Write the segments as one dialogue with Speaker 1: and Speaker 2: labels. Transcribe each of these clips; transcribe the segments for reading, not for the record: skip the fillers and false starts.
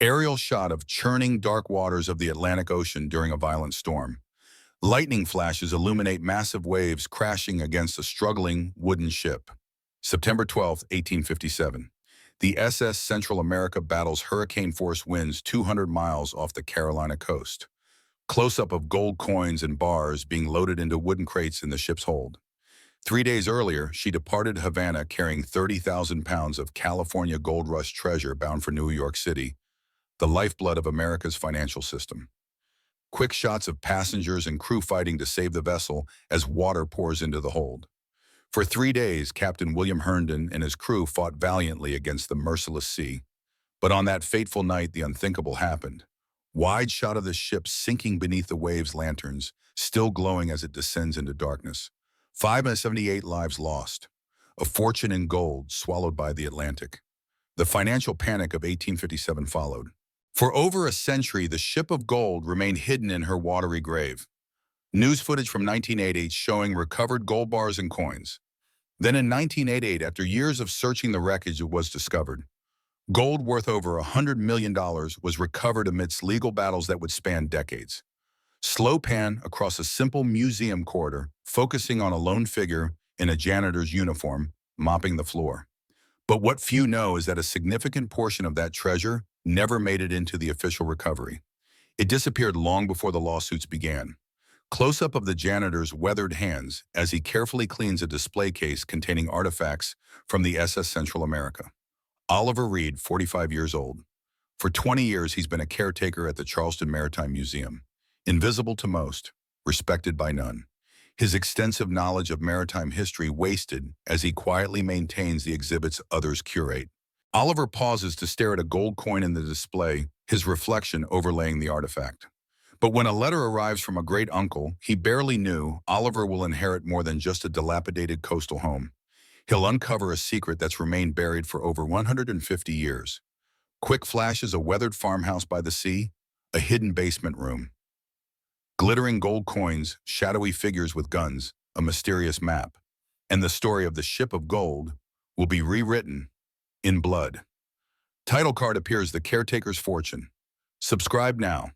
Speaker 1: Aerial shot of churning dark waters of the Atlantic Ocean during a violent storm. Lightning flashes illuminate massive waves crashing against a struggling wooden ship. September 12, 1857. The SS Central America battles hurricane-force winds 200 miles off the Carolina coast. Close-up of gold coins and bars being loaded into wooden crates in the ship's hold. 3 days earlier, she departed Havana carrying 30,000 pounds of California gold rush treasure bound for New York City, the lifeblood of America's financial system. Quick shots of passengers and crew fighting to save the vessel as water pours into the hold. For 3 days, Captain William Herndon and his crew fought valiantly against the merciless sea. But on that fateful night, the unthinkable happened. Wide shot of the ship sinking beneath the waves' lanterns, still glowing as it descends into darkness. 578 lives lost. A fortune in gold swallowed by the Atlantic. The financial panic of 1857 followed. For over a century, the ship of gold remained hidden in her watery grave. News footage from 1988 showing recovered gold bars and coins. Then in 1988, after years of searching the wreckage, it was discovered. Gold worth over $100 million was recovered amidst legal battles that would span decades. Slow pan across a simple museum corridor, focusing on a lone figure in a janitor's uniform, mopping the floor. But what few know is that a significant portion of that treasure never made it into the official recovery. It disappeared long before the lawsuits began. Close-up of the janitor's weathered hands as he carefully cleans a display case containing artifacts from the SS Central America. Oliver Reed, 45 years old. For 20 years, he's been a caretaker at the Charleston Maritime Museum. Invisible to most, respected by none. His extensive knowledge of maritime history wasted as he quietly maintains the exhibits others curate. Oliver pauses to stare at a gold coin in the display, his reflection overlaying the artifact. But when a letter arrives from a great uncle he barely knew, Oliver will inherit more than just a dilapidated coastal home. He'll uncover a secret that's remained buried for over 150 years. Quick flashes: a weathered farmhouse by the sea, a hidden basement room. Glittering gold coins, shadowy figures with guns, a mysterious map. And the story of the ship of gold will be rewritten in blood. Title card appears: The Caretaker's Fortune. Subscribe now.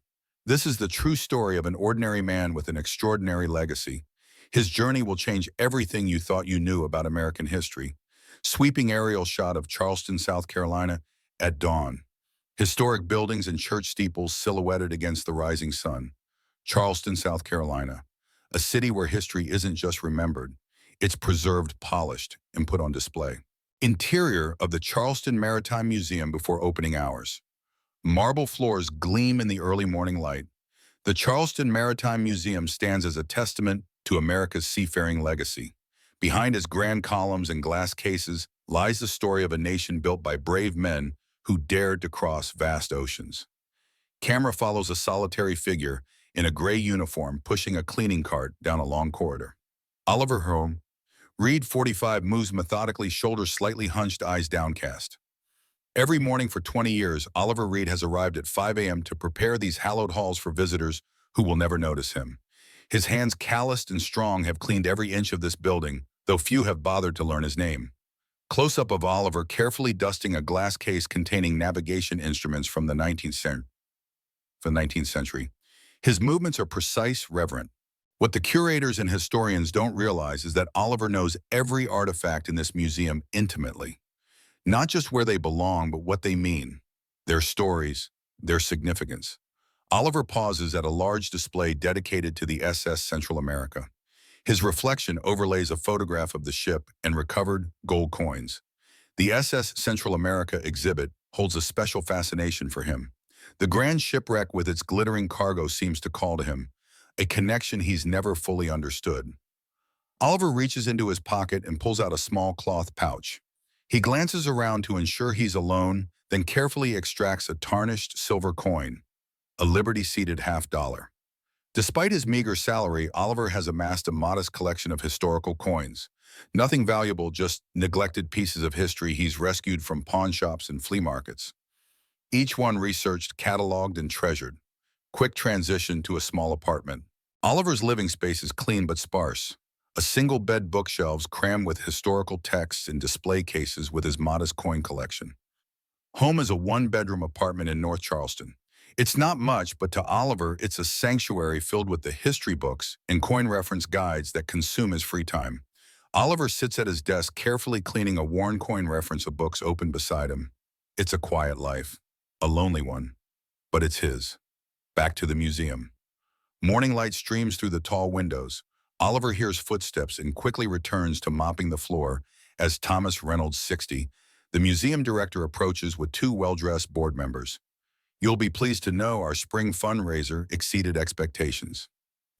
Speaker 1: This is the true story of an ordinary man with an extraordinary legacy. His journey will change everything you thought you knew about American history. Sweeping aerial shot of Charleston, South Carolina at dawn. Historic buildings and church steeples silhouetted against the rising sun. Charleston, South Carolina. A city where history isn't just remembered, it's preserved, polished, and put on display. Interior of the Charleston Maritime Museum before opening hours. Marble floors gleam in the early morning light. The Charleston Maritime Museum stands as a testament to America's seafaring legacy. Behind its grand columns and glass cases lies the story of a nation built by brave men who dared to cross vast oceans. Camera follows a solitary figure in a gray uniform pushing a cleaning cart down a long corridor. Oliver Home, Reed, 45, moves methodically, shoulders slightly hunched, eyes downcast. Every morning for 20 years, Oliver Reed has arrived at 5 a.m. to prepare these hallowed halls for visitors who will never notice him. His hands, calloused and strong, have cleaned every inch of this building, though few have bothered to learn his name. Close-up of Oliver carefully dusting a glass case containing navigation instruments from the 19th century. His movements are precise, reverent. What the curators and historians don't realize is that Oliver knows every artifact in this museum intimately. Not just where they belong, but what they mean, their stories, their significance. Oliver pauses at a large display dedicated to the SS Central America. His reflection overlays a photograph of the ship and recovered gold coins. The SS Central America exhibit holds a special fascination for him. The grand shipwreck with its glittering cargo seems to call to him, a connection he's never fully understood. Oliver reaches into his pocket and pulls out a small cloth pouch. He glances around to ensure he's alone, then carefully extracts a tarnished silver coin, a Liberty-seated $50. Despite his meager salary, Oliver has amassed a modest collection of historical coins. Nothing valuable, just neglected pieces of history he's rescued from pawn shops and flea markets. Each one researched, cataloged, and treasured. Quick transition to a small apartment. Oliver's living space is clean but sparse. A single-bed bookshelves crammed with historical texts and display cases with his modest coin collection. Home is a one-bedroom apartment in North Charleston. It's not much, but to Oliver, it's a sanctuary filled with the history books and coin reference guides that consume his free time. Oliver sits at his desk carefully cleaning a worn coin reference of books open beside him. It's a quiet life, a lonely one, but it's his. Back to the museum. Morning light streams through the tall windows. Oliver hears footsteps and quickly returns to mopping the floor as Thomas Reynolds, 60, the museum director, approaches with two well-dressed board members. You'll be pleased to know our spring fundraiser exceeded expectations.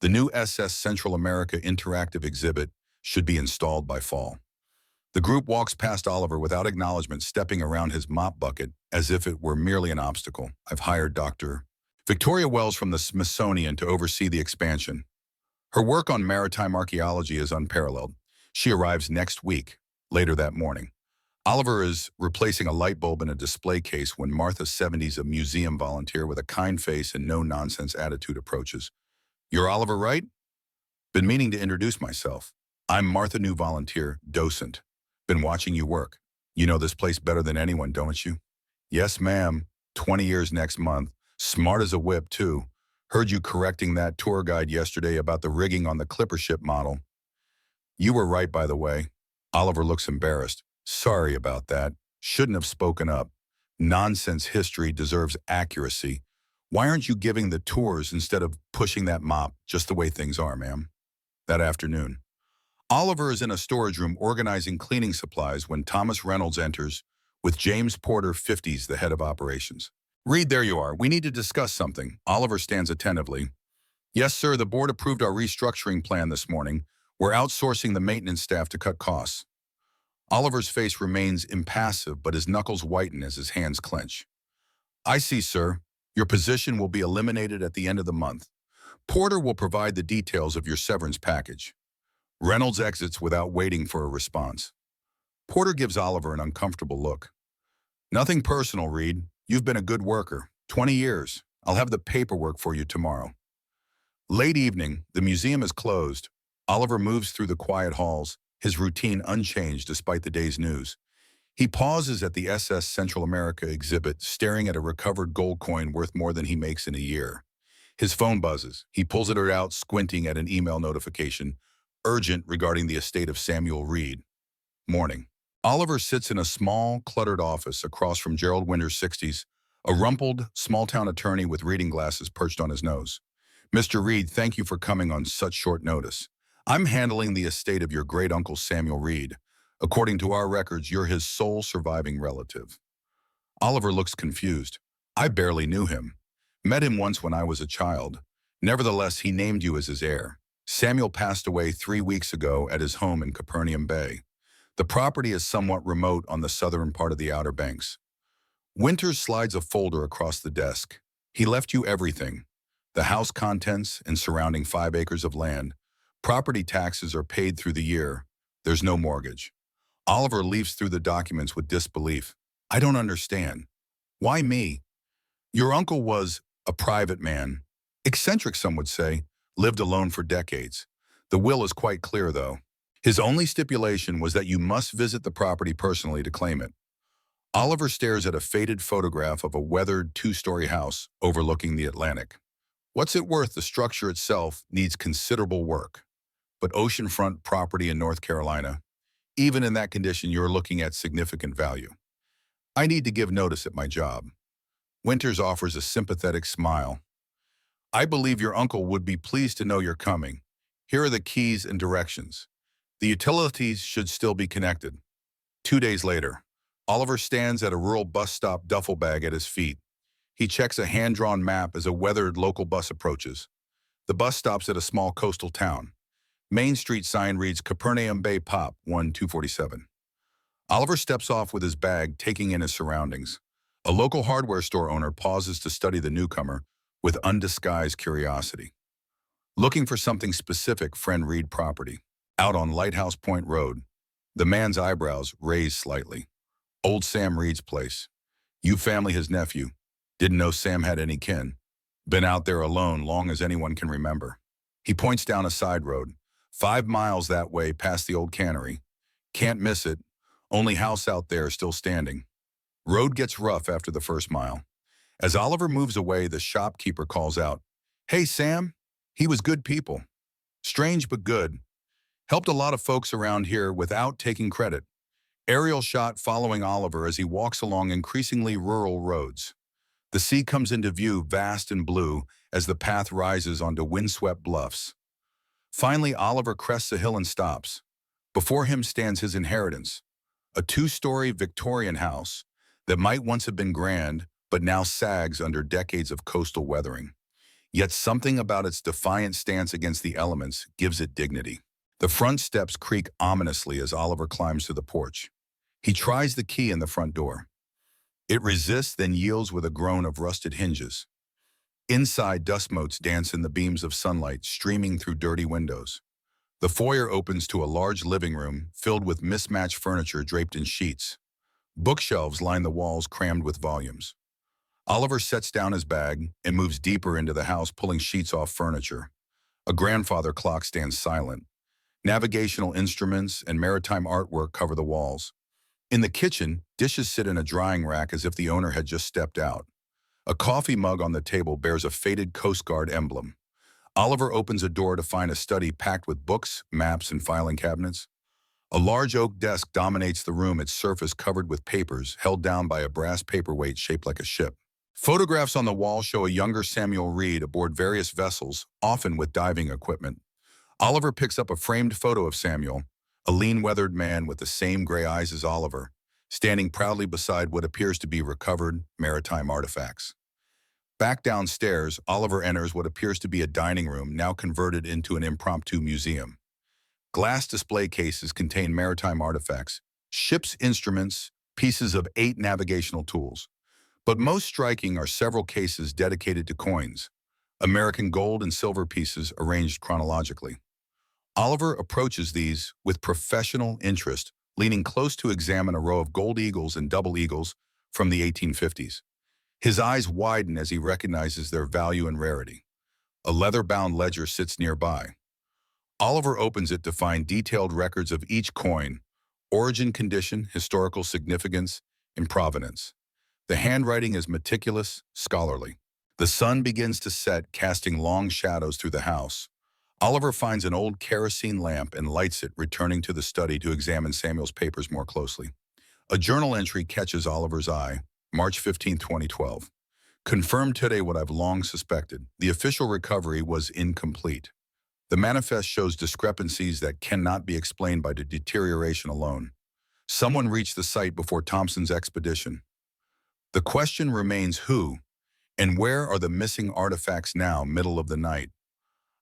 Speaker 1: The new SS Central America interactive exhibit should be installed by fall. The group walks past Oliver without acknowledgement, stepping around his mop bucket as if it were merely an obstacle. I've hired Dr. Victoria Wells from the Smithsonian to oversee the expansion. Her work on maritime archaeology is unparalleled. She arrives next week, later that morning. Oliver is replacing a light bulb in a display case when Martha, 70s, a museum volunteer with a kind face and no-nonsense attitude, approaches. You're Oliver, right? Been meaning to introduce myself. I'm Martha, new volunteer, docent. Been watching you work. You know this place better than anyone, don't you? Yes, ma'am. 20 years next month. Smart as a whip, too. Heard you correcting that tour guide yesterday about the rigging on the clipper ship model. You were right, by the way. Oliver looks embarrassed. Sorry about that. Shouldn't have spoken up. Nonsense history deserves accuracy. Why aren't you giving the tours instead of pushing that mop, just the way things are, ma'am? That afternoon, Oliver is in a storage room organizing cleaning supplies when Thomas Reynolds enters with James Porter, 50s, the head of operations. Reed, there you are. We need to discuss something. Oliver stands attentively. Yes, sir, the board approved our restructuring plan this morning. We're outsourcing the maintenance staff to cut costs. Oliver's face remains impassive, but his knuckles whiten as his hands clench. I see, sir. Your position will be eliminated at the end of the month. Porter will provide the details of your severance package. Reynolds exits without waiting for a response. Porter gives Oliver an uncomfortable look. Nothing personal, Reed. You've been a good worker. 20 years. I'll have the paperwork for you tomorrow. Late evening, the museum is closed. Oliver moves through the quiet halls, his routine unchanged despite the day's news. He pauses at the SS Central America exhibit, staring at a recovered gold coin worth more than he makes in a year. His phone buzzes. He pulls it out, squinting at an email notification, urgent, regarding the estate of Samuel Reed. Morning. Oliver sits in a small, cluttered office across from Gerald Winter's, 60s, a rumpled, small-town attorney with reading glasses perched on his nose. Mr. Reed, thank you for coming on such short notice. I'm handling the estate of your great-uncle Samuel Reed. According to our records, you're his sole surviving relative. Oliver looks confused. I barely knew him. Met him once when I was a child. Nevertheless, he named you as his heir. Samuel passed away 3 weeks ago at his home in Capernaum Bay. The property is somewhat remote on the southern part of the Outer Banks. Winters slides a folder across the desk. He left you everything. The house contents and surrounding 5 acres of land. Property taxes are paid through the year. There's no mortgage. Oliver leafs through the documents with disbelief. I don't understand. Why me? Your uncle was a private man. Eccentric, some would say. Lived alone for decades. The will is quite clear, though. His only stipulation was that you must visit the property personally to claim it. Oliver stares at a faded photograph of a weathered 2-story house overlooking the Atlantic. What's it worth? The structure itself needs considerable work. But oceanfront property in North Carolina, even in that condition, you're looking at significant value. I need to give notice at my job. Winters offers a sympathetic smile. I believe your uncle would be pleased to know you're coming. Here are the keys and directions. The utilities should still be connected. 2 days later, Oliver stands at a rural bus stop, duffel bag at his feet. He checks a hand-drawn map as a weathered local bus approaches. The bus stops at a small coastal town. Main Street sign reads Capernaum Bay Pop 1247. Oliver steps off with his bag, taking in his surroundings. A local hardware store owner pauses to study the newcomer with undisguised curiosity. Looking for something specific, friend Reed property. Out on Lighthouse Point Road. The man's eyebrows raise slightly. Old Sam Reed's place. You family his nephew. Didn't know Sam had any kin. Been out there alone long as anyone can remember. He points down a side road. 5 miles that way past the old cannery. Can't miss it. Only house out there still standing. Road gets rough after the first mile. As Oliver moves away, the shopkeeper calls out, "Hey, Sam." He was good people. Strange but good. Helped a lot of folks around here without taking credit. Aerial shot following Oliver as he walks along increasingly rural roads. The sea comes into view, vast and blue, as the path rises onto windswept bluffs. Finally, Oliver crests a hill and stops. Before him stands his inheritance, a two-story Victorian house that might once have been grand, but now sags under decades of coastal weathering. Yet something about its defiant stance against the elements gives it dignity. The front steps creak ominously as Oliver climbs to the porch. He tries the key in the front door. It resists, then yields with a groan of rusted hinges. Inside, dust motes dance in the beams of sunlight streaming through dirty windows. The foyer opens to a large living room filled with mismatched furniture draped in sheets. Bookshelves line the walls crammed with volumes. Oliver sets down his bag and moves deeper into the house, pulling sheets off furniture. A grandfather clock stands silent. Navigational instruments and maritime artwork cover the walls. In the kitchen, dishes sit in a drying rack as if the owner had just stepped out. A coffee mug on the table bears a faded Coast Guard emblem. Oliver opens a door to find a study packed with books, maps, and filing cabinets. A large oak desk dominates the room, its surface covered with papers held down by a brass paperweight shaped like a ship. Photographs on the wall show a younger Samuel Reed aboard various vessels, often with diving equipment. Oliver picks up a framed photo of Samuel, a lean, weathered man with the same gray eyes as Oliver, standing proudly beside what appears to be recovered maritime artifacts. Back downstairs, Oliver enters what appears to be a dining room now converted into an impromptu museum. Glass display cases contain maritime artifacts, ship's instruments, pieces of 8 navigational tools. But most striking are several cases dedicated to coins, American gold and silver pieces arranged chronologically. Oliver approaches these with professional interest, leaning close to examine a row of gold eagles and double eagles from the 1850s. His eyes widen as he recognizes their value and rarity. A leather-bound ledger sits nearby. Oliver opens it to find detailed records of each coin, origin, condition, historical significance, and provenance. The handwriting is meticulous, scholarly. The sun begins to set, casting long shadows through the house. Oliver finds an old kerosene lamp and lights it, returning to the study to examine Samuel's papers more closely. A journal entry catches Oliver's eye, March 15, 2012. Confirmed today what I've long suspected. The official recovery was incomplete. The manifest shows discrepancies that cannot be explained by the deterioration alone. Someone reached the site before Thompson's expedition. The question remains who, and where are the missing artifacts now, middle of the night?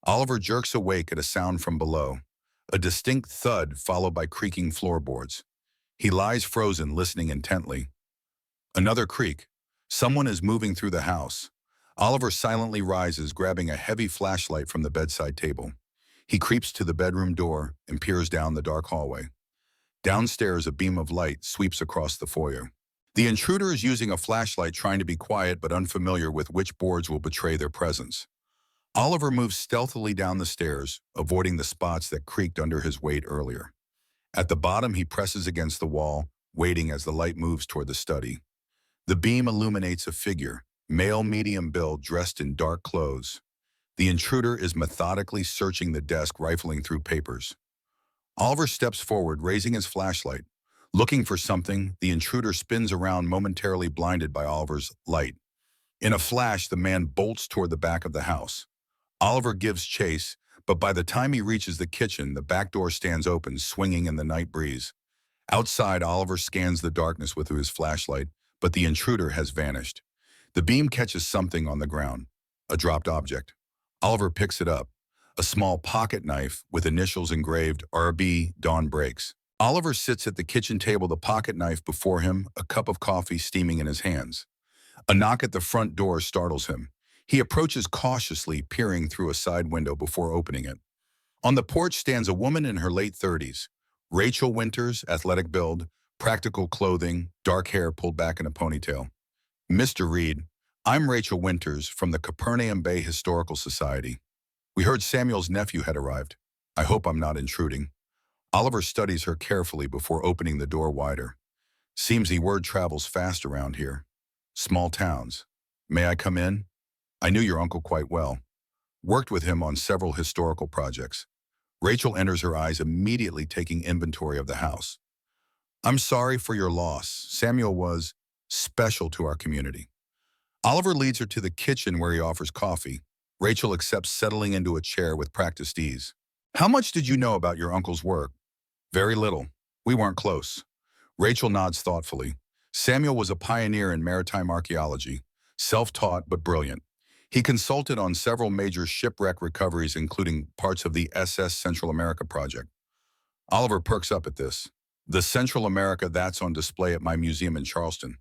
Speaker 1: Oliver jerks awake at a sound from below, a distinct thud followed by creaking floorboards. He lies frozen, listening intently. Another creak. Someone is moving through the house. Oliver silently rises, grabbing a heavy flashlight from the bedside table. He creeps to the bedroom door and peers down the dark hallway. Downstairs, a beam of light sweeps across the foyer. The intruder is using a flashlight, trying to be quiet but unfamiliar with which boards will betray their presence. Oliver moves stealthily down the stairs, avoiding the spots that creaked under his weight earlier. At the bottom, he presses against the wall, waiting as the light moves toward the study. The beam illuminates a figure, male, medium build, dressed in dark clothes. The intruder is methodically searching the desk, rifling through papers. Oliver steps forward, raising his flashlight. Looking for something, the intruder spins around, momentarily blinded by Oliver's light. In a flash, the man bolts toward the back of the house. Oliver gives chase, but by the time he reaches the kitchen, the back door stands open, swinging in the night breeze. Outside, Oliver scans the darkness with his flashlight, but the intruder has vanished. The beam catches something on the ground, a dropped object. Oliver picks it up, a small pocket knife with initials engraved RB Dawn Breaks. Oliver sits at the kitchen table, the pocket knife before him, a cup of coffee steaming in his hands. A knock at the front door startles him. He approaches cautiously, peering through a side window before opening it. On the porch stands a woman in her late 30s. Rachel Winters, athletic build, practical clothing, dark hair pulled back in a ponytail. "Mr. Reed, I'm Rachel Winters from the Capernaum Bay Historical Society. We heard Samuel's nephew had arrived. I hope I'm not intruding." Oliver studies her carefully before opening the door wider. Seems the word travels fast around here. Small towns. May I come in? I knew your uncle quite well. Worked with him on several historical projects. Rachel enters her eyes immediately taking inventory of the house. I'm sorry for your loss. Samuel was special to our community. Oliver leads her to the kitchen where he offers coffee. Rachel accepts settling into a chair with practiced ease. How much did you know about your uncle's work? Very little. We weren't close. Rachel nods thoughtfully. Samuel was a pioneer in maritime archaeology, self-taught but brilliant. He consulted on several major shipwreck recoveries, including parts of the SS Central America project. Oliver perks up at this. The Central America that's on display at my museum in Charleston.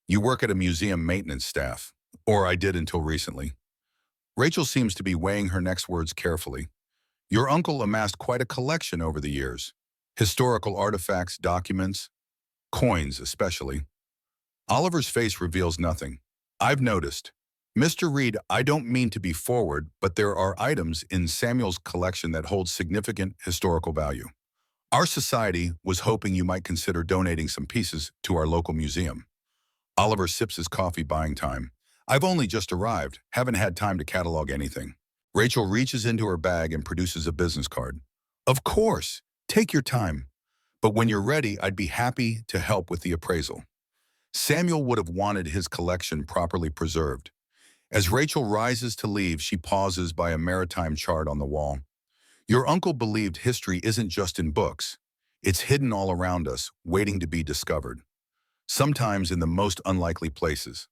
Speaker 1: You work at a museum maintenance staff, or I did until recently. Rachel seems to be weighing her next words carefully. Your uncle amassed quite a collection over the years. Historical artifacts, documents, coins especially. Oliver's face reveals nothing. I've noticed. Mr. Reed, I don't mean to be forward, but there are items in Samuel's collection that hold significant historical value. Our society was hoping you might consider donating some pieces to our local museum. Oliver sips his coffee, buying time. I've only just arrived, haven't had time to catalog anything. Rachel reaches into her bag and produces a business card. Of course, take your time. But when you're ready, I'd be happy to help with the appraisal. Samuel would have wanted his collection properly preserved. As Rachel rises to leave, she pauses by a maritime chart on the wall. Your uncle believed history isn't just in books. It's hidden all around us, waiting to be discovered. Sometimes in the most unlikely places.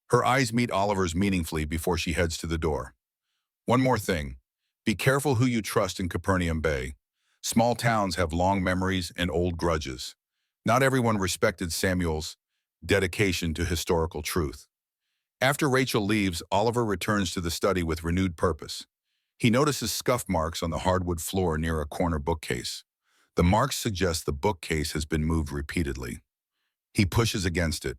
Speaker 1: Her eyes meet Oliver's meaningfully before she heads to the door. One more thing. Be careful who you trust in Capernaum Bay. Small towns have long memories and old grudges. Not everyone respected Samuel's dedication to historical truth. After Rachel leaves, Oliver returns to the study with renewed purpose. He notices scuff marks on the hardwood floor near a corner bookcase. The marks suggest the bookcase has been moved repeatedly. He pushes against it.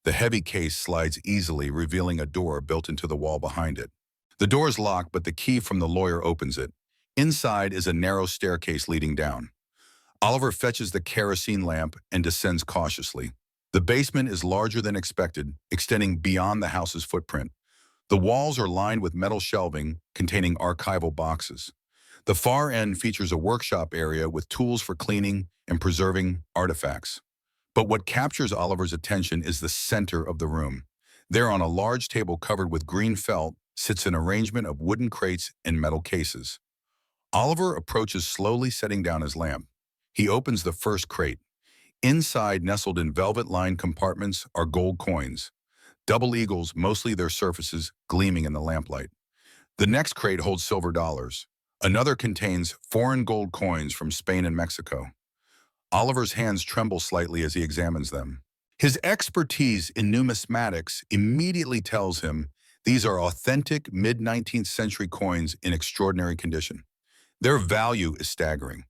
Speaker 1: The heavy case slides easily, revealing a door built into the wall behind it. The door is locked, but the key from the lawyer opens it. Inside is a narrow staircase leading down. Oliver fetches the kerosene lamp and descends cautiously. The basement is larger than expected, extending beyond the house's footprint. The walls are lined with metal shelving containing archival boxes. The far end features a workshop area with tools for cleaning and preserving artifacts. But what captures Oliver's attention is the center of the room. There, on a large table covered with green felt, sits an arrangement of wooden crates and metal cases. Oliver approaches slowly, setting down his lamp. He opens the first crate. Inside, nestled in velvet-lined compartments, are gold coins. Double eagles, mostly their surfaces gleaming in the lamplight. The next crate holds silver dollars. Another contains foreign gold coins from Spain and Mexico. Oliver's hands tremble slightly as he examines them. His expertise in numismatics immediately tells him these are authentic mid-19th century coins in extraordinary condition. Their value is staggering.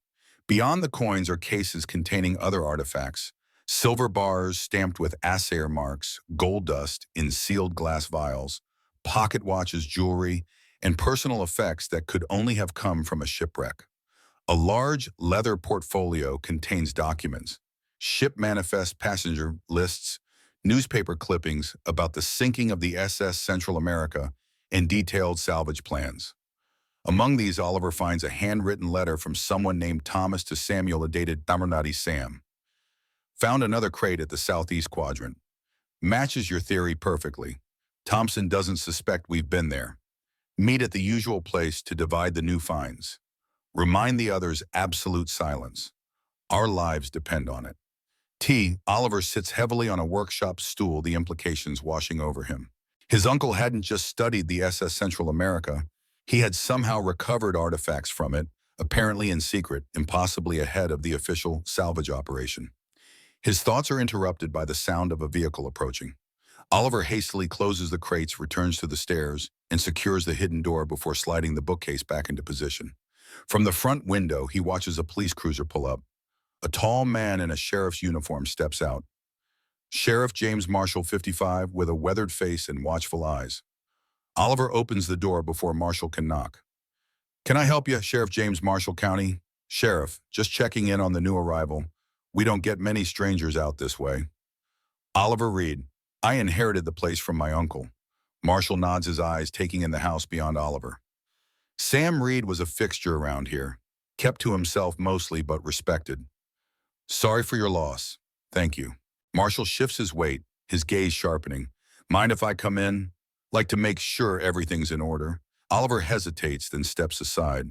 Speaker 1: Beyond the coins are cases containing other artifacts, silver bars stamped with assayer marks, gold dust in sealed glass vials, pocket watches, jewelry, and personal effects that could only have come from a shipwreck. A large leather portfolio contains documents, ship manifests, passenger lists, newspaper clippings about the sinking of the SS Central America, and detailed salvage plans. Among these, Oliver finds a handwritten letter from someone named Thomas to Samuel, dated Tamarnati Sam. Found another crate at the southeast quadrant. Matches your theory perfectly. Thompson doesn't suspect we've been there. Meet at the usual place to divide the new finds. Remind the others absolute silence. Our lives depend on it. Oliver sits heavily on a workshop stool, the implications washing over him. His uncle hadn't just studied the SS Central America. He had somehow recovered artifacts from it, apparently in secret, impossibly ahead of the official salvage operation. His thoughts are interrupted by the sound of a vehicle approaching. Oliver hastily closes the crates, returns to the stairs, and secures the hidden door before sliding the bookcase back into position. From the front window, he watches a police cruiser pull up. A tall man in a sheriff's uniform steps out. Sheriff James Marshall, 55, with a weathered face and watchful eyes. Oliver opens the door before Marshall can knock. Can I help you, Sheriff James, Marshall County? Sheriff, just checking in on the new arrival. We don't get many strangers out this way. Oliver Reed. I inherited the place from my uncle. Marshall nods his eyes, taking in the house beyond Oliver. Sam Reed was a fixture around here, kept to himself mostly but respected. Sorry for your loss. Thank you. Marshall shifts his weight, his gaze sharpening. Mind if I come in? Like to make sure everything's in order. Oliver hesitates, then steps aside.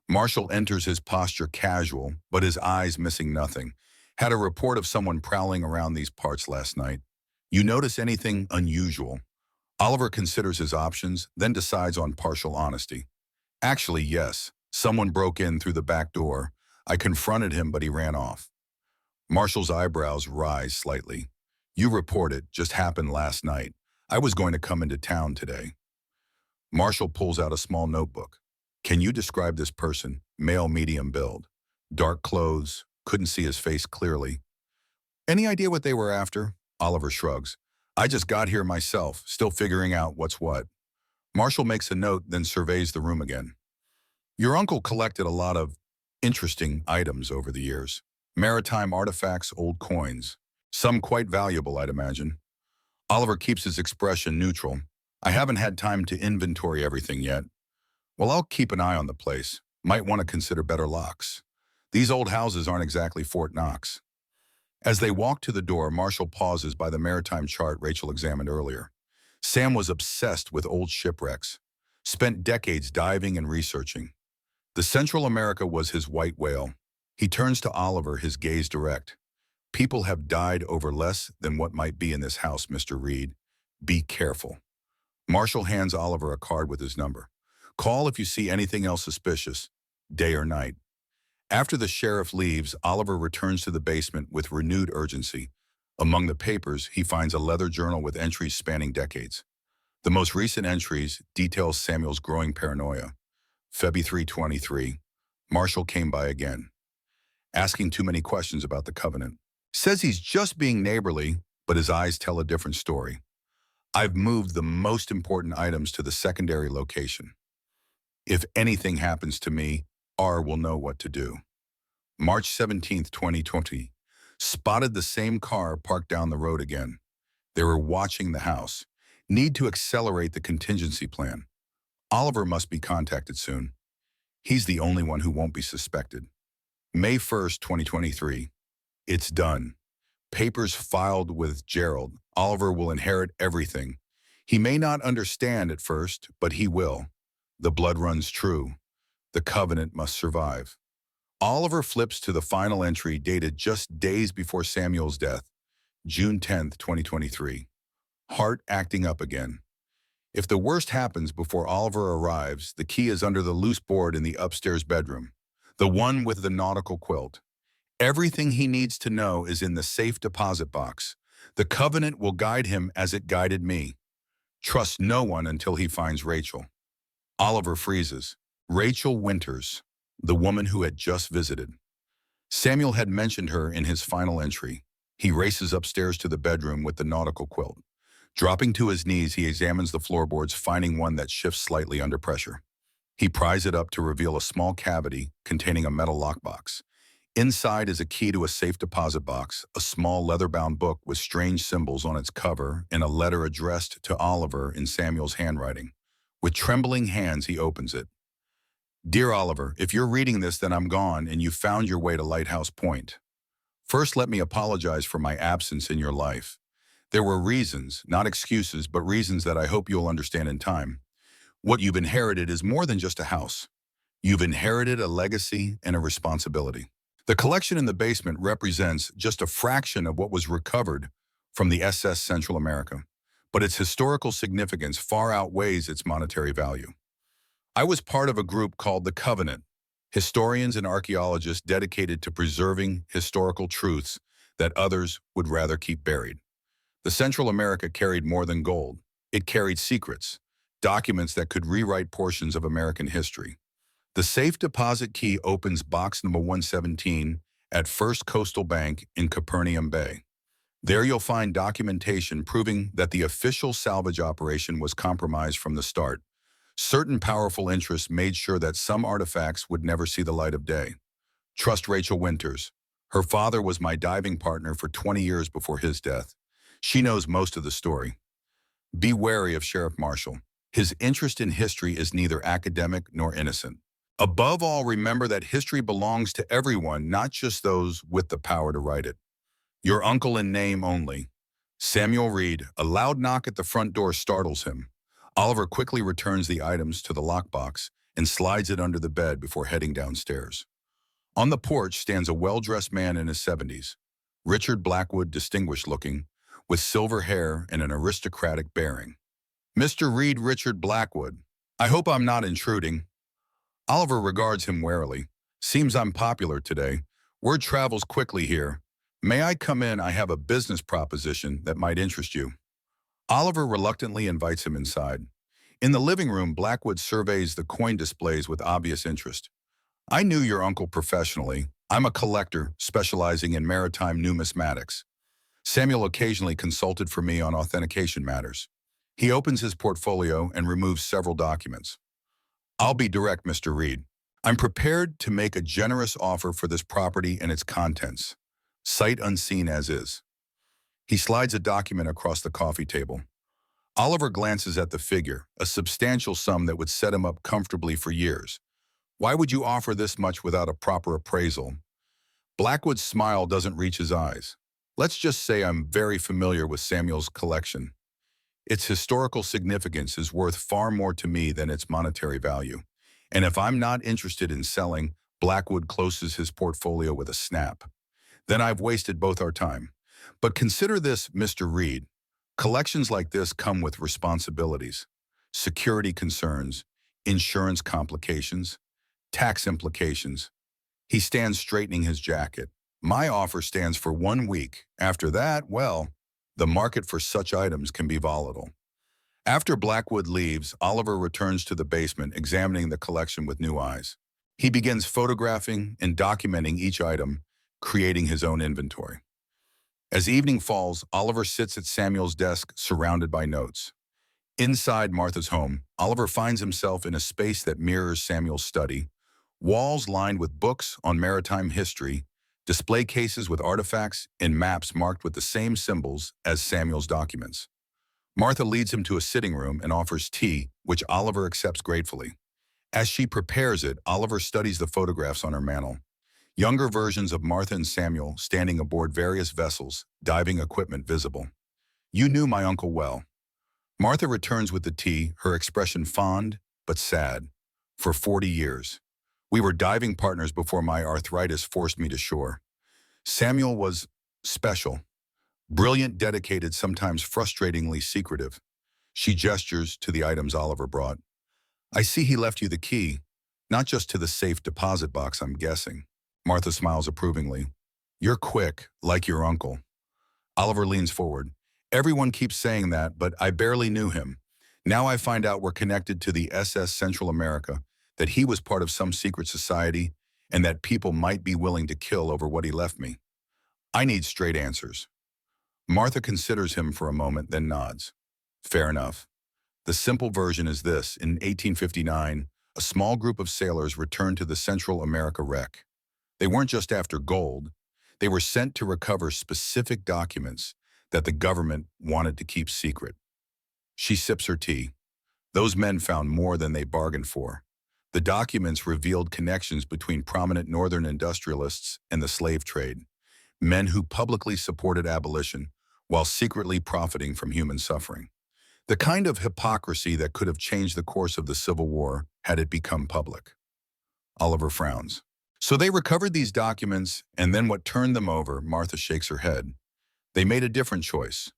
Speaker 1: Marshall enters, his posture casual, but his eyes missing nothing. Had a report of someone prowling around these parts last night. You notice anything unusual? Oliver considers his options, then decides on partial honesty. Actually, yes. Someone broke in through the back door. I confronted him, but he ran off. Marshall's eyebrows rise slightly. You report it, just happened last night. I was going to come into town today. Marshall pulls out a small notebook. Can you describe this person? Male, medium build. Dark clothes, couldn't see his face clearly. Any idea what they were after? Oliver shrugs. I just got here myself, still figuring out what's what. Marshall makes a note, then surveys the room again. Your uncle collected a lot of interesting items over the years. Maritime artifacts, old coins. Some quite valuable, I'd imagine. Oliver keeps his expression neutral. I haven't had time to inventory everything yet. Well, I'll keep an eye on the place. Might want to consider better locks. These old houses aren't exactly Fort Knox. As they walk to the door, Marshall pauses by the maritime chart Rachel examined earlier. Sam was obsessed with old shipwrecks, spent decades diving and researching. The Central America was his white whale. He turns to Oliver, his gaze direct. People have died over less than what might be in this house, Mr. Reed. Be careful. Marshall hands Oliver a card with his number. Call if you see anything else suspicious, day or night. After the sheriff leaves, Oliver returns to the basement with renewed urgency. Among the papers, he finds a leather journal with entries spanning decades. The most recent entries detail Samuel's growing paranoia. February 3/23, Marshall came by again, asking too many questions about the covenant. Says he's just being neighborly, but his eyes tell a different story. I've moved the most important items to the secondary location. If anything happens to me, R will know what to do. March 17th, 2020, spotted the same car parked down the road again. They were watching the house. Need to accelerate the contingency plan. Oliver must be contacted soon. He's the only one who won't be suspected. May 1st, 2023. It's done. Papers filed with Gerald. Oliver will inherit everything. He may not understand at first, but he will. The blood runs true. The covenant must survive. Oliver flips to the final entry dated just days before Samuel's death, June 10th, 2023. Heart acting up again. If the worst happens before Oliver arrives, the key is under the loose board in the upstairs bedroom, the one with the nautical quilt. Everything he needs to know is in the safe deposit box. The covenant will guide him as it guided me. Trust no one until he finds Rachel. Oliver freezes. Rachel Winters, the woman who had just visited. Samuel had mentioned her in his final entry. He races upstairs to the bedroom with the nautical quilt. Dropping to his knees, he examines the floorboards, finding one that shifts slightly under pressure. He pries it up to reveal a small cavity containing a metal lockbox. Inside is a key to a safe deposit box, a small leather-bound book with strange symbols on its cover, and a letter addressed to Oliver in Samuel's handwriting. With trembling hands, he opens it. Dear Oliver, if you're reading this, then I'm gone and you found your way to Lighthouse Point. First, let me apologize for my absence in your life. There were reasons, not excuses, but reasons that I hope you'll understand in time. What you've inherited is more than just a house. You've inherited a legacy and a responsibility. The collection in the basement represents just a fraction of what was recovered from the SS Central America, but its historical significance far outweighs its monetary value. I was part of a group called the Covenant, historians and archaeologists dedicated to preserving historical truths that others would rather keep buried. The Central America carried more than gold. It carried secrets, documents that could rewrite portions of American history. The safe deposit key opens box number 117 at First Coastal Bank in Capernaum Bay. There you'll find documentation proving that the official salvage operation was compromised from the start. Certain powerful interests made sure that some artifacts would never see the light of day. Trust Rachel Winters. Her father was my diving partner for 20 years before his death. She knows most of the story. Be wary of Sheriff Marshall. His interest in history is neither academic nor innocent. Above all, remember that history belongs to everyone, not just those with the power to write it. Your uncle in name only. Samuel Reed. A loud knock at the front door startles him. Oliver quickly returns the items to the lockbox and slides it under the bed before heading downstairs. On the porch stands a well-dressed man in his 70s. Richard Blackwood, distinguished-looking, with silver hair and an aristocratic bearing. Mr. Reed, Richard Blackwood. I hope I'm not intruding. Oliver regards him warily. Seems I'm popular today. Word travels quickly here. May I come in? I have a business proposition that might interest you. Oliver reluctantly invites him inside. In the living room, Blackwood surveys the coin displays with obvious interest. I knew your uncle professionally. I'm a collector specializing in maritime numismatics. Samuel occasionally consulted for me on authentication matters. He opens his portfolio and removes several documents. I'll be direct, Mr. Reed. I'm prepared to make a generous offer for this property and its contents, sight unseen as is. He slides a document across the coffee table. Oliver glances at the figure, a substantial sum that would set him up comfortably for years. Why would you offer this much without a proper appraisal? Blackwood's smile doesn't reach his eyes. Let's just say I'm very familiar with Samuel's collection. Its historical significance is worth far more to me than its monetary value. And if I'm not interested in selling, Blackwood closes his portfolio with a snap. Then I've wasted both our time. But consider this, Mr. Reed. Collections like this come with responsibilities, security concerns, insurance complications, tax implications. He stands straightening his jacket. My offer stands for 1 week. After that, well, the market for such items can be volatile. After Blackwood leaves, Oliver returns to the basement, examining the collection with new eyes. He begins photographing and documenting each item, creating his own inventory. As evening falls, Oliver sits at Samuel's desk, surrounded by notes. Inside Martha's home, Oliver finds himself in a space that mirrors Samuel's study. Walls lined with books on maritime history, display cases with artifacts, and maps marked with the same symbols as Samuel's documents. Martha leads him to a sitting room and offers tea, which Oliver accepts gratefully. As she prepares it, Oliver studies the photographs on her mantel. Younger versions of Martha and Samuel standing aboard various vessels, diving equipment visible. You knew my uncle well. Martha returns with the tea, her expression fond but sad. For 40 years. We were diving partners before my arthritis forced me to shore. Samuel was special. Brilliant, dedicated, sometimes frustratingly secretive. She gestures to the items Oliver brought. I see he left you the key, not just to the safe deposit box, I'm guessing. Martha smiles approvingly. You're quick, like your uncle. Oliver leans forward. Everyone keeps saying that, but I barely knew him. Now I find out we're connected to the SS Central America, that he was part of some secret society, and that people might be willing to kill over what he left me. I need straight answers. Martha considers him for a moment, then nods. Fair enough. The simple version is this. In 1859, a small group of sailors returned to the Central America wreck. They weren't just after gold. They were sent to recover specific documents that the government wanted to keep secret. She sips her tea. Those men found more than they bargained for. The documents revealed connections between prominent northern industrialists and the slave trade, men who publicly supported abolition while secretly profiting from human suffering. The kind of hypocrisy that could have changed the course of the Civil War had it become public. Oliver frowns. So they recovered these documents, and then what turned them over? Martha shakes her head. They made a different choice.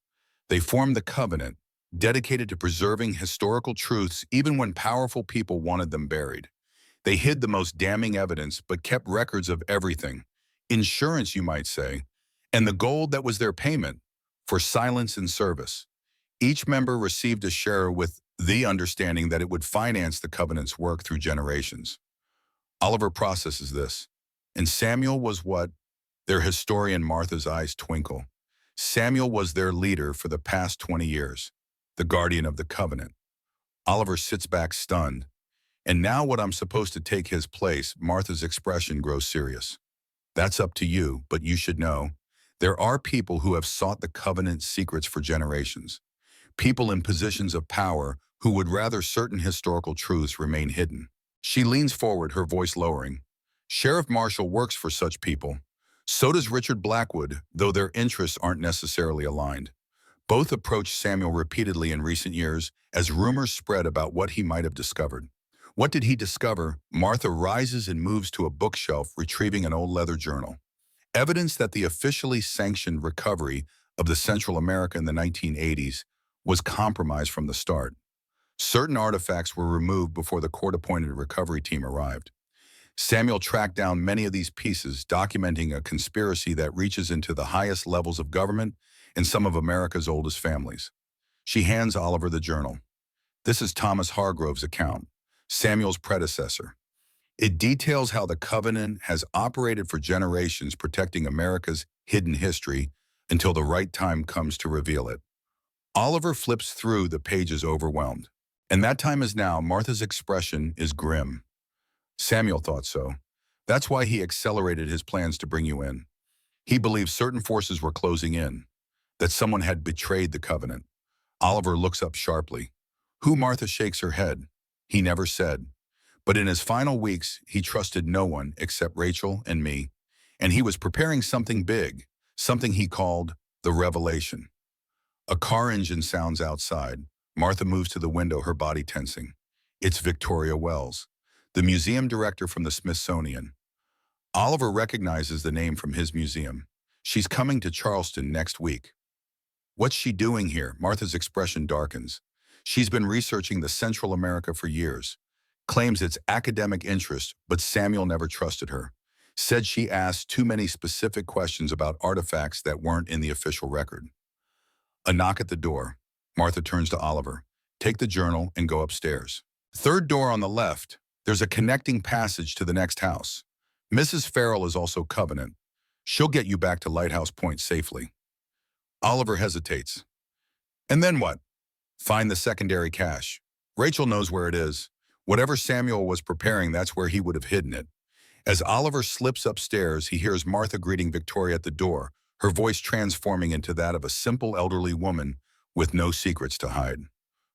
Speaker 1: They formed the Covenant, dedicated to preserving historical truths even when powerful people wanted them buried. They hid the most damning evidence but kept records of everything. Insurance, you might say, and the gold that was their payment for silence and service. Each member received a share with the understanding that it would finance the Covenant's work through generations. Oliver processes this. And Samuel was what? Their historian. Martha's eyes twinkle. Samuel was their leader for the past 20 years, the guardian of the Covenant. Oliver sits back stunned. And now what, I'm supposed to take his place? Martha's expression grows serious. That's up to you, but you should know. There are people who have sought the covenant's secrets for generations. People in positions of power who would rather certain historical truths remain hidden. She leans forward, her voice lowering. Sheriff Marshall works for such people. So does Richard Blackwood, though their interests aren't necessarily aligned. Both approached Samuel repeatedly in recent years as rumors spread about what he might have discovered. What did he discover? Martha rises and moves to a bookshelf, retrieving an old leather journal. Evidence that the officially sanctioned recovery of the Central America in the 1980s was compromised from the start. Certain artifacts were removed before the court-appointed recovery team arrived. Samuel tracked down many of these pieces, documenting a conspiracy that reaches into the highest levels of government and some of America's oldest families. She hands Oliver the journal. This is Thomas Hargrove's account, Samuel's predecessor. It details how the Covenant has operated for generations, protecting America's hidden history until the right time comes to reveal it. Oliver flips through the pages, overwhelmed. And that time is now. Martha's expression is grim. Samuel thought so. That's why he accelerated his plans to bring you in. He believed certain forces were closing in, that someone had betrayed the Covenant. Oliver looks up sharply. Who? Martha shakes her head. He never said. But in his final weeks, he trusted no one except Rachel and me. And he was preparing something big, something he called the revelation. A car engine sounds outside. Martha moves to the window, her body tensing. It's Victoria Wells, the museum director from the Smithsonian. Oliver recognizes the name from his museum. She's coming to Charleston next week. What's she doing here? Martha's expression darkens. She's been researching the Central America for years. Claims it's academic interest, but Samuel never trusted her. Said she asked too many specific questions about artifacts that weren't in the official record. A knock at the door. Martha turns to Oliver. Take the journal and go upstairs. Third door on the left. There's a connecting passage to the next house. Mrs. Farrell is also Covenant. She'll get you back to Lighthouse Point safely. Oliver hesitates. And then what? Find the secondary cache. Rachel knows where it is. Whatever Samuel was preparing, that's where he would have hidden it. As Oliver slips upstairs, he hears Martha greeting Victoria at the door, her voice transforming into that of a simple elderly woman with no secrets to hide.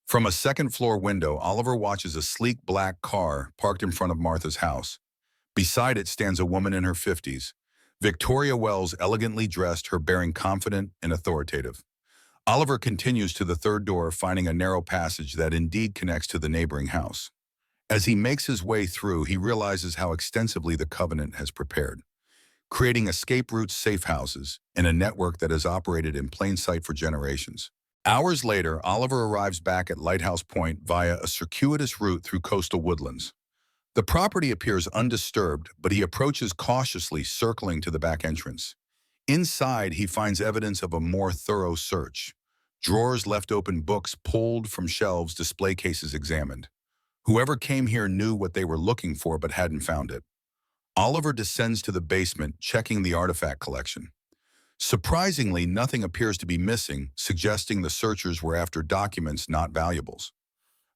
Speaker 1: From a second-floor window, Oliver watches a sleek black car parked in front of Martha's house. Beside it stands a woman in her 50s. Victoria Wells, elegantly dressed, her bearing confident and authoritative. Oliver continues to the third door, finding a narrow passage that indeed connects to the neighboring house. As he makes his way through, he realizes how extensively the Covenant has prepared, creating escape routes, safe houses, and a network that has operated in plain sight for generations. Hours later, Oliver arrives back at Lighthouse Point via a circuitous route through coastal woodlands. The property appears undisturbed, but he approaches cautiously, circling to the back entrance. Inside, he finds evidence of a more thorough search. Drawers left open, books pulled from shelves, display cases examined. Whoever came here knew what they were looking for but hadn't found it. Oliver descends to the basement, checking the artifact collection. Surprisingly, nothing appears to be missing, suggesting the searchers were after documents, not valuables.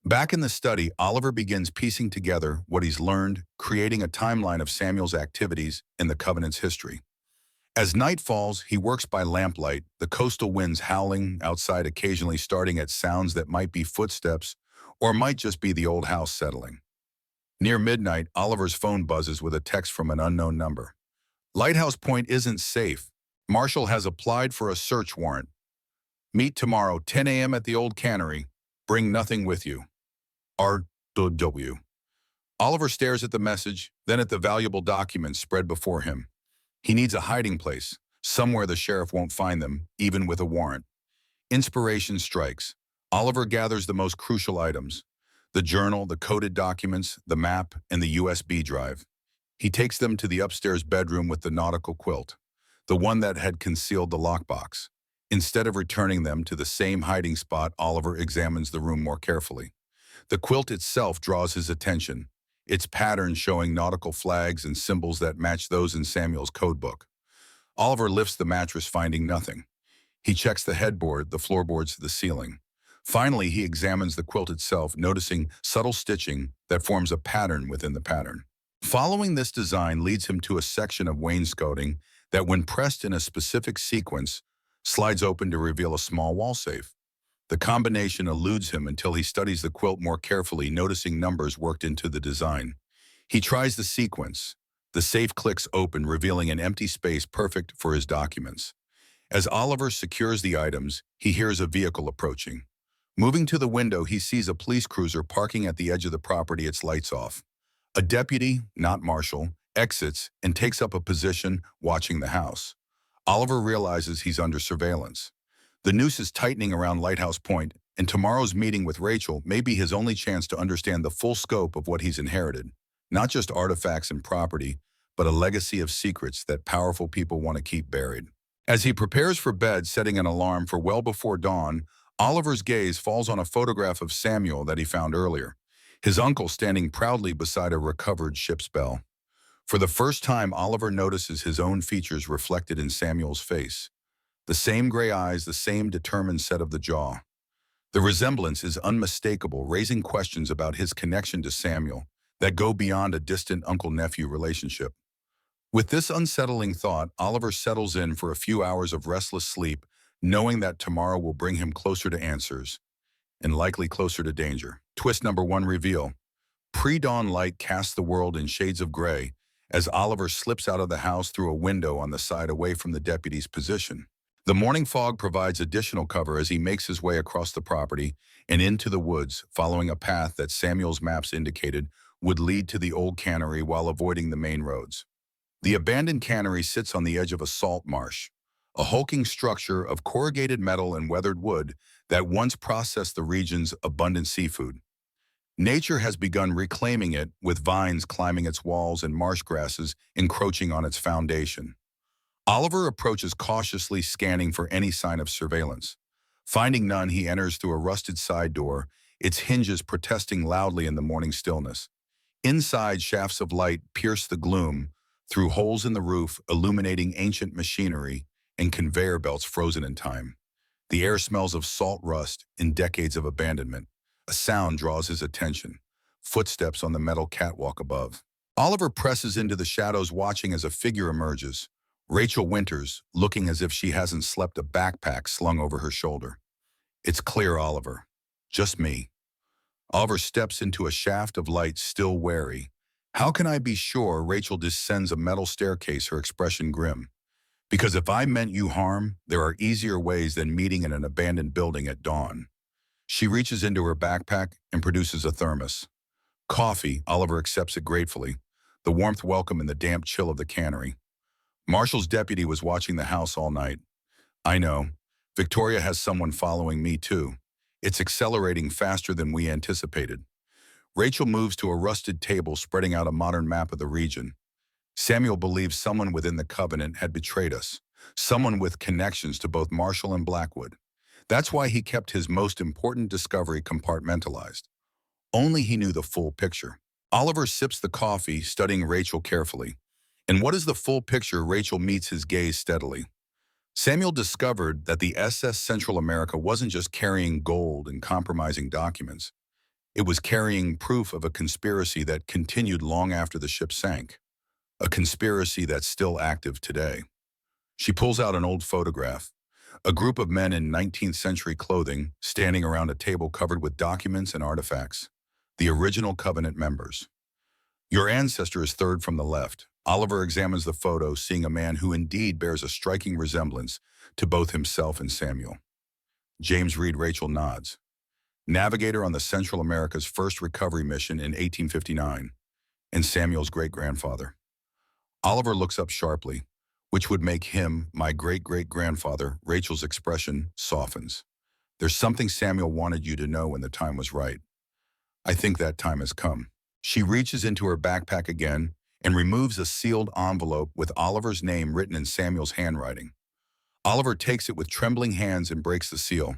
Speaker 1: Back in the study, Oliver begins piecing together what he's learned, creating a timeline of Samuel's activities in the Covenant's history. As night falls, he works by lamplight, the coastal winds howling outside, occasionally starting at sounds that might be footsteps or might just be the old house settling. Near midnight, Oliver's phone buzzes with a text from an unknown number. Lighthouse Point isn't safe. Marshall has applied for a search warrant. Meet tomorrow, 10 a.m. at the old cannery. Bring nothing with you. R.W. Oliver stares at the message, then at the valuable documents spread before him. He needs a hiding place, somewhere the sheriff won't find them, even with a warrant. Inspiration strikes. Oliver gathers the most crucial items: the journal, the coded documents, the map, and the USB drive. He takes them to the upstairs bedroom with the nautical quilt, the one that had concealed the lockbox. Instead of returning them to the same hiding spot, Oliver examines the room more carefully. The quilt itself draws his attention, its pattern showing nautical flags and symbols that match those in Samuel's codebook. Oliver lifts the mattress, finding nothing. He checks the headboard, the floorboards, the ceiling. Finally, he examines the quilt itself, noticing subtle stitching that forms a pattern within the pattern. Following this design leads him to a section of wainscoting that, when pressed in a specific sequence, slides open to reveal a small wall safe. The combination eludes him until he studies the quilt more carefully, noticing numbers worked into the design. He tries the sequence. The safe clicks open, revealing an empty space perfect for his documents. As Oliver secures the items, he hears a vehicle approaching. Moving to the window, he sees a police cruiser parking at the edge of the property, its lights off. A deputy, not marshal, exits and takes up a position watching the house. Oliver realizes he's under surveillance. The noose is tightening around Lighthouse Point, and tomorrow's meeting with Rachel may be his only chance to understand the full scope of what he's inherited. Not just artifacts and property, but a legacy of secrets that powerful people want to keep buried. As he prepares for bed, setting an alarm for well before dawn, Oliver's gaze falls on a photograph of Samuel that he found earlier, his uncle standing proudly beside a recovered ship's bell. For the first time, Oliver notices his own features reflected in Samuel's face. The same gray eyes, the same determined set of the jaw. The resemblance is unmistakable, raising questions about his connection to Samuel that go beyond a distant uncle-nephew relationship. With this unsettling thought, Oliver settles in for a few hours of restless sleep, knowing that tomorrow will bring him closer to answers, and likely closer to danger. Twist number 1 reveal. Pre-dawn light casts the world in shades of gray as Oliver slips out of the house through a window on the side away from the deputy's position. The morning fog provides additional cover as he makes his way across the property and into the woods, following a path that Samuel's maps indicated would lead to the old cannery while avoiding the main roads. The abandoned cannery sits on the edge of a salt marsh, a hulking structure of corrugated metal and weathered wood that once processed the region's abundant seafood. Nature has begun reclaiming it, with vines climbing its walls and marsh grasses encroaching on its foundation. Oliver approaches cautiously, scanning for any sign of surveillance. Finding none, he enters through a rusted side door, its hinges protesting loudly in the morning stillness. Inside, shafts of light pierce the gloom through holes in the roof, illuminating ancient machinery and conveyor belts frozen in time. The air smells of salt rust and decades of abandonment. A sound draws his attention. Footsteps on the metal catwalk above. Oliver presses into the shadows, watching as a figure emerges. Rachel Winters, looking as if she hasn't slept, a backpack slung over her shoulder. It's clear, Oliver. Just me. Oliver steps into a shaft of light, still wary. How can I be sure? Rachel descends a metal staircase, her expression grim. Because if I meant you harm, there are easier ways than meeting in an abandoned building at dawn. She reaches into her backpack and produces a thermos. Coffee. Oliver accepts it gratefully, the warmth welcome in the damp chill of the cannery. Marshall's deputy was watching the house all night. I know. Victoria has someone following me too. It's accelerating faster than we anticipated. Rachel moves to a rusted table, spreading out a modern map of the region. Samuel believes someone within the Covenant had betrayed us, someone with connections to both Marshall and Blackwood. That's why he kept his most important discovery compartmentalized. Only he knew the full picture. Oliver sips the coffee, studying Rachel carefully. And what is the full picture? Rachel meets his gaze steadily. Samuel discovered that the SS Central America wasn't just carrying gold and compromising documents. It was carrying proof of a conspiracy that continued long after the ship sank. A conspiracy that's still active today. She pulls out an old photograph. A group of men in 19th century clothing standing around a table covered with documents and artifacts. The original Covenant members. Your ancestor is third from the left. Oliver examines the photo, seeing a man who indeed bears a striking resemblance to both himself and Samuel. James Reed. Rachel nods. Navigator on the Central America's first recovery mission in 1859, and Samuel's great-grandfather. Oliver looks up sharply. Which would make him my great-great-grandfather. Rachel's expression softens. There's something Samuel wanted you to know when the time was right. I think that time has come. She reaches into her backpack again and removes a sealed envelope with Oliver's name written in Samuel's handwriting. Oliver takes it with trembling hands and breaks the seal.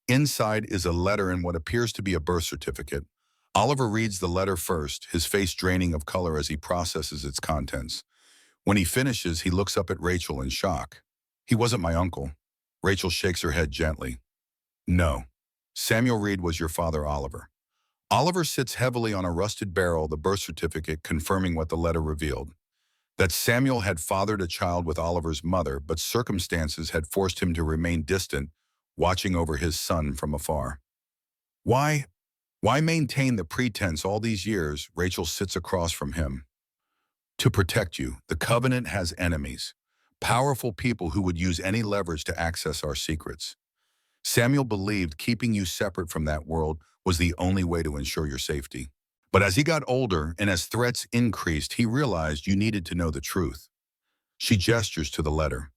Speaker 1: Inside is a letter and what appears to be a birth certificate. Oliver reads the letter first, his face draining of color as he processes its contents. When he finishes, he looks up at Rachel in shock. He wasn't my uncle. Rachel shakes her head gently. No. Samuel Reed was your father, Oliver. Oliver sits heavily on a rusted barrel, the birth certificate confirming what the letter revealed. That Samuel had fathered a child with Oliver's mother, but circumstances had forced him to remain distant, watching over his son from afar. Why? Why maintain the pretense all these years? Rachel sits across from him. To protect you, the covenant has enemies, powerful people who would use any leverage to access our secrets. Samuel believed keeping you separate from that world was the only way to ensure your safety. But as he got older and as threats increased, he realized you needed to know the truth. She gestures to the letter.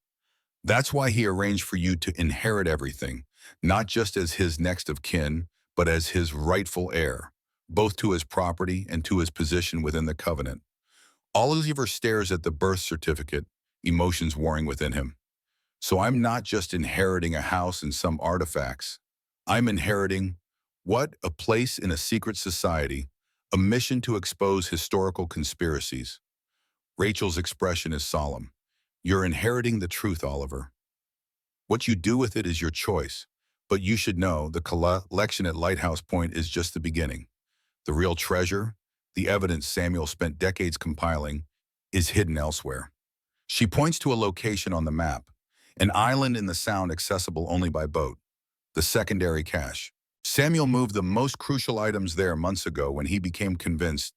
Speaker 1: That's why he arranged for you to inherit everything, not just as his next of kin, but as his rightful heir, both to his property and to his position within the covenant. Oliver stares at the birth certificate, emotions warring within him. So I'm not just inheriting a house and some artifacts. I'm inheriting what? A place in a secret society, a mission to expose historical conspiracies. Rachel's expression is solemn. You're inheriting the truth, Oliver. What you do with it is your choice. But you should know the collection at Lighthouse Point is just the beginning. The real treasure, the evidence Samuel spent decades compiling, is hidden elsewhere. She points to a location on the map, an island in the Sound accessible only by boat, the secondary cache. Samuel moved the most crucial items there months ago when he became convinced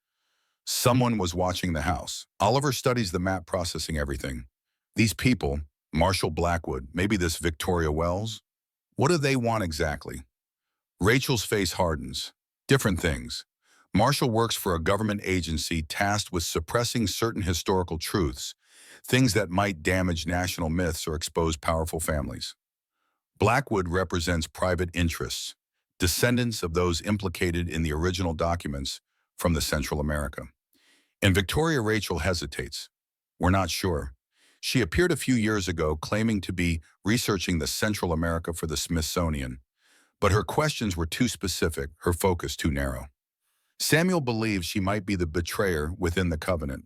Speaker 1: someone was watching the house. Oliver studies the map, processing everything. These people, Marshall Blackwood, maybe this Victoria Wells, what do they want exactly? Rachel's face hardens. Different things. Marshall works for a government agency tasked with suppressing certain historical truths, things that might damage national myths or expose powerful families. Blackwood represents private interests, descendants of those implicated in the original documents from the Central America. And Victoria Rachel hesitates. We're not sure. She appeared a few years ago claiming to be researching the Central America for the Smithsonian, but her questions were too specific, her focus too narrow. Samuel believes she might be the betrayer within the covenant,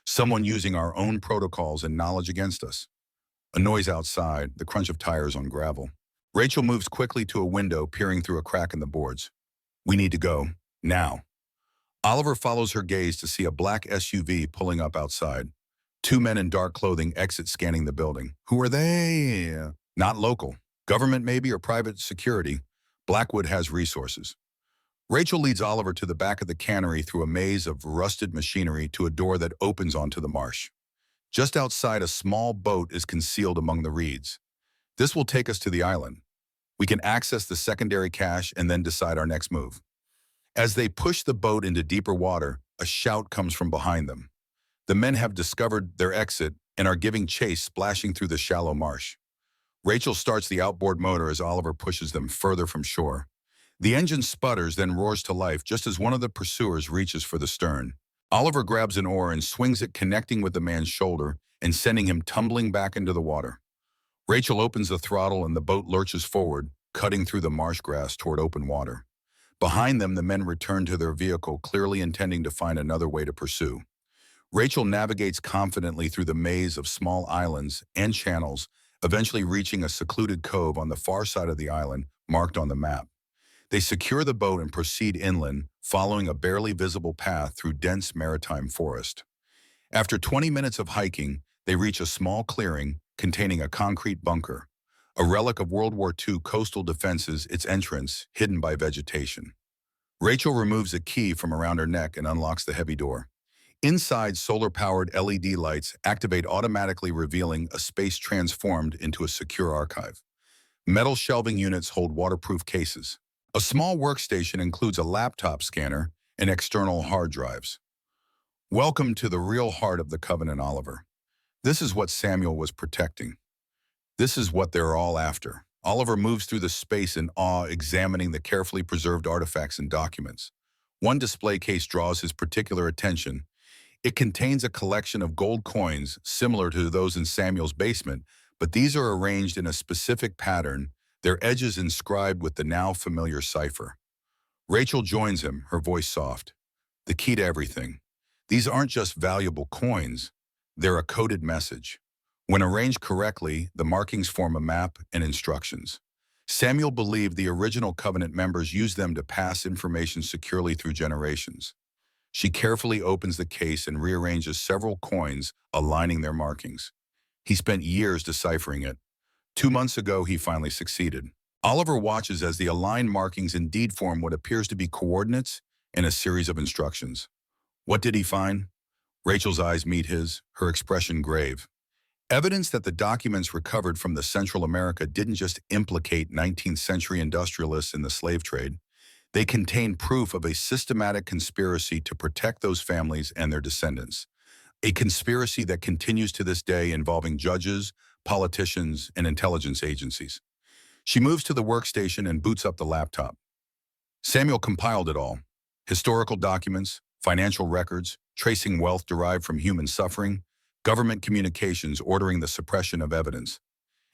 Speaker 1: someone using our own protocols and knowledge against us. A noise outside, the crunch of tires on gravel. Rachel moves quickly to a window, peering through a crack in the boards. We need to go, now. Oliver follows her gaze to see a black SUV pulling up outside. Two men in dark clothing exit, scanning the building. Who are they? Not local. Government maybe, or private security. Blackwood has resources. Rachel leads Oliver to the back of the cannery, through a maze of rusted machinery to a door that opens onto the marsh. Just outside, a small boat is concealed among the reeds. This will take us to the island. We can access the secondary cache and then decide our next move. As they push the boat into deeper water, a shout comes from behind them. The men have discovered their exit and are giving chase, splashing through the shallow marsh. Rachel starts the outboard motor as Oliver pushes them further from shore. The engine sputters, then roars to life just as one of the pursuers reaches for the stern. Oliver grabs an oar and swings it, connecting with the man's shoulder and sending him tumbling back into the water. Rachel opens the throttle and the boat lurches forward, cutting through the marsh grass toward open water. Behind them, the men return to their vehicle, clearly intending to find another way to pursue. Rachel navigates confidently through the maze of small islands and channels, eventually reaching a secluded cove on the far side of the island, marked on the map. They secure the boat and proceed inland, following a barely visible path through dense maritime forest. After 20 minutes of hiking, they reach a small clearing containing a concrete bunker, a relic of World War II coastal defenses, its entrance hidden by vegetation. Rachel removes a key from around her neck and unlocks the heavy door. Inside, solar-powered LED lights activate automatically, revealing a space transformed into a secure archive. Metal shelving units hold waterproof cases. A small workstation includes a laptop scanner and external hard drives. Welcome to the real heart of the Covenant, Oliver. This is what Samuel was protecting. This is what they're all after. Oliver moves through the space in awe, examining the carefully preserved artifacts and documents. One display case draws his particular attention. It contains a collection of gold coins similar to those in Samuel's basement, but these are arranged in a specific pattern, their edges inscribed with the now familiar cipher. Rachel joins him, her voice soft. The key to everything. These aren't just valuable coins, they're a coded message. When arranged correctly, the markings form a map and instructions. Samuel believed the original covenant members used them to pass information securely through generations. She carefully opens the case and rearranges several coins, aligning their markings. He spent years deciphering it. 2 months ago, he finally succeeded. Oliver watches as the aligned markings indeed form what appears to be coordinates and a series of instructions. What did he find? Rachel's eyes meet his, her expression grave. Evidence that the documents recovered from the Central America didn't just implicate 19th century industrialists in the slave trade. They contained proof of a systematic conspiracy to protect those families and their descendants. A conspiracy that continues to this day, involving judges, politicians, and intelligence agencies. She moves to the workstation and boots up the laptop. Samuel compiled it all: historical documents, financial records, tracing wealth derived from human suffering, government communications ordering the suppression of evidence.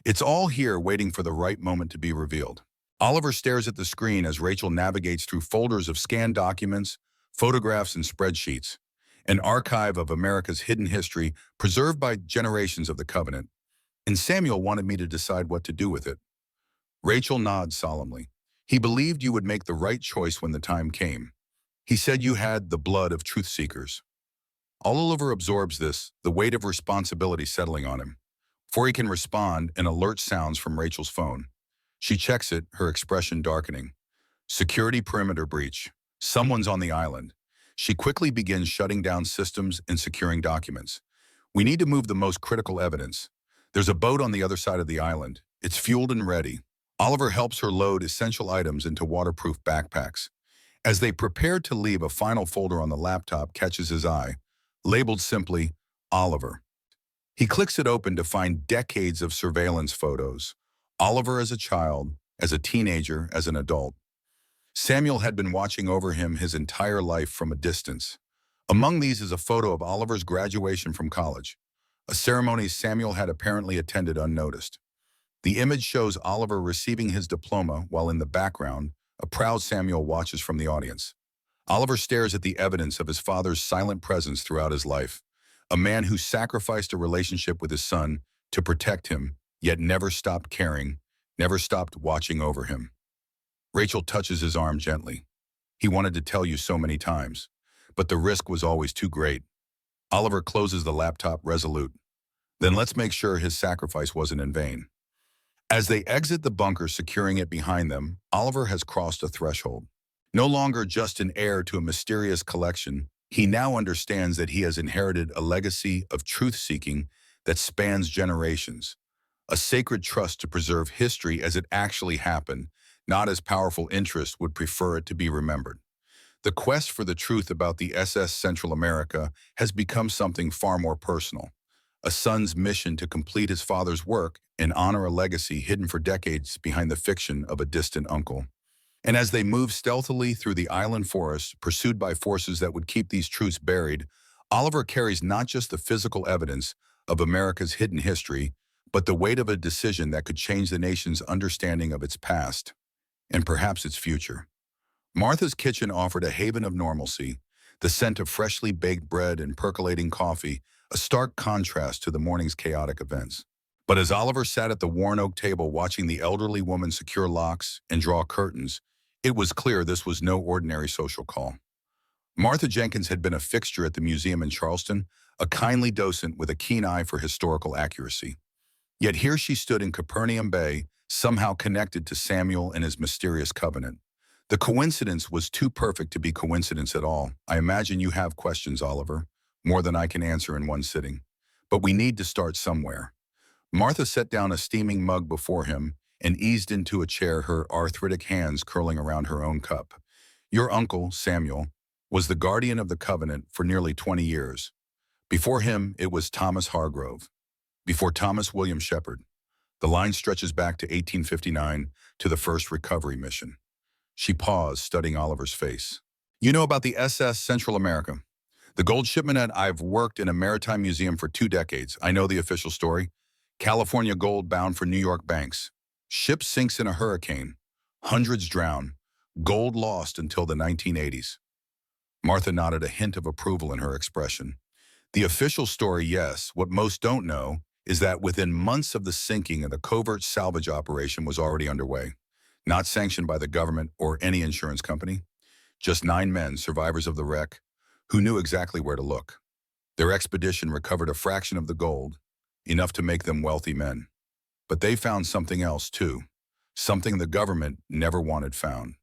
Speaker 1: It's all here, waiting for the right moment to be revealed. Oliver stares at the screen as Rachel navigates through folders of scanned documents, photographs, and spreadsheets, an archive of America's hidden history preserved by generations of the Covenant. And Samuel wanted me to decide what to do with it. Rachel nods solemnly. He believed you would make the right choice when the time came. He said you had the blood of truth seekers. Oliver absorbs this, the weight of responsibility settling on him. Before he can respond, an alert sounds from Rachel's phone. She checks it, her expression darkening. Security perimeter breach. Someone's on the island. She quickly begins shutting down systems and securing documents. We need to move the most critical evidence. There's a boat on the other side of the island. It's fueled and ready. Oliver helps her load essential items into waterproof backpacks. As they prepare to leave, a final folder on the laptop catches his eye, labeled simply, Oliver. He clicks it open to find decades of surveillance photos. Oliver as a child, as a teenager, as an adult. Samuel had been watching over him his entire life from a distance. Among these is a photo of Oliver's graduation from college, a ceremony Samuel had apparently attended unnoticed. The image shows Oliver receiving his diploma, while in the background, a proud Samuel watches from the audience. Oliver stares at the evidence of his father's silent presence throughout his life, a man who sacrificed a relationship with his son to protect him, yet never stopped caring, never stopped watching over him. Rachel touches his arm gently. He wanted to tell you so many times, but the risk was always too great. Oliver closes the laptop resolute. Then let's make sure his sacrifice wasn't in vain. As they exit the bunker, securing it behind them, Oliver has crossed a threshold. No longer just an heir to a mysterious collection, he now understands that he has inherited a legacy of truth-seeking that spans generations. A sacred trust to preserve history as it actually happened, not as powerful interests would prefer it to be remembered. The quest for the truth about the SS Central America has become something far more personal. A son's mission to complete his father's work and honor a legacy hidden for decades behind the fiction of a distant uncle. And as they move stealthily through the island forest, pursued by forces that would keep these truths buried, Oliver carries not just the physical evidence of America's hidden history, but the weight of a decision that could change the nation's understanding of its past, and perhaps its future. Martha's kitchen offered a haven of normalcy, the scent of freshly baked bread and percolating coffee, a stark contrast to the morning's chaotic events. But as Oliver sat at the worn oak table watching the elderly woman secure locks and draw curtains, it was clear this was no ordinary social call. Martha Jenkins had been a fixture at the museum in Charleston, a kindly docent with a keen eye for historical accuracy. Yet here she stood in Capernaum Bay, somehow connected to Samuel and his mysterious covenant. The coincidence was too perfect to be coincidence at all. I imagine you have questions, Oliver, more than I can answer in one sitting. But we need to start somewhere. Martha set down a steaming mug before him and eased into a chair, her arthritic hands curling around her own cup. Your uncle, Samuel, was the guardian of the covenant for nearly 20 years. Before him, it was Thomas Hargrove. Before Thomas, William Shepard. The line stretches back to 1859, to the first recovery mission. She paused, studying Oliver's face. You know about the SS Central America? The gold shipment I've worked in a maritime museum for 2 decades. I know the official story. California gold bound for New York banks. Ship sinks in a hurricane. Hundreds drown. Gold lost until the 1980s. Martha nodded, a hint of approval in her expression. The official story, yes. What most don't know is that within months of the sinking, a covert salvage operation was already underway. not sanctioned by the government or any insurance company. Just 9 men, survivors of the wreck, who knew exactly where to look. Their expedition recovered a fraction of the gold, enough to make them wealthy men. But they found something else, too. Something the government never wanted found.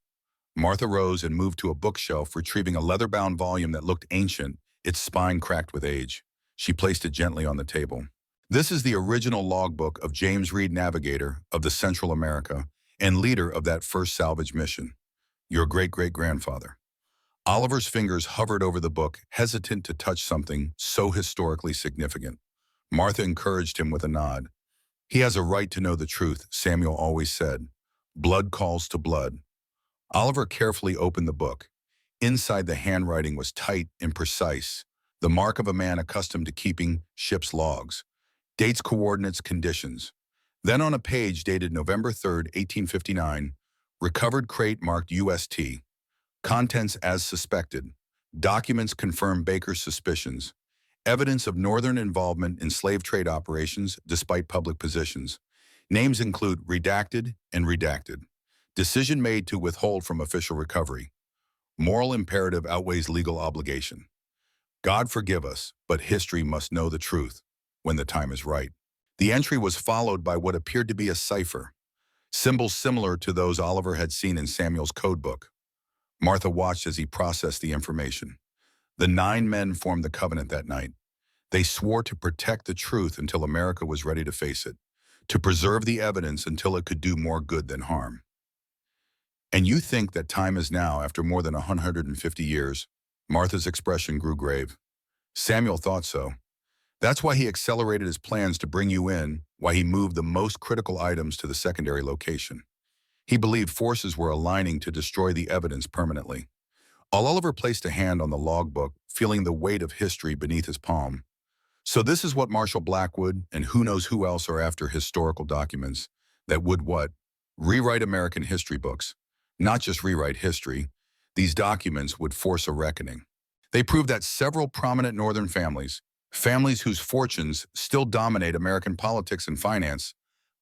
Speaker 1: Martha rose and moved to a bookshelf, retrieving a leather-bound volume that looked ancient, its spine cracked with age. She placed it gently on the table. This is the original logbook of James Reed, navigator of the Central America and leader of that first salvage mission. Your great-great-grandfather. Oliver's fingers hovered over the book, hesitant to touch something so historically significant. Martha encouraged him with a nod. He has a right to know the truth, Samuel always said. Blood calls to blood. Oliver carefully opened the book. Inside, the handwriting was tight and precise, the mark of a man accustomed to keeping ship's logs. Dates, coordinates, conditions. Then on a page dated November 3rd, 1859, recovered crate marked UST. Contents as suspected. Documents confirm Baker's suspicions. Evidence of Northern involvement in slave trade operations despite public positions. Names include redacted and redacted. Decision made to withhold from official recovery. Moral imperative outweighs legal obligation. God forgive us, but history must know the truth when the time is right. The entry was followed by what appeared to be a cipher, symbols similar to those Oliver had seen in Samuel's codebook. Martha watched as he processed the information. The 9 men formed the covenant that night. They swore to protect the truth until America was ready to face it, to preserve the evidence until it could do more good than harm. And you think that time is now, after more than 150 years? Martha's expression grew grave. Samuel thought so. That's why he accelerated his plans to bring you in, why he moved the most critical items to the secondary location. He believed forces were aligning to destroy the evidence permanently. Oliver placed a hand on the logbook, feeling the weight of history beneath his palm. So this is what Marshall Blackwood and who knows who else are after: historical documents that would what? Rewrite American history books. Not just rewrite history. These documents would force a reckoning. They proved that several prominent Northern families, families whose fortunes still dominate American politics and finance,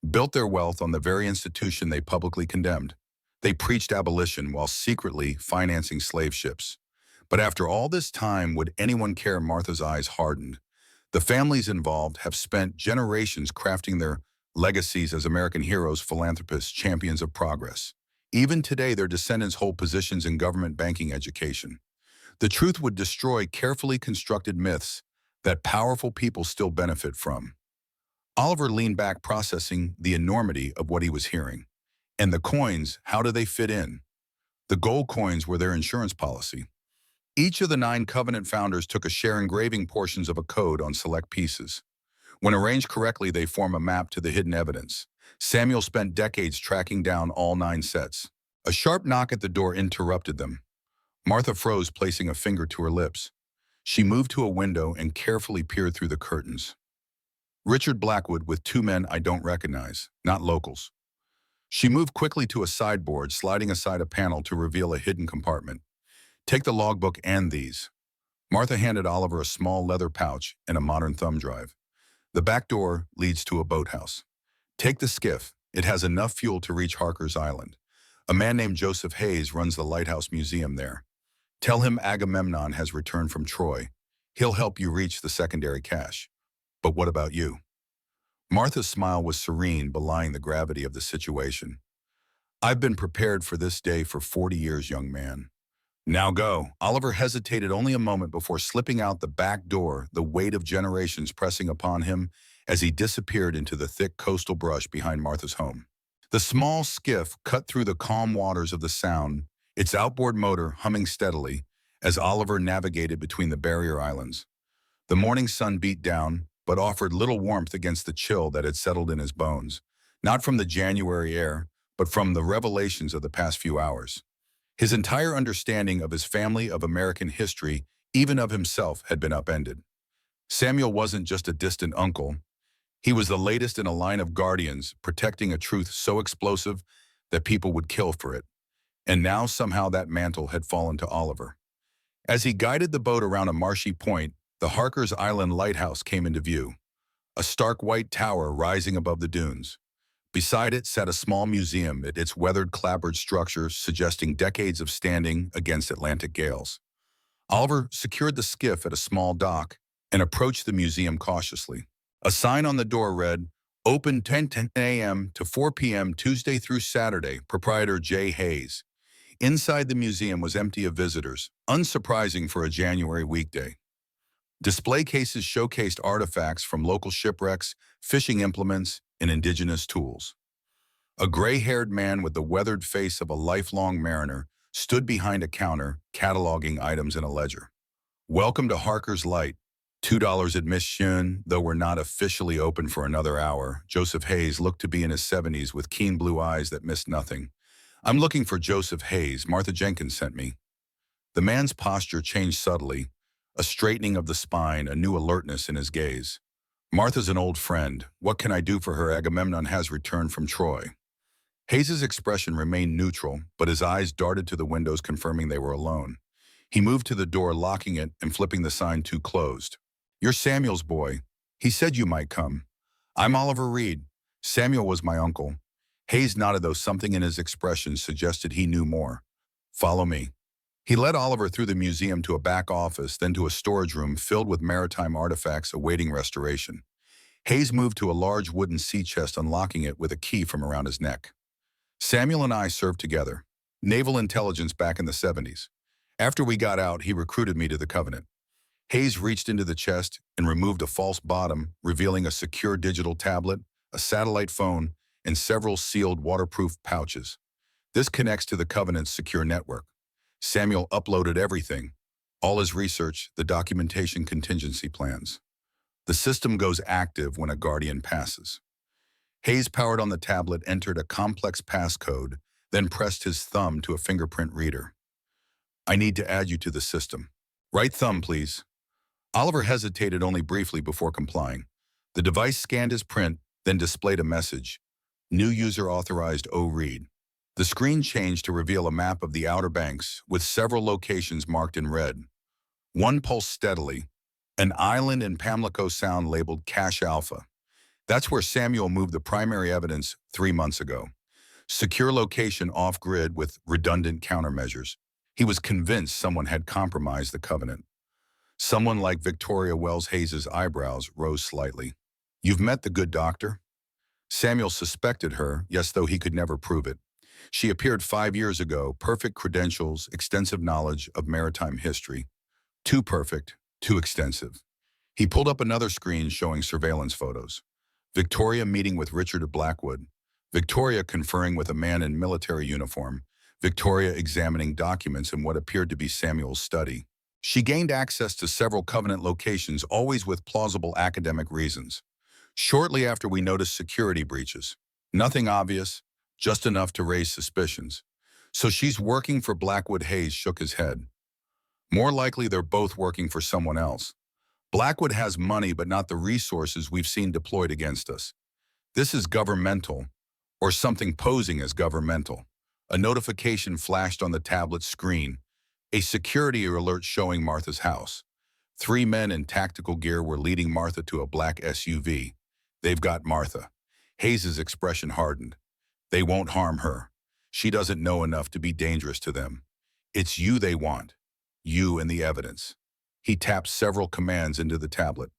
Speaker 1: built their wealth on the very institution they publicly condemned. They preached abolition while secretly financing slave ships. But after all this time, would anyone care? Martha's eyes hardened. The families involved have spent generations crafting their legacies as American heroes, philanthropists, champions of progress. Even today, their descendants hold positions in government, banking, education. The truth would destroy carefully constructed myths that powerful people still benefit from. Oliver leaned back, processing the enormity of what he was hearing. And the coins, how do they fit in? The gold coins were their insurance policy. Each of the 9 Covenant founders took a share, engraving portions of a code on select pieces. When arranged correctly, they form a map to the hidden evidence. Samuel spent decades tracking down all 9 sets. A sharp knock at the door interrupted them. Martha froze, placing a finger to her lips. She moved to a window and carefully peered through the curtains. Richard Blackwood with 2 men I don't recognize, not locals. She moved quickly to a sideboard, sliding aside a panel to reveal a hidden compartment. Take the logbook and these. Martha handed Oliver a small leather pouch and a modern thumb drive. The back door leads to a boathouse. Take the skiff. It has enough fuel to reach Harker's Island. A man named Joseph Hayes runs the Lighthouse Museum there. Tell him Agamemnon has returned from Troy. He'll help you reach the secondary cache. But what about you? Martha's smile was serene, belying the gravity of the situation. I've been prepared for this day for 40 years, young man. Now go. Oliver hesitated only a moment before slipping out the back door, the weight of generations pressing upon him as he disappeared into the thick coastal brush behind Martha's home. The small skiff cut through the calm waters of the Sound, its outboard motor humming steadily as Oliver navigated between the barrier islands. The morning sun beat down, but offered little warmth against the chill that had settled in his bones, not from the January air, but from the revelations of the past few hours. His entire understanding of his family, of American history, even of himself, had been upended. Samuel wasn't just a distant uncle. He was the latest in a line of guardians, protecting a truth so explosive that people would kill for it. And now somehow that mantle had fallen to Oliver. As he guided the boat around a marshy point, the Harker's Island lighthouse came into view, a stark white tower rising above the dunes. Beside it sat a small museum, its weathered clapboard structure suggesting decades of standing against Atlantic gales. Oliver secured the skiff at a small dock and approached the museum cautiously. A sign on the door read, "Open 10 a.m. to 4 p.m. Tuesday through Saturday, proprietor J. Hayes." Inside the museum was empty of visitors, unsurprising for a January weekday. Display cases showcased artifacts from local shipwrecks, fishing implements, and indigenous tools. A gray-haired man with the weathered face of a lifelong mariner stood behind a counter, cataloging items in a ledger. "Welcome to Harker's Light. $2 admission, though we're not officially open for another hour." Joseph Hayes looked to be in his 70s with keen blue eyes that missed nothing. "I'm looking for Joseph Hayes. Martha Jenkins sent me." The man's posture changed subtly, a straightening of the spine, a new alertness in his gaze. "Martha's an old friend. What can I do for her? Agamemnon has returned from Troy." Hayes's expression remained neutral, but his eyes darted to the windows confirming they were alone. He moved to the door, locking it and flipping the sign to closed. "You're Samuel's boy. He said you might come." "I'm Oliver Reed. Samuel was my uncle." Hayes nodded, though something in his expression suggested he knew more. "Follow me." He led Oliver through the museum to a back office, then to a storage room filled with maritime artifacts awaiting restoration. Hayes moved to a large wooden sea chest, unlocking it with a key from around his neck. "Samuel and I served together. Naval intelligence back in the 70s. After we got out, he recruited me to the Covenant." Hayes reached into the chest and removed a false bottom, revealing a secure digital tablet, a satellite phone, and several sealed waterproof pouches. "This connects to the Covenant's secure network." Samuel uploaded everything, all his research, the documentation, contingency plans. "The system goes active when a Guardian passes." Hayes powered on the tablet, entered a complex passcode, then pressed his thumb to a fingerprint reader. "I need to add you to the system." "Right thumb, please." Oliver hesitated only briefly before complying. The device scanned his print, then displayed a message. "New user authorized O. Reed." The screen changed to reveal a map of the Outer Banks, with several locations marked in red. One pulsed steadily, an island in Pamlico Sound labeled Cache Alpha. That's where Samuel moved the primary evidence 3 months ago. Secure location off-grid with redundant countermeasures. He was convinced someone had compromised the Covenant. Someone like Victoria Wells. Hayes's eyebrows rose slightly. "You've met the good doctor?" Samuel suspected her, yes, though he could never prove it. She appeared 5 years ago, perfect credentials, extensive knowledge of maritime history. Too perfect, too extensive. He pulled up another screen showing surveillance photos. Victoria meeting with Richard of Blackwood. Victoria conferring with a man in military uniform. Victoria examining documents in what appeared to be Samuel's study. She gained access to several Covenant locations, always with plausible academic reasons. Shortly after, we noticed security breaches. Nothing obvious, just enough to raise suspicions. "So she's working for Blackwood?" Hayes shook his head. "More likely they're both working for someone else. Blackwood has money, but not the resources we've seen deployed against us. This is governmental, or something posing as governmental." A notification flashed on the tablet screen, a security alert showing Martha's house. 3 men in tactical gear were leading Martha to a black SUV. "They've got Martha." Hayes's expression hardened. "They won't harm her. She doesn't know enough to be dangerous to them. It's you they want. You and the evidence." He tapped several commands into the tablet.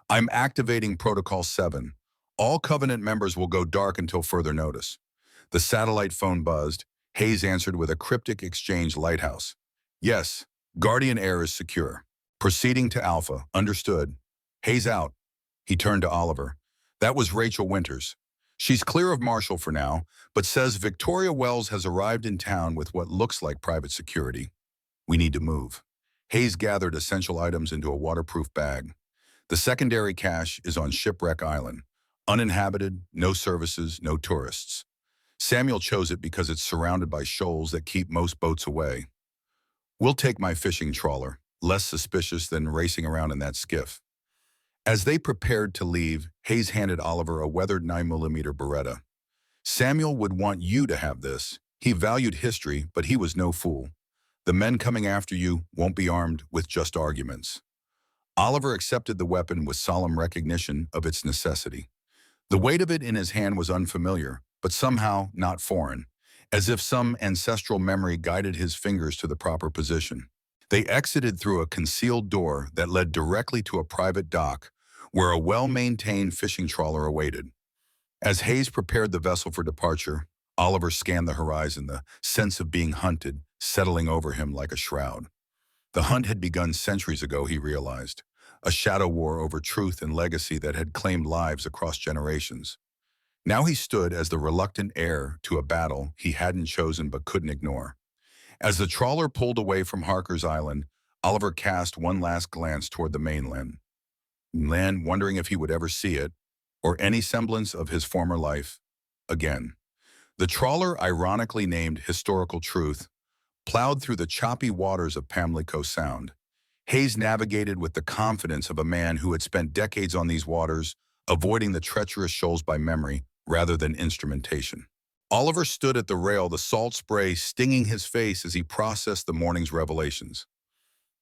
Speaker 1: "I'm activating Protocol 7. All Covenant members will go dark until further notice." The satellite phone buzzed. Hayes answered with a cryptic exchange. "Lighthouse." "Yes, Guardian Air is secure. Proceeding to Alpha." "Understood." "Hayes out." He turned to Oliver. "That was Rachel Winters. She's clear of Marshall for now, but says Victoria Wells has arrived in town with what looks like private security. We need to move." Hayes gathered essential items into a waterproof bag. "The secondary cache is on Shipwreck Island. Uninhabited, no services, no tourists. Samuel chose it because it's surrounded by shoals that keep most boats away. We'll take my fishing trawler, less suspicious than racing around in that skiff." As they prepared to leave, Hayes handed Oliver a weathered 9mm Beretta. "Samuel would want you to have this. He valued history, but he was no fool. The men coming after you won't be armed with just arguments." Oliver accepted the weapon with solemn recognition of its necessity. The weight of it in his hand was unfamiliar, but somehow not foreign, as if some ancestral memory guided his fingers to the proper position. They exited through a concealed door that led directly to a private dock where a well-maintained fishing trawler awaited. As Hayes prepared the vessel for departure, Oliver scanned the horizon, the sense of being hunted settling over him like a shroud. The hunt had begun centuries ago, he realized, a shadow war over truth and legacy that had claimed lives across generations. Now he stood as the reluctant heir to a battle he hadn't chosen but couldn't ignore. As the trawler pulled away from Harker's Island, Oliver cast one last glance toward the mainland, wondering if he would ever see it, or any semblance of his former life, again. The trawler, ironically named Historical Truth, plowed through the choppy waters of Pamlico Sound. Hayes navigated with the confidence of a man who had spent decades on these waters, avoiding the treacherous shoals by memory rather than instrumentation. Oliver stood at the rail, the salt spray stinging his face as he processed the morning's revelations.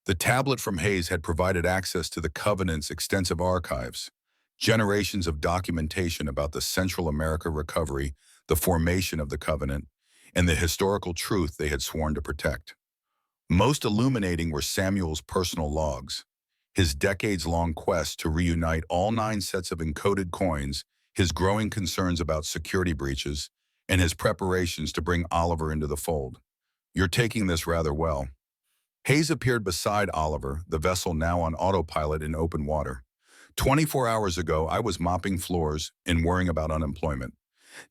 Speaker 1: The tablet from Hayes had provided access to the Covenant's extensive archives, generations of documentation about the Central America recovery, the formation of the Covenant, and the historical truth they had sworn to protect. Most illuminating were Samuel's personal logs, his decades-long quest to reunite all 9 sets of encoded coins, his growing concerns about security breaches, and his preparations to bring Oliver into the fold. "You're taking this rather well." Hayes appeared beside Oliver, the vessel now on autopilot in open water. 24 hours ago, I was mopping floors and worrying about unemployment.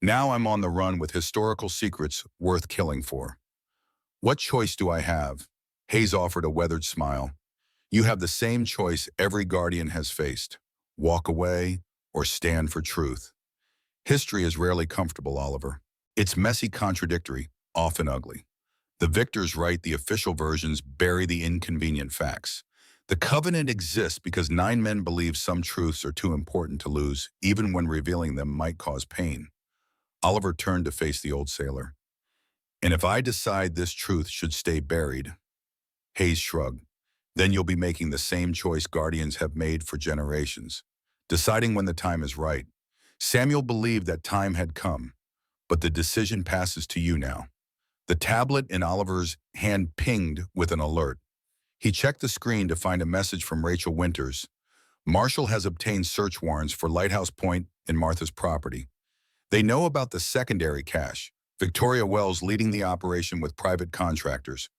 Speaker 1: Now I'm on the run with historical secrets worth killing for. What choice do I have? Hayes offered a weathered smile. You have the same choice every guardian has faced. Walk away or stand for truth. History is rarely comfortable, Oliver. It's messy, contradictory, often ugly. The victors write the official versions, bury the inconvenient facts. The Covenant exists because 9 men believe some truths are too important to lose, even when revealing them might cause pain. Oliver turned to face the old sailor. And if I decide this truth should stay buried? Hayes shrugged. Then you'll be making the same choice guardians have made for generations, deciding when the time is right. Samuel believed that time had come, but the decision passes to you now. The tablet in Oliver's hand pinged with an alert. He checked the screen to find a message from Rachel Winters. Marshall has obtained search warrants for Lighthouse Point and Martha's property. They know about the secondary cache. Victoria Wells leading the operation with private contractors.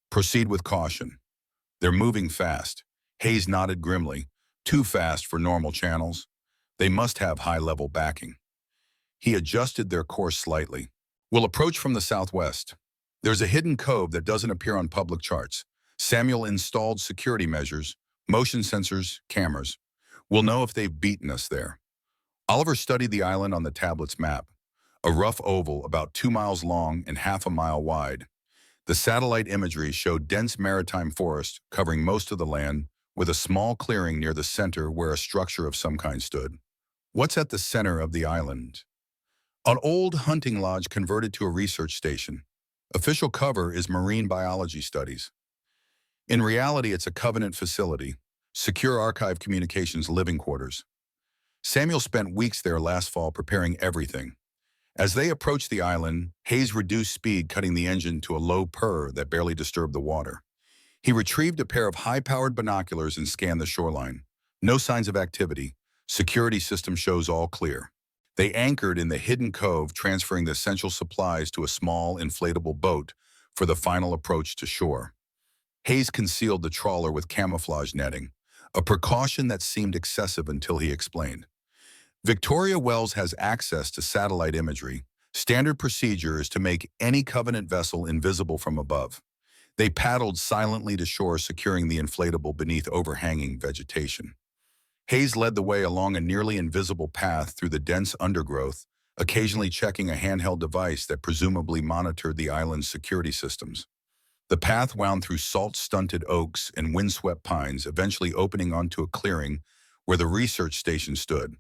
Speaker 1: Proceed with caution. They're moving fast. Hayes nodded grimly. Too fast for normal channels. They must have high-level backing. He adjusted their course slightly. We'll approach from the southwest. There's a hidden cove that doesn't appear on public charts. Samuel installed security measures, motion sensors, cameras. We'll know if they've beaten us there. Oliver studied the island on the tablet's map, a rough oval about 2 miles long and half a mile wide. The satellite imagery showed dense maritime forest covering most of the land, with a small clearing near the center where a structure of some kind stood. What's at the center of the island? An old hunting lodge converted to a research station. Official cover is marine biology studies. In reality, it's a Covenant facility, secure archive communications living quarters. Samuel spent weeks there last fall preparing everything. As they approached the island, Hayes reduced speed, cutting the engine to a low purr that barely disturbed the water. He retrieved a pair of high-powered binoculars and scanned the shoreline. No signs of activity. Security system shows all clear. They anchored in the hidden cove, transferring the essential supplies to a small, inflatable boat for the final approach to shore. Hayes concealed the trawler with camouflage netting, a precaution that seemed excessive until he explained. Victoria Wells has access to satellite imagery. Standard procedure is to make any Covenant vessel invisible from above. They paddled silently to shore, securing the inflatable beneath overhanging vegetation. Hayes led the way along a nearly invisible path through the dense undergrowth, occasionally checking a handheld device that presumably monitored the island's security systems. The path wound through salt-stunted oaks and windswept pines, eventually opening onto a clearing where the research station stood,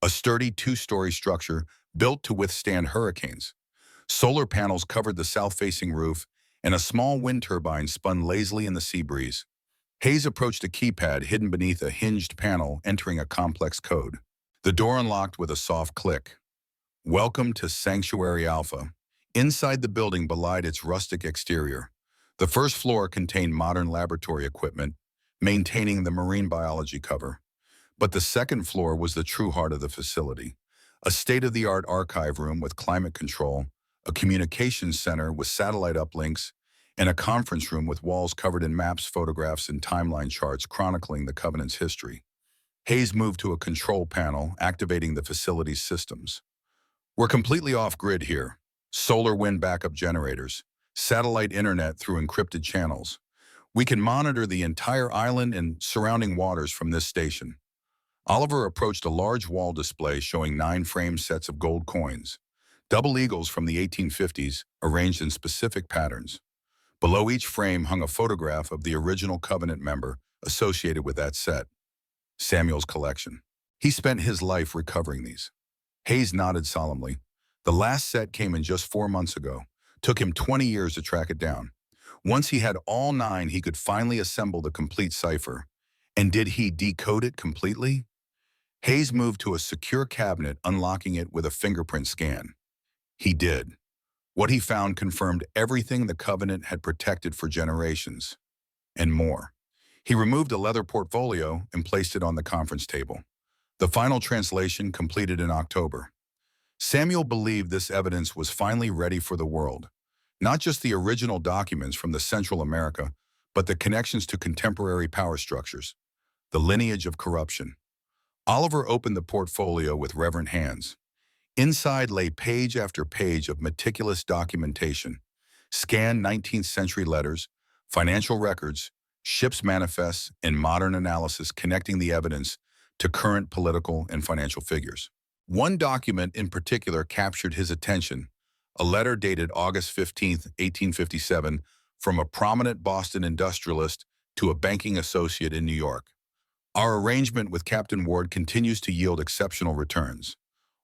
Speaker 1: a sturdy 2-story structure built to withstand hurricanes. Solar panels covered the south-facing roof, and a small wind turbine spun lazily in the sea breeze. Hayes approached a keypad hidden beneath a hinged panel, entering a complex code. The door unlocked with a soft click. Welcome to Sanctuary Alpha. Inside the building belied its rustic exterior. The first floor contained modern laboratory equipment, maintaining the marine biology cover. But the second floor was the true heart of the facility. A state-of-the-art archive room with climate control, a communications center with satellite uplinks, and a conference room with walls covered in maps, photographs, and timeline charts chronicling the Covenant's history. Hayes moved to a control panel, activating the facility's systems. We're completely off-grid here. Solar wind backup generators, satellite internet through encrypted channels. We can monitor the entire island and surrounding waters from this station. Oliver approached a large wall display showing 9 framed sets of gold coins, double eagles from the 1850s, arranged in specific patterns. Below each frame hung a photograph of the original Covenant member associated with that set, Samuel's collection. He spent his life recovering these. Hayes nodded solemnly. The last set came in just 4 months ago. Took him 20 years to track it down. Once he had all 9, he could finally assemble the complete cipher. And did he decode it completely? Hayes moved to a secure cabinet, unlocking it with a fingerprint scan. He did. What he found confirmed everything the Covenant had protected for generations, and more. He removed a leather portfolio and placed it on the conference table. The final translation completed in October. Samuel believed this evidence was finally ready for the world. Not just the original documents from the Central America, but the connections to contemporary power structures, the lineage of corruption. Oliver opened the portfolio with reverent hands. Inside lay page after page of meticulous documentation, scanned 19th century letters, financial records, ship's manifests, and modern analysis connecting the evidence to current political and financial figures. One document in particular captured his attention, a letter dated August 15, 1857, from a prominent Boston industrialist to a banking associate in New York. Our arrangement with Captain Ward continues to yield exceptional returns.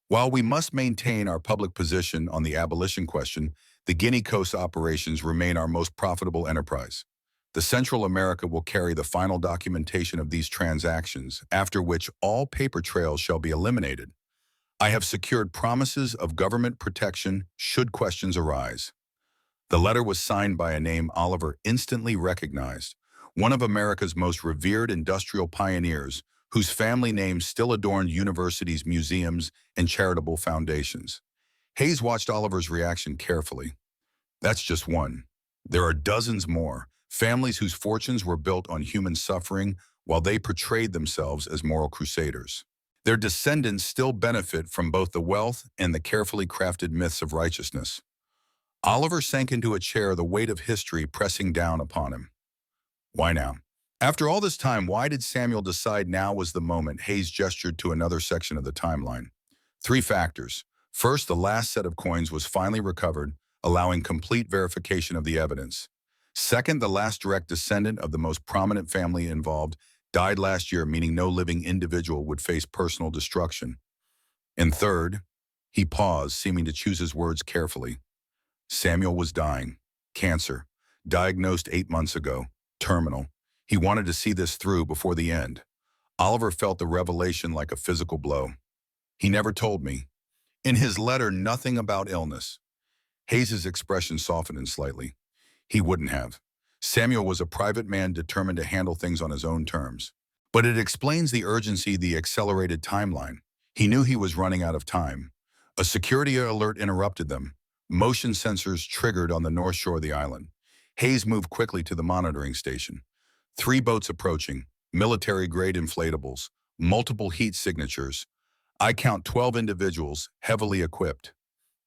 Speaker 1: While we must maintain our public position on the abolition question, the Guinea Coast operations remain our most profitable enterprise. The Central America will carry the final documentation of these transactions, after which all paper trails shall be eliminated. I have secured promises of government protection should questions arise. The letter was signed by a name Oliver instantly recognized, one of America's most revered industrial pioneers, whose family name still adorned universities, museums, and charitable foundations. Hayes watched Oliver's reaction carefully. That's just one. There are dozens more, families whose fortunes were built on human suffering while they portrayed themselves as moral crusaders. Their descendants still benefit from both the wealth and the carefully crafted myths of righteousness. Oliver sank into a chair, the weight of history pressing down upon him. Why now? After all this time, why did Samuel decide now was the moment? Hayes gestured to another section of the timeline. 3 factors. First, the last set of coins was finally recovered, allowing complete verification of the evidence. Second, the last direct descendant of the most prominent family involved died last year, meaning no living individual would face personal destruction. And third, he paused, seeming to choose his words carefully. Samuel was dying. Cancer. Diagnosed 8 months ago. Terminal. He wanted to see this through before the end. Oliver felt the revelation like a physical blow. He never told me. In his letter, nothing about illness. Hayes's expression softened slightly. He wouldn't have. Samuel was a private man determined to handle things on his own terms. But it explains the urgency, the accelerated timeline. He knew he was running out of time. A security alert interrupted them. Motion sensors triggered on the north shore of the island. Hayes moved quickly to the monitoring station. 3 boats approaching, military-grade inflatables, multiple heat signatures. I count 12 individuals, heavily equipped.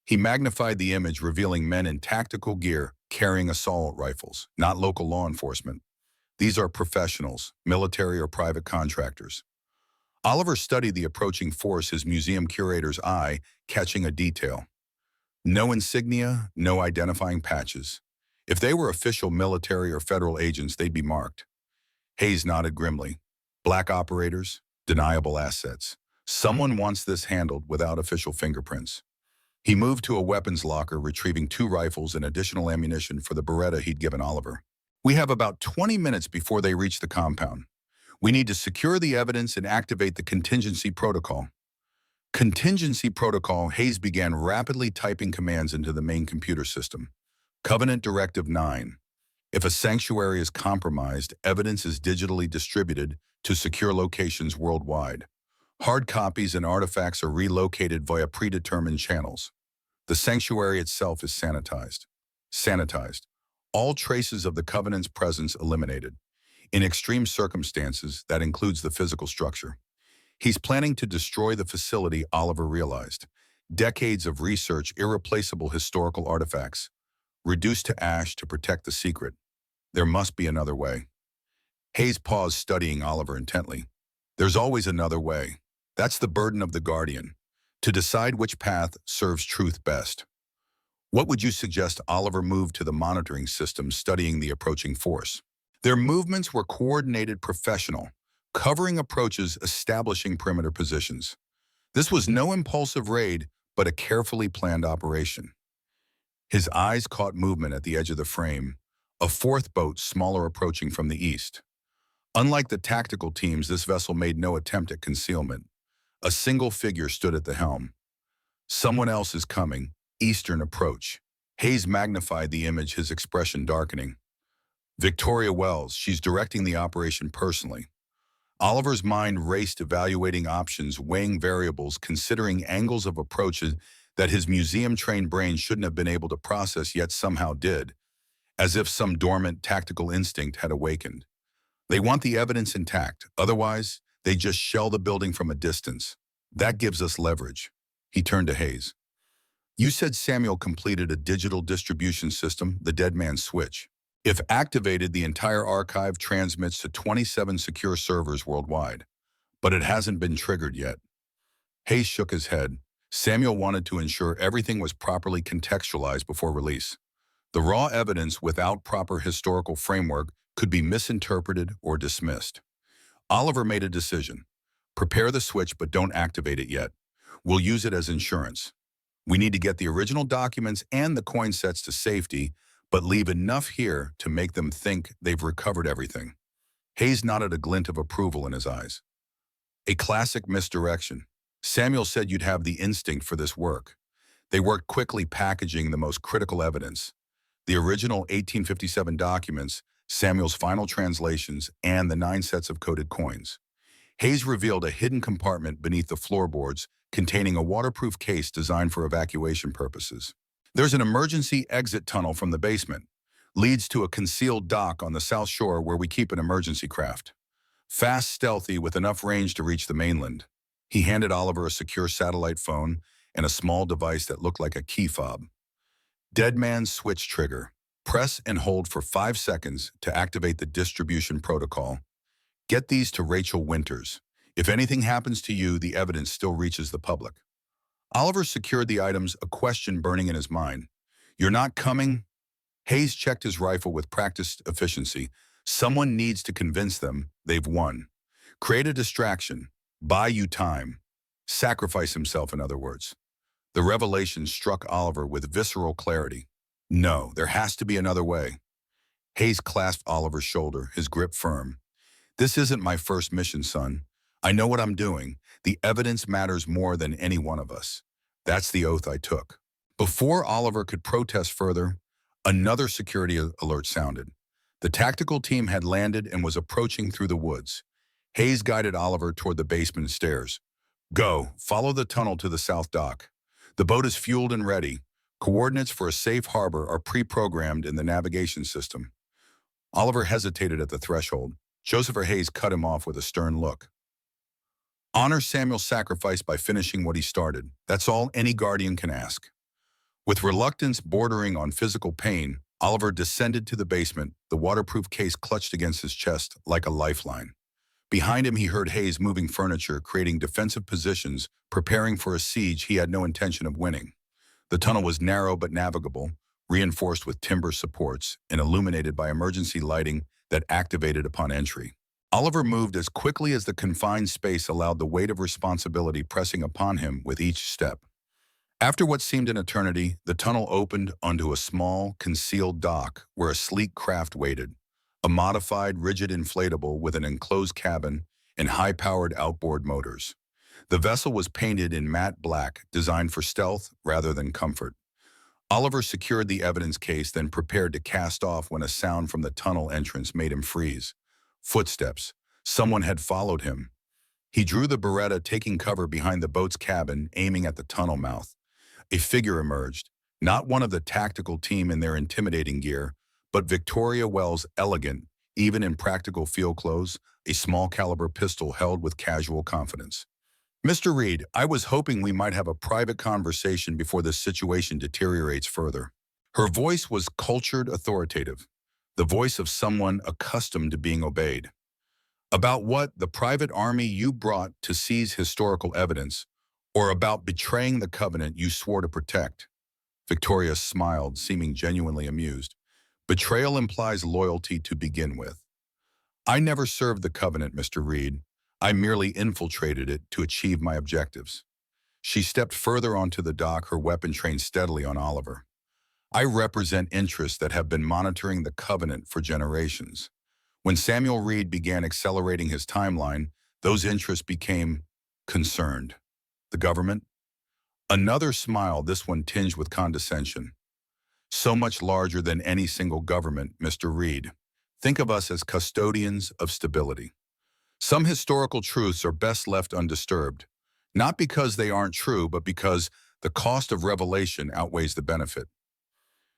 Speaker 1: He magnified the image, revealing men in tactical gear, carrying assault rifles, not local law enforcement. These are professionals, military or private contractors. Oliver studied the approaching force, his museum curator's eye catching a detail. No insignia, no identifying patches. If they were official military or federal agents, they'd be marked. Hayes nodded grimly. Black operators, deniable assets. Someone wants this handled without official fingerprints. He moved to a weapons locker, retrieving 2 rifles and additional ammunition for the Beretta he'd given Oliver. We have about 20 minutes before they reach the compound. We need to secure the evidence and activate the contingency protocol. Contingency protocol. Hayes began rapidly typing commands into the main computer system. Covenant Directive 9. If a sanctuary is compromised, evidence is digitally distributed to secure locations worldwide. Hard copies and artifacts are relocated via predetermined channels. The sanctuary itself is sanitized. Sanitized. All traces of the Covenant's presence eliminated. In extreme circumstances, that includes the physical structure. He's planning to destroy the facility, Oliver realized. Decades of research, irreplaceable historical artifacts, reduced to ash to protect the secret. There must be another way. Hayes paused, studying Oliver intently. There's always another way. That's the burden of the Guardian, to decide which path serves truth best. What would you suggest? Oliver moved to the monitoring system, studying the approaching force. Their movements were coordinated, professional, covering approaches, establishing perimeter positions. This was no impulsive raid, but a carefully planned operation. His eyes caught movement at the edge of the frame, a fourth boat, smaller, approaching from the east. Unlike the tactical teams, this vessel made no attempt at concealment. A single figure stood at the helm. Someone else is coming. Eastern approach. Hayes magnified the image, his expression darkening. Victoria Wells, she's directing the operation personally. Oliver's mind raced, evaluating options, weighing variables, considering angles of approaches that his museum-trained brain shouldn't have been able to process, yet somehow did, as if some dormant tactical instinct had awakened. They want the evidence intact, otherwise, they just shell the building from a distance. That gives us leverage. He turned to Hayes. You said Samuel completed a digital distribution system, the Dead Man's Switch. If activated, the entire archive transmits to 27 secure servers worldwide. But it hasn't been triggered yet. Hayes shook his head. Samuel wanted to ensure everything was properly contextualized before release. The raw evidence without proper historical framework could be misinterpreted or dismissed. Oliver made a decision. Prepare the switch, but don't activate it yet. We'll use it as insurance. We need to get the original documents and the coin sets to safety, but leave enough here to make them think they've recovered everything. Hayes nodded, a glint of approval in his eyes. A classic misdirection. Samuel said you'd have the instinct for this work. They worked quickly, packaging the most critical evidence. The original 1857 documents, Samuel's final translations, and the 9 sets of coded coins. Hayes revealed a hidden compartment beneath the floorboards containing a waterproof case designed for evacuation purposes. There's an emergency exit tunnel from the basement. Leads to a concealed dock on the south shore where we keep an emergency craft. Fast, stealthy, with enough range to reach the mainland. He handed Oliver a secure satellite phone and a small device that looked like a key fob. Dead Man's Switch trigger. Press and hold for 5 seconds to activate the distribution protocol. Get these to Rachel Winters. If anything happens to you, the evidence still reaches the public. Oliver secured the items, a question burning in his mind. You're not coming? Hayes checked his rifle with practiced efficiency. Someone needs to convince them they've won. Create a distraction. Buy you time. Sacrifice himself, in other words. The revelation struck Oliver with visceral clarity. No, there has to be another way. Hayes clasped Oliver's shoulder, his grip firm. This isn't my first mission, son. I know what I'm doing. The evidence matters more than any one of us. That's the oath I took. Before Oliver could protest further, another security alert sounded. The tactical team had landed and was approaching through the woods. Hayes guided Oliver toward the basement stairs. Go, follow the tunnel to the south dock. The boat is fueled and ready. Coordinates for a safe harbor are pre-programmed in the navigation system. Oliver hesitated at the threshold. Joseph Hayes cut him off with a stern look. Honor Samuel's sacrifice by finishing what he started. That's all any guardian can ask. With reluctance bordering on physical pain, Oliver descended to the basement, the waterproof case clutched against his chest like a lifeline. Behind him, he heard Hayes moving furniture, creating defensive positions, preparing for a siege he had no intention of winning. The tunnel was narrow but navigable, reinforced with timber supports and illuminated by emergency lighting that activated upon entry. Oliver moved as quickly as the confined space allowed, the weight of responsibility pressing upon him with each step. After what seemed an eternity, the tunnel opened onto a small, concealed dock where a sleek craft waited, a modified, rigid inflatable with an enclosed cabin and high-powered outboard motors. The vessel was painted in matte black, designed for stealth rather than comfort. Oliver secured the evidence case, then prepared to cast off when a sound from the tunnel entrance made him freeze. Footsteps. Someone had followed him. He drew the Beretta, taking cover behind the boat's cabin, aiming at the tunnel mouth. A figure emerged, not one of the tactical team in their intimidating gear, but Victoria Wells' elegant, even in practical field clothes, a small caliber pistol held with casual confidence. "Mr. Reed, I was hoping we might have a private conversation before this situation deteriorates further." Her voice was cultured, authoritative, the voice of someone accustomed to being obeyed. "About what? The private army you brought to seize historical evidence, or about betraying the covenant you swore to protect?" Victoria smiled, seeming genuinely amused. "Betrayal implies loyalty to begin with. I never served the covenant, Mr. Reed. I merely infiltrated it to achieve my objectives." She stepped further onto the dock, her weapon trained steadily on Oliver. "I represent interests that have been monitoring the covenant for generations. When Samuel Reed began accelerating his timeline, those interests became concerned. The government?" Another smile, this one tinged with condescension. "So much larger than any single government, Mr. Reed. Think of us as custodians of stability. Some historical truths are best left undisturbed, not because they aren't true, but because the cost of revelation outweighs the benefit."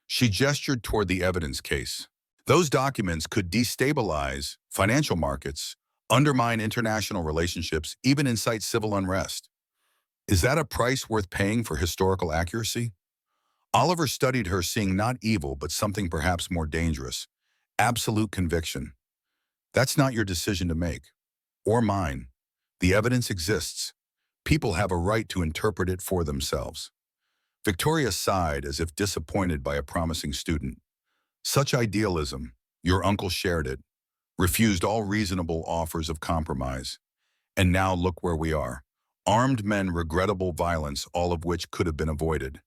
Speaker 1: She gestured toward the evidence case. "Those documents could destabilize financial markets, undermine international relationships, even incite civil unrest. Is that a price worth paying for historical accuracy?" Oliver studied her, seeing not evil, but something perhaps more dangerous: absolute conviction. "That's not your decision to make. Or mine. The evidence exists. People have a right to interpret it for themselves." Victoria sighed, as if disappointed by a promising student. "Such idealism. Your uncle shared it, refused all reasonable offers of compromise. And now look where we are. Armed men, regrettable violence, all of which could have been avoided."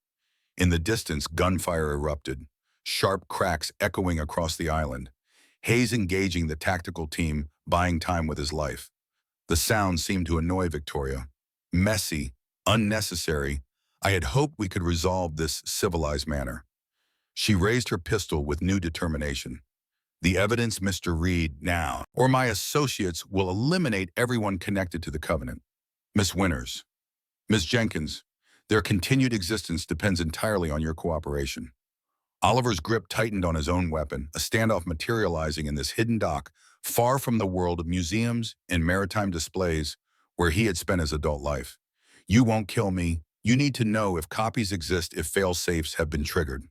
Speaker 1: In the distance, gunfire erupted, sharp cracks echoing across the island. Hayes engaging the tactical team, buying time with his life. The sound seemed to annoy Victoria. "Messy, unnecessary. I had hoped we could resolve this civilized manner." She raised her pistol with new determination. "The evidence, Mr. Reed, now, or my associates will eliminate everyone connected to the covenant. Miss Winters, Miss Jenkins, their continued existence depends entirely on your cooperation." Oliver's grip tightened on his own weapon, a standoff materializing in this hidden dock, far from the world of museums and maritime displays where he had spent his adult life. "You won't kill me. You need to know if copies exist, if fail-safes have been triggered.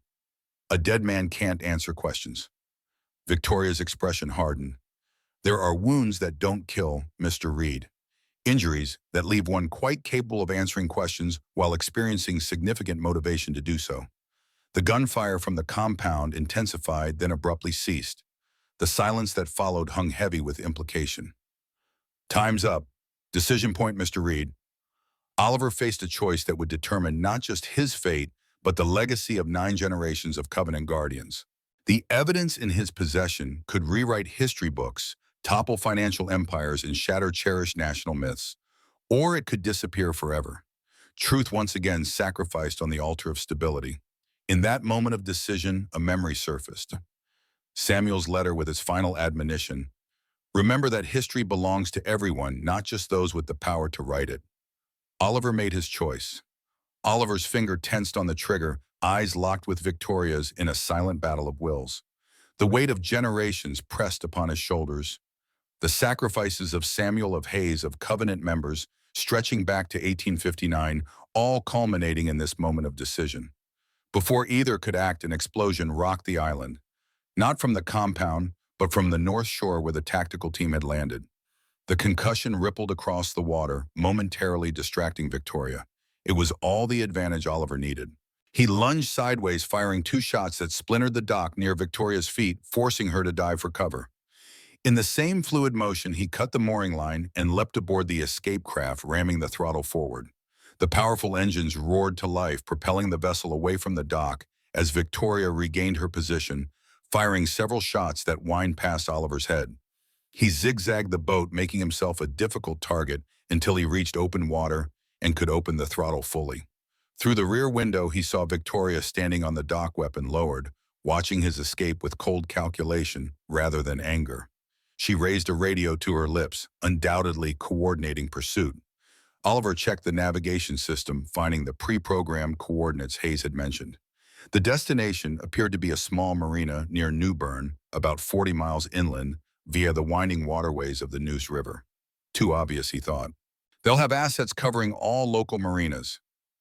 Speaker 1: A dead man can't answer questions." Victoria's expression hardened. "There are wounds that don't kill, Mr. Reed. Injuries that leave one quite capable of answering questions while experiencing significant motivation to do so." The gunfire from the compound intensified, then abruptly ceased. The silence that followed hung heavy with implication. "Time's up. Decision point, Mr. Reed." Oliver faced a choice that would determine not just his fate, but the legacy of 9 generations of Covenant Guardians. The evidence in his possession could rewrite history books, topple financial empires, and shatter cherished national myths. Or it could disappear forever. Truth once again sacrificed on the altar of stability. In that moment of decision, a memory surfaced. Samuel's letter with its final admonition: "Remember that history belongs to everyone, not just those with the power to write it." Oliver made his choice. Oliver's finger tensed on the trigger, eyes locked with Victoria's in a silent battle of wills. The weight of generations pressed upon his shoulders. The sacrifices of Samuel, of Hayes, of Covenant members, stretching back to 1859, all culminating in this moment of decision. Before either could act, an explosion rocked the island. Not from the compound, but from the north shore where the tactical team had landed. The concussion rippled across the water, momentarily distracting Victoria. It was all the advantage Oliver needed. He lunged sideways, firing 2 shots that splintered the dock near Victoria's feet, forcing her to dive for cover. In the same fluid motion, he cut the mooring line and leapt aboard the escape craft, ramming the throttle forward. The powerful engines roared to life, propelling the vessel away from the dock as Victoria regained her position, firing several shots that whined past Oliver's head. He zigzagged the boat, making himself a difficult target until he reached open water and could open the throttle fully. Through the rear window, he saw Victoria standing on the dock, weapon lowered, watching his escape with cold calculation rather than anger. She raised a radio to her lips, undoubtedly coordinating pursuit. Oliver checked the navigation system, finding the pre-programmed coordinates Hayes had mentioned. The destination appeared to be a small marina near New Bern, about 40 miles inland, via the winding waterways of the Neuse River. Too obvious, he thought. They'll have assets covering all local marinas.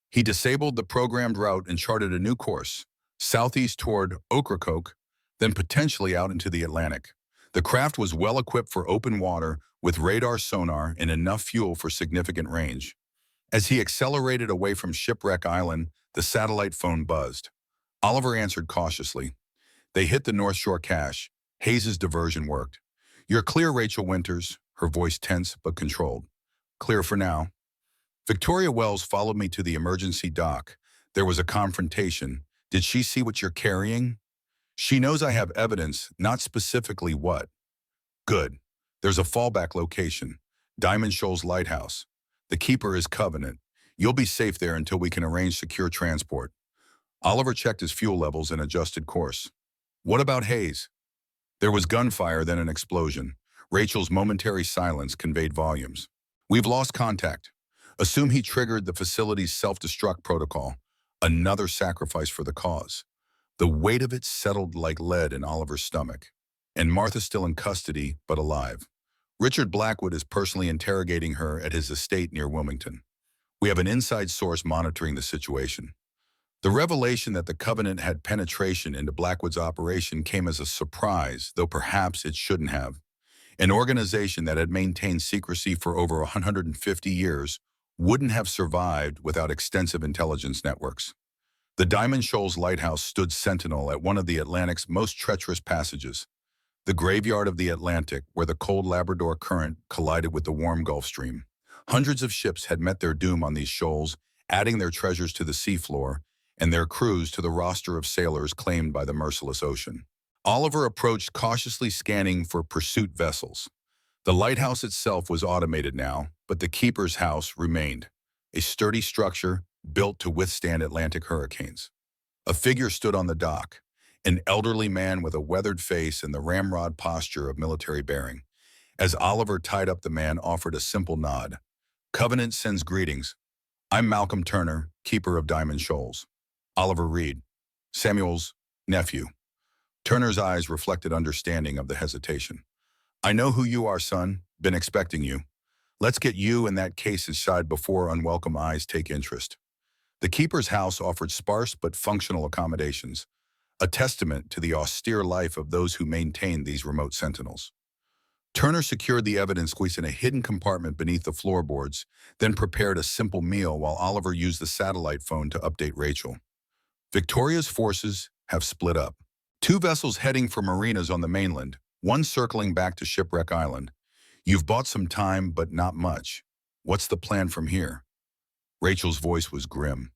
Speaker 1: He disabled the programmed route and charted a new course, southeast toward Ocracoke, then potentially out into the Atlantic. The craft was well equipped for open water with radar sonar and enough fuel for significant range. As he accelerated away from Shipwreck Island, the satellite phone buzzed. Oliver answered cautiously. They hit the North Shore cache. Hayes' diversion worked. "You're clear, Rachel Winters," her voice tense but controlled. "Clear for now." Victoria Wells followed me to the emergency dock. There was a confrontation. "Did she see what you're carrying?" "She knows I have evidence, not specifically what." "Good. There's a fallback location. Diamond Shoals Lighthouse. The keeper is Covenant. You'll be safe there until we can arrange secure transport." Oliver checked his fuel levels and adjusted course. "What about Hayes?" There was gunfire, then an explosion. Rachel's momentary silence conveyed volumes. "We've lost contact. Assume he triggered the facility's self-destruct protocol. Another sacrifice for the cause." The weight of it settled like lead in Oliver's stomach. "And Martha's still in custody, but alive. Richard Blackwood is personally interrogating her at his estate near Wilmington. We have an inside source monitoring the situation." The revelation that the Covenant had penetration into Blackwood's operation came as a surprise, though perhaps it shouldn't have. An organization that had maintained secrecy for over 150 years wouldn't have survived without extensive intelligence networks. The Diamond Shoals Lighthouse stood sentinel at one of the Atlantic's most treacherous passages, the graveyard of the Atlantic, where the cold Labrador Current collided with the warm Gulf Stream. Hundreds of ships had met their doom on these shoals, adding their treasures to the seafloor and their crews to the roster of sailors claimed by the merciless ocean. Oliver approached, cautiously scanning for pursuit vessels. The lighthouse itself was automated now, but the keeper's house remained, a sturdy structure built to withstand Atlantic hurricanes. A figure stood on the dock, an elderly man with a weathered face and the ramrod posture of military bearing. As Oliver tied up, the man offered a simple nod. "Covenant sends greetings. I'm Malcolm Turner, keeper of Diamond Shoals." Oliver Reed, Samuel's nephew. Turner's eyes reflected understanding of the hesitation. "I know who you are, son. Been expecting you. Let's get you and that case aside before unwelcome eyes take interest." The keeper's house offered sparse but functional accommodations, a testament to the austere life of those who maintained these remote sentinels. Turner secured the evidence squeeze in a hidden compartment beneath the floorboards, then prepared a simple meal while Oliver used the satellite phone to update Rachel. Victoria's forces have split up. Two vessels heading for marinas on the mainland, one circling back to Shipwreck Island. "You've bought some time, but not much. What's the plan from here?" Rachel's voice was grim.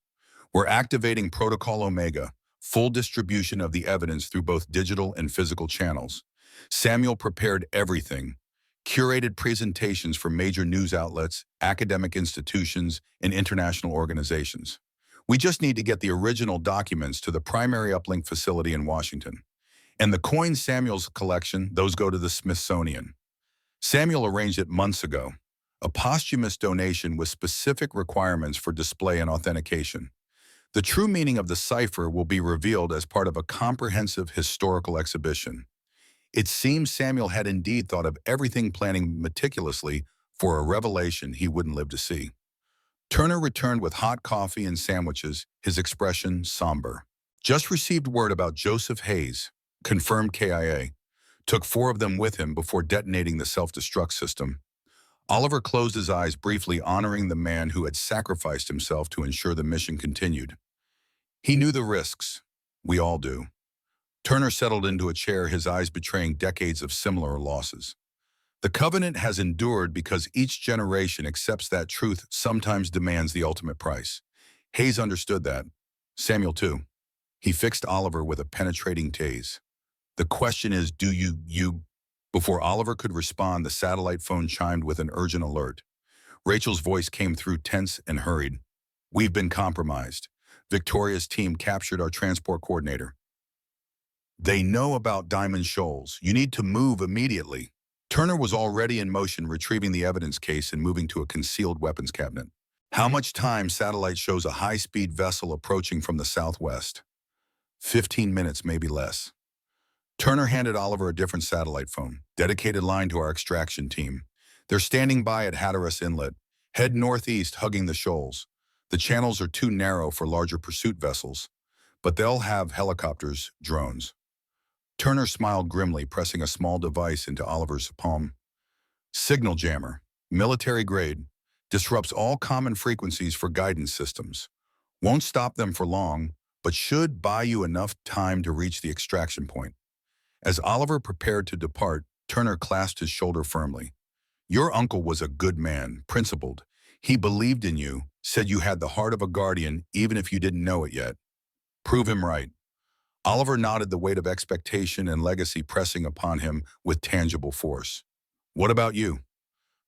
Speaker 1: "We're activating Protocol Omega, full distribution of the evidence through both digital and physical channels. Samuel prepared everything, curated presentations for major news outlets, academic institutions, and international organizations. We just need to get the original documents to the primary uplink facility in Washington. And the coins Samuel's collection, those go to the Smithsonian. Samuel arranged it months ago, a posthumous donation with specific requirements for display and authentication. The true meaning of the cipher will be revealed as part of a comprehensive historical exhibition." It seems Samuel had indeed thought of everything, planning meticulously for a revelation he wouldn't live to see. Turner returned with hot coffee and sandwiches, his expression somber. "Just received word about Joseph Hayes, confirmed KIA. Took 4 of them with him before detonating the self-destruct system." Oliver closed his eyes briefly, honoring the man who had sacrificed himself to ensure the mission continued. He knew the risks. We all do. Turner settled into a chair, his eyes betraying decades of similar losses. "The Covenant has endured because each generation accepts that truth sometimes demands the ultimate price." Hayes understood that. Samuel too. He fixed Oliver with a penetrating gaze. "The question is, do you Before Oliver could respond, the satellite phone chimed with an urgent alert. Rachel's voice came through tense and hurried. "We've been compromised. Victoria's team captured our transport coordinator. They know about Diamond Shoals. You need to move immediately." Turner was already in motion, retrieving the evidence case and moving to a concealed weapons cabinet. "How much time?" Satellite shows a high-speed vessel approaching from the southwest. 15 minutes, maybe less. Turner handed Oliver a different satellite phone. "Dedicated line to our extraction team. They're standing by at Hatteras Inlet. Head northeast, hugging the shoals. The channels are too narrow for larger pursuit vessels, but they'll have helicopters, drones." Turner smiled grimly, pressing a small device into Oliver's palm. "Signal jammer. Military grade. Disrupts all common frequencies for guidance systems. Won't stop them for long, but should buy you enough time to reach the extraction point." As Oliver prepared to depart, Turner clasped his shoulder firmly. "Your uncle was a good man, principled. He believed in you, said you had the heart of a guardian even if you didn't know it yet. Prove him right." Oliver nodded, the weight of expectation and legacy pressing upon him with tangible force. "What about you?"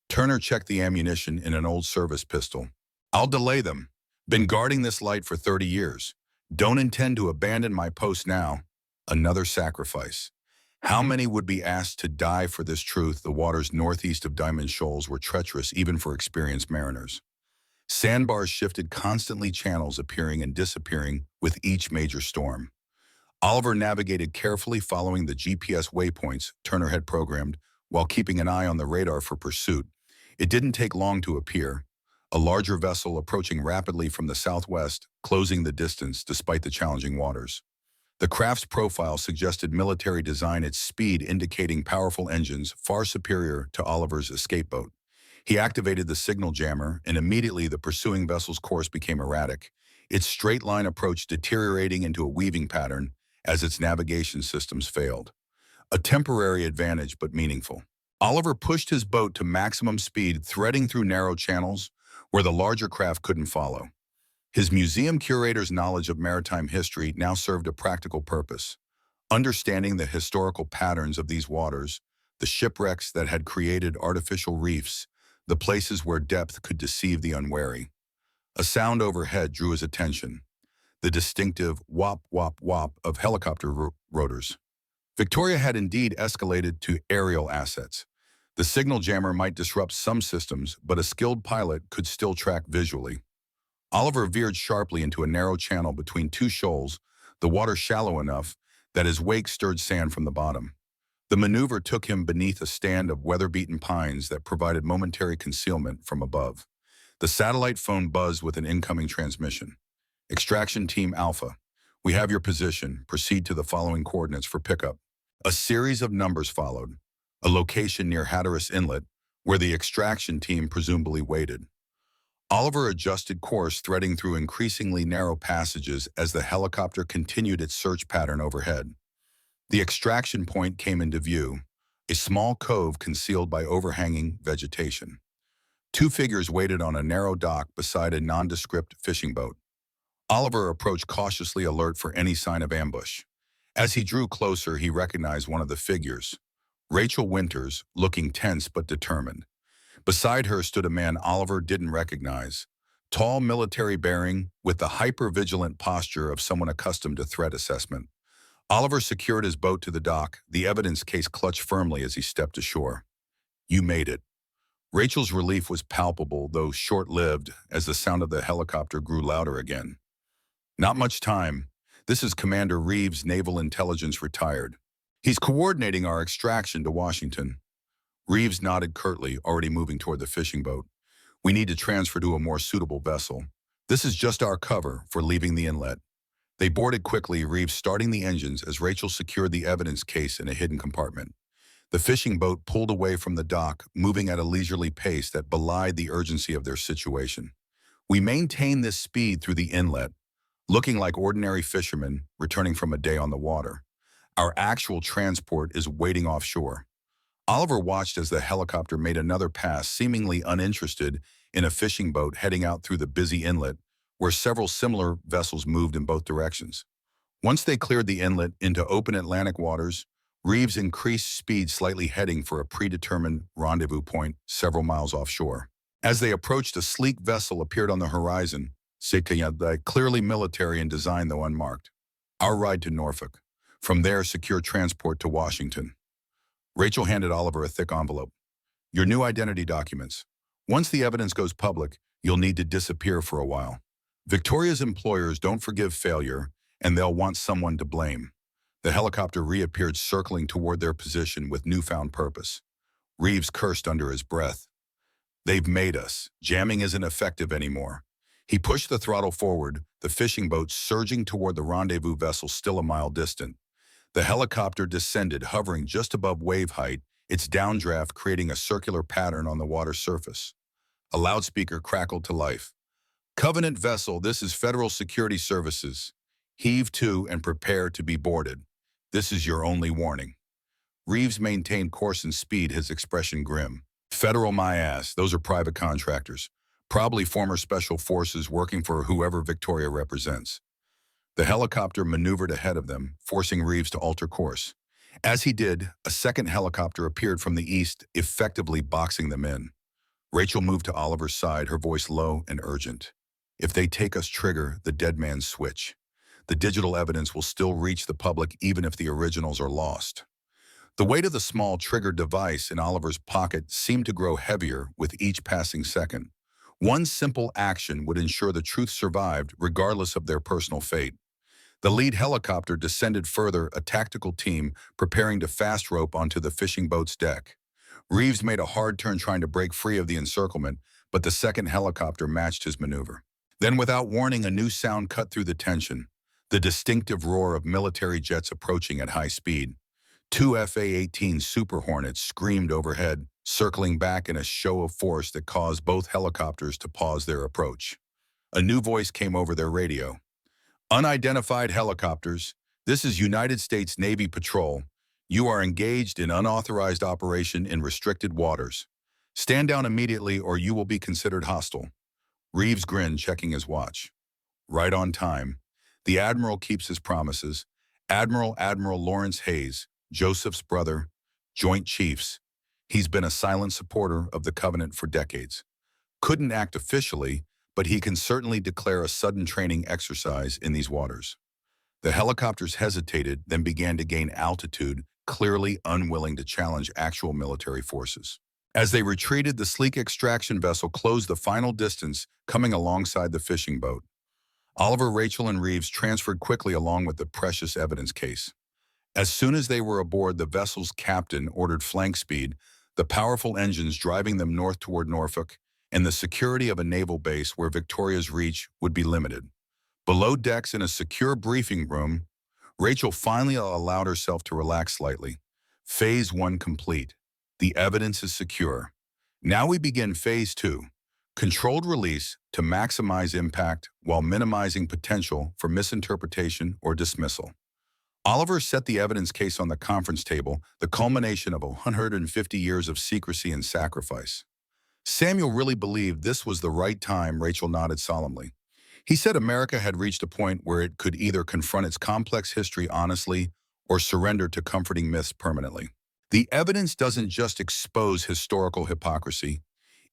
Speaker 1: Turner checked the ammunition in an old service pistol. "I'll delay them. Been guarding this light for 30 years. Don't intend to abandon my post now." Another sacrifice. How many would be asked to die for this truth? The waters northeast of Diamond Shoals were treacherous even for experienced mariners. Sandbars shifted constantly, channels appearing and disappearing with each major storm. Oliver navigated carefully, following the GPS waypoints Turner had programmed, while keeping an eye on the radar for pursuit. It didn't take long to appear. A larger vessel approaching rapidly from the southwest, closing the distance despite the challenging waters. The craft's profile suggested military design, its speed indicating powerful engines far superior to Oliver's escape boat. He activated the signal jammer, and immediately the pursuing vessel's course became erratic, its straight-line approach deteriorating into a weaving pattern as its navigation systems failed. A temporary advantage, but meaningful. Oliver pushed his boat to maximum speed, threading through narrow channels where the larger craft couldn't follow. His museum curator's knowledge of maritime history now served a practical purpose. Understanding the historical patterns of these waters, the shipwrecks that had created artificial reefs, the places where depth could deceive the unwary. A sound overhead drew his attention, the distinctive whop, whop, whop of helicopter rotors. Victoria had indeed escalated to aerial assets. The signal jammer might disrupt some systems, but a skilled pilot could still track visually. Oliver veered sharply into a narrow channel between two shoals, the water shallow enough that his wake stirred sand from the bottom. The maneuver took him beneath a stand of weather-beaten pines that provided momentary concealment from above. The satellite phone buzzed with an incoming transmission. "Extraction Team Alpha, we have your position. Proceed to the following coordinates for pickup." A series of numbers followed. A location near Hatteras Inlet, where the extraction team presumably waited. Oliver adjusted course, threading through increasingly narrow passages as the helicopter continued its search pattern overhead. The extraction point came into view, a small cove concealed by overhanging vegetation. Two figures waited on a narrow dock beside a nondescript fishing boat. Oliver approached cautiously, alert for any sign of ambush. As he drew closer, he recognized one of the figures, Rachel Winters, looking tense but determined. Beside her stood a man Oliver didn't recognize, tall, military bearing, with the hyper-vigilant posture of someone accustomed to threat assessment. Oliver secured his boat to the dock, the evidence case clutched firmly as he stepped ashore. "You made it." Rachel's relief was palpable, though short-lived, as the sound of the helicopter grew louder again. "Not much time. This is Commander Reeves, Naval Intelligence, retired. He's coordinating our extraction to Washington." Reeves nodded curtly, already moving toward the fishing boat. "We need to transfer to a more suitable vessel. This is just our cover for leaving the inlet." They boarded quickly, Reeves starting the engines as Rachel secured the evidence case in a hidden compartment. The fishing boat pulled away from the dock, moving at a leisurely pace that belied the urgency of their situation. "We maintain this speed through the inlet, looking like ordinary fishermen returning from a day on the water. Our actual transport is waiting offshore." Oliver watched as the helicopter made another pass, seemingly uninterested in a fishing boat heading out through the busy inlet, where several similar vessels moved in both directions. Once they cleared the inlet into open Atlantic waters, Reeves increased speed slightly, heading for a predetermined rendezvous point several miles offshore. As they approached, a sleek vessel appeared on the horizon, clearly military in design though unmarked. Our ride to Norfolk. From there, secure transport to Washington. Rachel handed Oliver a thick envelope. Your new identity documents. Once the evidence goes public, you'll need to disappear for a while. Victoria's employers don't forgive failure, and they'll want someone to blame. The helicopter reappeared, circling toward their position with newfound purpose. Reeves cursed under his breath. They've made us. Jamming isn't effective anymore. He pushed the throttle forward, the fishing boat surging toward the rendezvous vessel still a mile distant. The helicopter descended, hovering just above wave height, its downdraft creating a circular pattern on the water surface. A loudspeaker crackled to life. Covenant vessel, this is Federal Security Services. Heave to and prepare to be boarded. This is your only warning. Reeves maintained course and speed, his expression grim. Federal my ass, those are private contractors. Probably former special forces working for whoever Victoria represents. The helicopter maneuvered ahead of them, forcing Reeves to alter course. As he did, a second helicopter appeared from the east, effectively boxing them in. Rachel moved to Oliver's side, her voice low and urgent. If they take us, trigger the dead man's switch. The digital evidence will still reach the public even if the originals are lost. The weight of the small trigger device in Oliver's pocket seemed to grow heavier with each passing second. One simple action would ensure the truth survived regardless of their personal fate. The lead helicopter descended further, a tactical team preparing to fast rope onto the fishing boat's deck. Reeves made a hard turn trying to break free of the encirclement, but the second helicopter matched his maneuver. Then, without warning, a new sound cut through the tension, the distinctive roar of military jets approaching at high speed. Two FA-18 Super Hornets screamed overhead, circling back in a show of force that caused both helicopters to pause their approach. A new voice came over their radio. Unidentified helicopters, this is United States Navy Patrol. You are engaged in unauthorized operation in restricted waters. Stand down immediately or you will be considered hostile. Reeves grinned, checking his watch. Right on time. The Admiral keeps his promises. Admiral Lawrence Hayes, Joseph's brother, Joint Chiefs. He's been a silent supporter of the Covenant for decades. Couldn't act officially, but he can certainly declare a sudden training exercise in these waters. The helicopters hesitated, then began to gain altitude, clearly unwilling to challenge actual military forces. As they retreated, the sleek extraction vessel closed the final distance, coming alongside the fishing boat. Oliver, Rachel, and Reeves transferred quickly along with the precious evidence case. As soon as they were aboard, the vessel's captain ordered flank speed, the powerful engines driving them north toward Norfolk, and the security of a naval base where Victoria's reach would be limited. Below decks in a secure briefing room, Rachel finally allowed herself to relax slightly. Phase 1 complete. The evidence is secure. Now we begin Phase 2. Controlled release to maximize impact while minimizing potential for misinterpretation or dismissal. Oliver set the evidence case on the conference table, the culmination of 150 years of secrecy and sacrifice. Samuel really believed this was the right time. Rachel nodded solemnly. He said America had reached a point where it could either confront its complex history honestly or surrender to comforting myths permanently. The evidence doesn't just expose historical hypocrisy,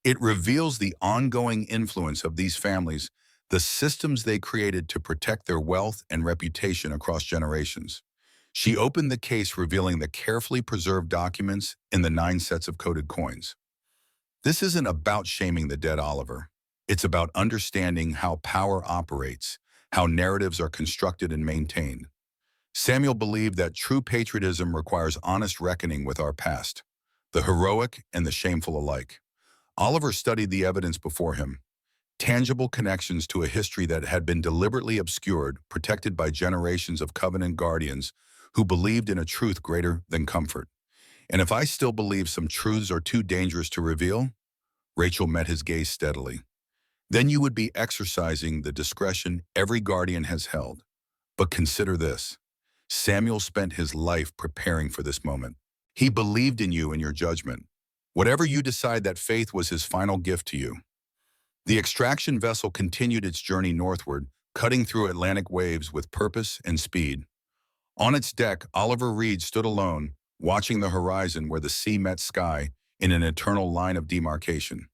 Speaker 1: it reveals the ongoing influence of these families, the systems they created to protect their wealth and reputation across generations. She opened the case, revealing the carefully preserved documents in the 9 sets of coded coins. This isn't about shaming the dead, Oliver. It's about understanding how power operates, how narratives are constructed and maintained. Samuel believed that true patriotism requires honest reckoning with our past, the heroic and the shameful alike. Oliver studied the evidence before him, tangible connections to a history that had been deliberately obscured, protected by generations of Covenant guardians who believed in a truth greater than comfort. And if I still believe some truths are too dangerous to reveal, Rachel met his gaze steadily. Then you would be exercising the discretion every guardian has held. But consider this. Samuel spent his life preparing for this moment. He believed in you and your judgment. Whatever you decide, that faith was his final gift to you. The extraction vessel continued its journey northward, cutting through Atlantic waves with purpose and speed. On its deck, Oliver Reed stood alone, watching the horizon where the sea met sky in an eternal line of demarcation.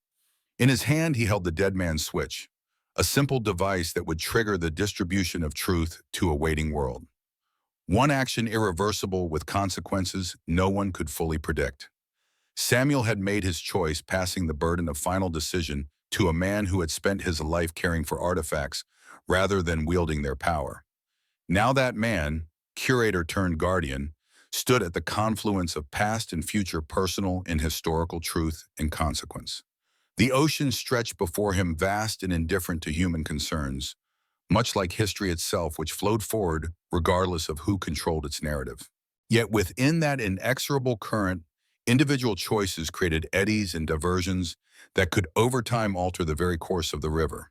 Speaker 1: In his hand, he held the dead man's switch, a simple device that would trigger the distribution of truth to a waiting world. One action irreversible with consequences no one could fully predict. Samuel had made his choice, passing the burden of final decision to a man who had spent his life caring for artifacts rather than wielding their power. Now that man, curator turned guardian, stood at the confluence of past and future, personal and historical truth and consequence. The ocean stretched before him, vast and indifferent to human concerns, much like history itself, which flowed forward regardless of who controlled its narrative. Yet within that inexorable current, individual choices created eddies and diversions that could over time alter the very course of the river.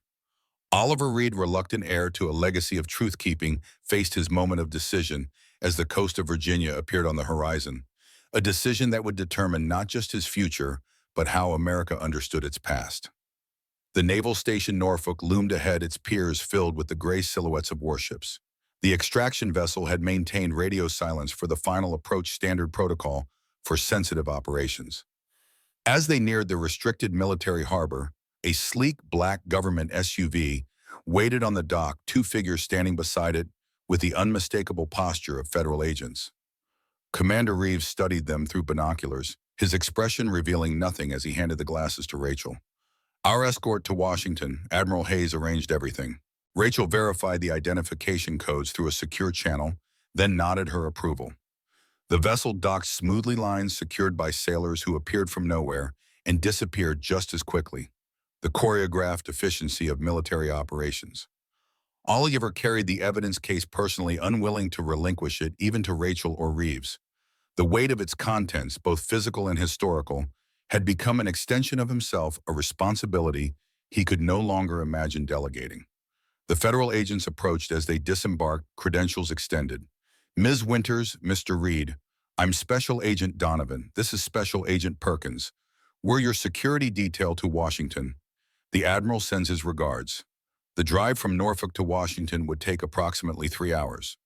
Speaker 1: Oliver Reed, reluctant heir to a legacy of truth-keeping, faced his moment of decision as the coast of Virginia appeared on the horizon, a decision that would determine not just his future, but how America understood its past. The naval station Norfolk loomed ahead, its piers filled with the gray silhouettes of warships. The extraction vessel had maintained radio silence for the final approach, standard protocol for sensitive operations. As they neared the restricted military harbor, a sleek black government SUV waited on the dock, two figures standing beside it with the unmistakable posture of federal agents. Commander Reeves studied them through binoculars, his expression revealing nothing as he handed the glasses to Rachel. "Our escort to Washington," Admiral Hayes arranged everything. Rachel verified the identification codes through a secure channel, then nodded her approval. The vessel docked smoothly, lines secured by sailors who appeared from nowhere and disappeared just as quickly. The choreographed efficiency of military operations. Oliver carried the evidence case personally, unwilling to relinquish it even to Rachel or Reeves. The weight of its contents, both physical and historical, had become an extension of himself, a responsibility he could no longer imagine delegating. The federal agents approached as they disembarked, credentials extended. "Ms. Winters, Mr. Reed, I'm Special Agent Donovan. This is Special Agent Perkins. We're your security detail to Washington. The Admiral sends his regards." The drive from Norfolk to Washington would take approximately 3 hours.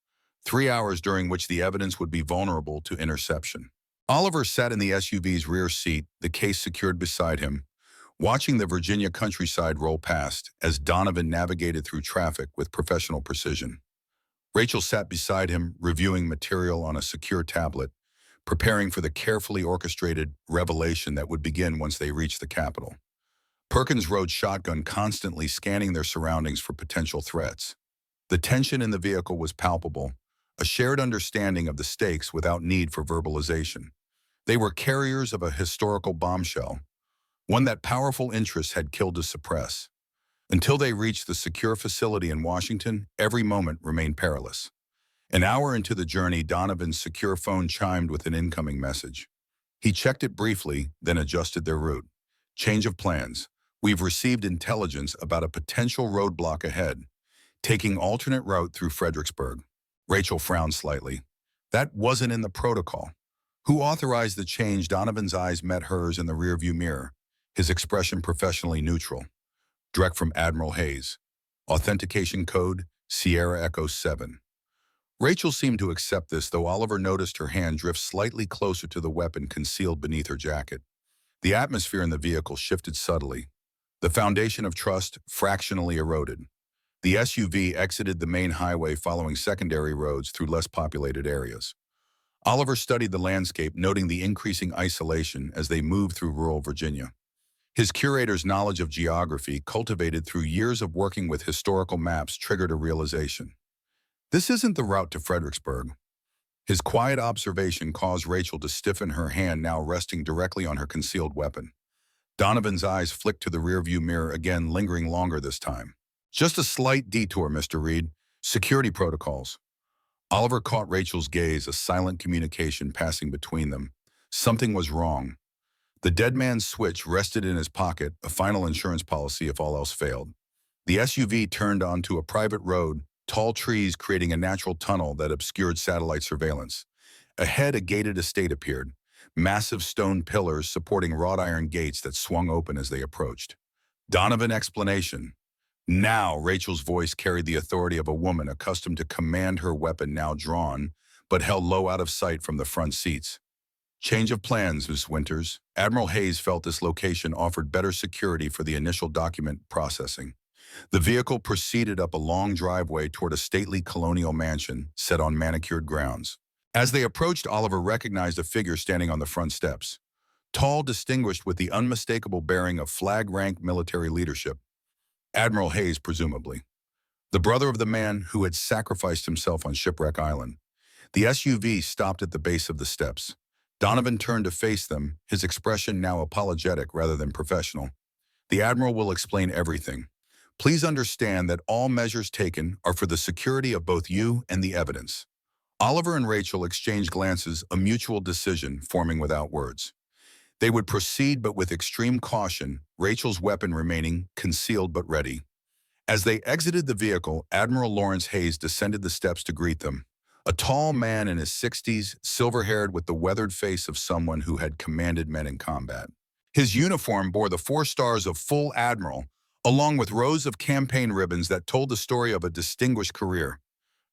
Speaker 1: 3 hours during which the evidence would be vulnerable to interception. Oliver sat in the SUV's rear seat, the case secured beside him, watching the Virginia countryside roll past as Donovan navigated through traffic with professional precision. Rachel sat beside him, reviewing material on a secure tablet, preparing for the carefully orchestrated revelation that would begin once they reached the Capitol. Perkins rode shotgun, constantly scanning their surroundings for potential threats. The tension in the vehicle was palpable, a shared understanding of the stakes without need for verbalization. They were carriers of a historical bombshell, one that powerful interests had killed to suppress. Until they reached the secure facility in Washington, every moment remained perilous. An hour into the journey, Donovan's secure phone chimed with an incoming message. He checked it briefly, then adjusted their route. "Change of plans. We've received intelligence about a potential roadblock ahead, taking alternate route through Fredericksburg." Rachel frowned slightly. That wasn't in the protocol. Who authorized the change? Donovan's eyes met hers in the rearview mirror, his expression professionally neutral. Direct from Admiral Hayes. Authentication code, Sierra Echo 7. Rachel seemed to accept this, though Oliver noticed her hand drift slightly closer to the weapon concealed beneath her jacket. The atmosphere in the vehicle shifted subtly. The foundation of trust fractionally eroded. The SUV exited the main highway, following secondary roads through less populated areas. Oliver studied the landscape, noting the increasing isolation as they moved through rural Virginia. His curator's knowledge of geography, cultivated through years of working with historical maps, triggered a realization. This isn't the route to Fredericksburg. His quiet observation caused Rachel to stiffen, her hand now resting directly on her concealed weapon. Donovan's eyes flicked to the rearview mirror, again lingering longer this time. "Just a slight detour, Mr. Reed. Security protocols." Oliver caught Rachel's gaze, a silent communication passing between them. Something was wrong. The dead man's switch rested in his pocket, a final insurance policy if all else failed. The SUV turned onto a private road, tall trees creating a natural tunnel that obscured satellite surveillance. Ahead, a gated estate appeared, massive stone pillars supporting wrought iron gates that swung open as they approached. Donovan explanation. Now, Rachel's voice carried the authority of a woman accustomed to command, her weapon now drawn, but held low out of sight from the front seats. Change of plans, Miss Winters. Admiral Hayes felt this location offered better security for the initial document processing. The vehicle proceeded up a long driveway toward a stately colonial mansion set on manicured grounds. As they approached, Oliver recognized a figure standing on the front steps. Tall, distinguished with the unmistakable bearing of flag-rank military leadership. Admiral Hayes, presumably. The brother of the man who had sacrificed himself on Shipwreck Island. The SUV stopped at the base of the steps. Donovan turned to face them, his expression now apologetic rather than professional. The Admiral will explain everything. Please understand that all measures taken are for the security of both you and the evidence. Oliver and Rachel exchanged glances, a mutual decision forming without words. They would proceed but with extreme caution, Rachel's weapon remaining concealed but ready. As they exited the vehicle, Admiral Lawrence Hayes descended the steps to greet them. A tall man in his 60s, silver-haired with the weathered face of someone who had commanded men in combat. His uniform bore the 4 stars of full admiral, along with rows of campaign ribbons that told the story of a distinguished career.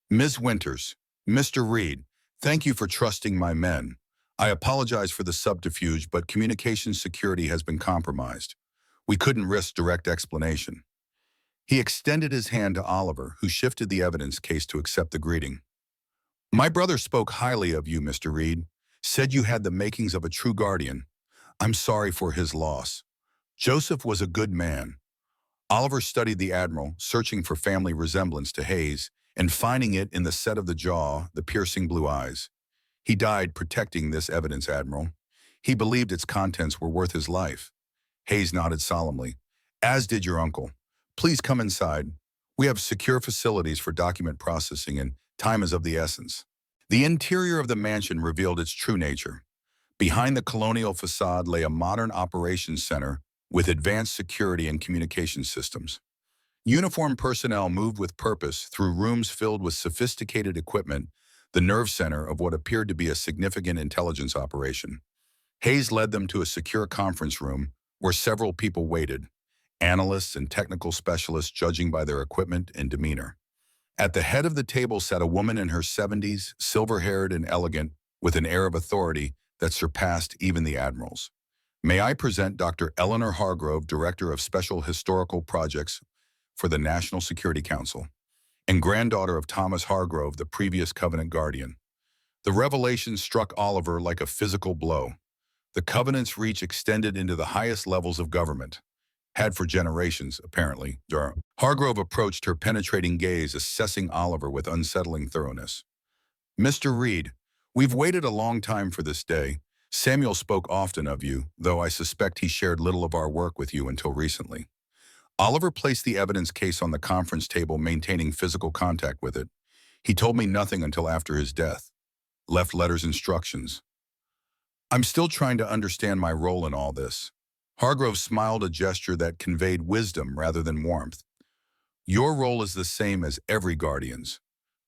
Speaker 1: Ms. Winters, Mr. Reed, thank you for trusting my men. I apologize for the subterfuge, but communication security has been compromised. We couldn't risk direct explanation. He extended his hand to Oliver, who shifted the evidence case to accept the greeting. My brother spoke highly of you, Mr. Reed, said you had the makings of a true guardian. I'm sorry for his loss. Joseph was a good man. Oliver studied the Admiral, searching for family resemblance to Hayes, and finding it in the set of the jaw, the piercing blue eyes. He died protecting this evidence, Admiral. He believed its contents were worth his life. Hayes nodded solemnly. As did your uncle. Please come inside. We have secure facilities for document processing and time is of the essence. The interior of the mansion revealed its true nature. Behind the colonial facade lay a modern operations center with advanced security and communication systems. Uniformed personnel moved with purpose through rooms filled with sophisticated equipment, the nerve center of what appeared to be a significant intelligence operation. Hayes led them to a secure conference room where several people waited, analysts and technical specialists judging by their equipment and demeanor. At the head of the table sat a woman in her 70s, silver-haired and elegant, with an air of authority that surpassed even the admirals. May I present Dr. Eleanor Hargrove, Director of Special Historical Projects for the National Security Council, and granddaughter of Thomas Hargrove, the previous Covenant Guardian. The revelation struck Oliver like a physical blow. The Covenant's reach extended into the highest levels of government. Had for generations, apparently. Hargrove approached her penetrating gaze, assessing Oliver with unsettling thoroughness. Mr. Reed, we've waited a long time for this day. Samuel spoke often of you, though I suspect he shared little of our work with you until recently. Oliver placed the evidence case on the conference table, maintaining physical contact with it. He told me nothing until after his death. Left letters instructions. I'm still trying to understand my role in all this. Hargrove smiled, a gesture that conveyed wisdom rather than warmth. Your role is the same as every guardian's,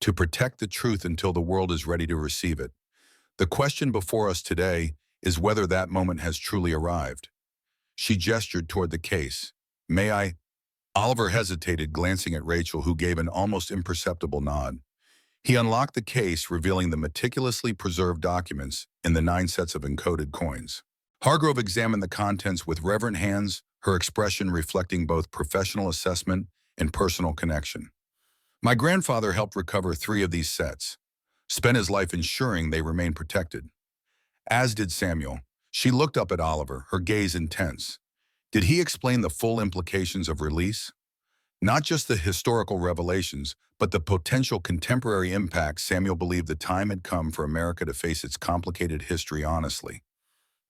Speaker 1: to protect the truth until the world is ready to receive it. The question before us today is whether that moment has truly arrived. She gestured toward the case. May I? Oliver hesitated, glancing at Rachel, who gave an almost imperceptible nod. He unlocked the case, revealing the meticulously preserved documents in the 9 sets of encoded coins. Hargrove examined the contents with reverent hands, her expression reflecting both professional assessment and personal connection. My grandfather helped recover 3 of these sets, spent his life ensuring they remain protected. As did Samuel. She looked up at Oliver, her gaze intense. Did he explain the full implications of release? Not just the historical revelations, but the potential contemporary impact. Samuel believed the time had come for America to face its complicated history honestly.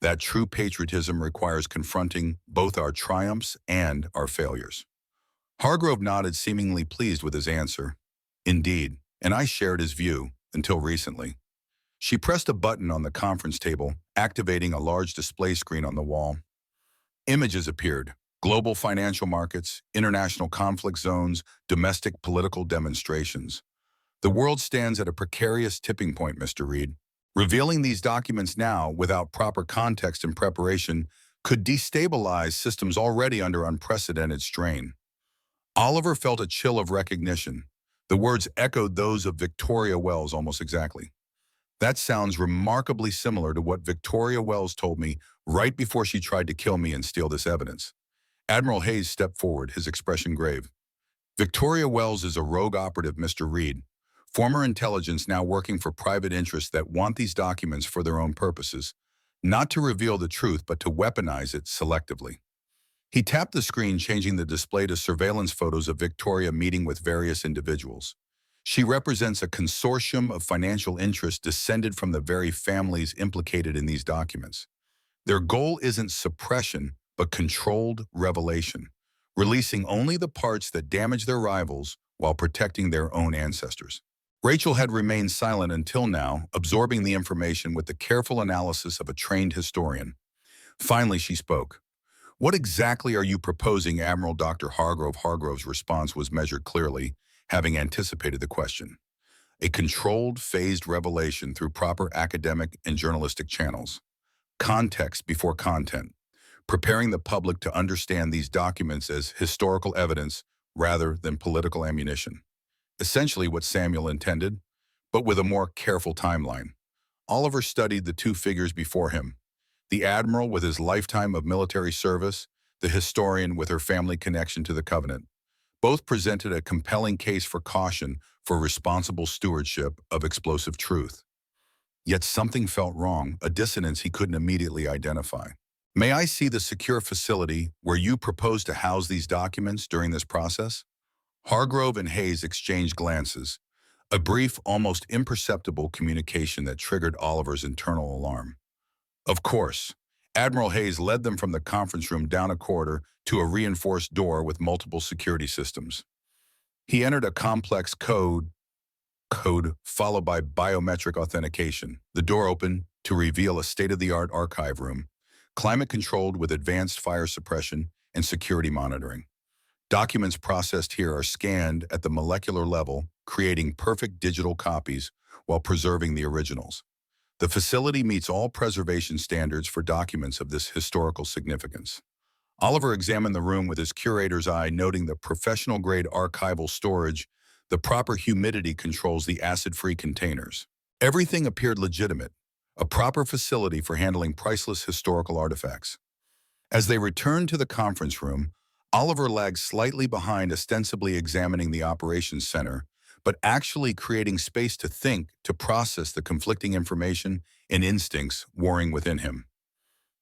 Speaker 1: That true patriotism requires confronting both our triumphs and our failures. Hargrove nodded, seemingly pleased with his answer. Indeed, and I shared his view, until recently. She pressed a button on the conference table, activating a large display screen on the wall. Images appeared. Global financial markets, international conflict zones, domestic political demonstrations. The world stands at a precarious tipping point, Mr. Reed. Revealing these documents now, without proper context and preparation, could destabilize systems already under unprecedented strain. Oliver felt a chill of recognition. The words echoed those of Victoria Wells almost exactly. That sounds remarkably similar to what Victoria Wells told me right before she tried to kill me and steal this evidence. Admiral Hayes stepped forward, his expression grave. Victoria Wells is a rogue operative, Mr. Reed, former intelligence now working for private interests that want these documents for their own purposes, not to reveal the truth but to weaponize it selectively. He tapped the screen, changing the display to surveillance photos of Victoria meeting with various individuals. She represents a consortium of financial interests descended from the very families implicated in these documents. Their goal isn't suppression, but controlled revelation, releasing only the parts that damage their rivals while protecting their own ancestors. Rachel had remained silent until now, absorbing the information with the careful analysis of a trained historian. Finally, she spoke. "What exactly are you proposing, Admiral Dr. Hargrove?" Hargrove's response was measured clearly, having anticipated the question. "A controlled, phased revelation through proper academic and journalistic channels. Context before content. Preparing the public to understand these documents as historical evidence rather than political ammunition. Essentially what Samuel intended, but with a more careful timeline." Oliver studied the two figures before him. The admiral with his lifetime of military service, the historian with her family connection to the Covenant. Both presented a compelling case for caution for responsible stewardship of explosive truth. Yet something felt wrong, a dissonance he couldn't immediately identify. "May I see the secure facility where you propose to house these documents during this process?" Hargrove and Hayes exchanged glances, a brief, almost imperceptible communication that triggered Oliver's internal alarm. Of course, Admiral Hayes led them from the conference room down a corridor to a reinforced door with multiple security systems. He entered a complex code followed by biometric authentication. The door opened to reveal a state-of-the-art archive room, climate-controlled with advanced fire suppression and security monitoring. Documents processed here are scanned at the molecular level, creating perfect digital copies while preserving the originals. The facility meets all preservation standards for documents of this historical significance. Oliver examined the room with his curator's eye, noting the professional-grade archival storage, the proper humidity controls, the acid-free containers. Everything appeared legitimate, a proper facility for handling priceless historical artifacts. As they returned to the conference room, Oliver lagged slightly behind, ostensibly examining the operations center, but actually creating space to think, to process the conflicting information and instincts warring within him.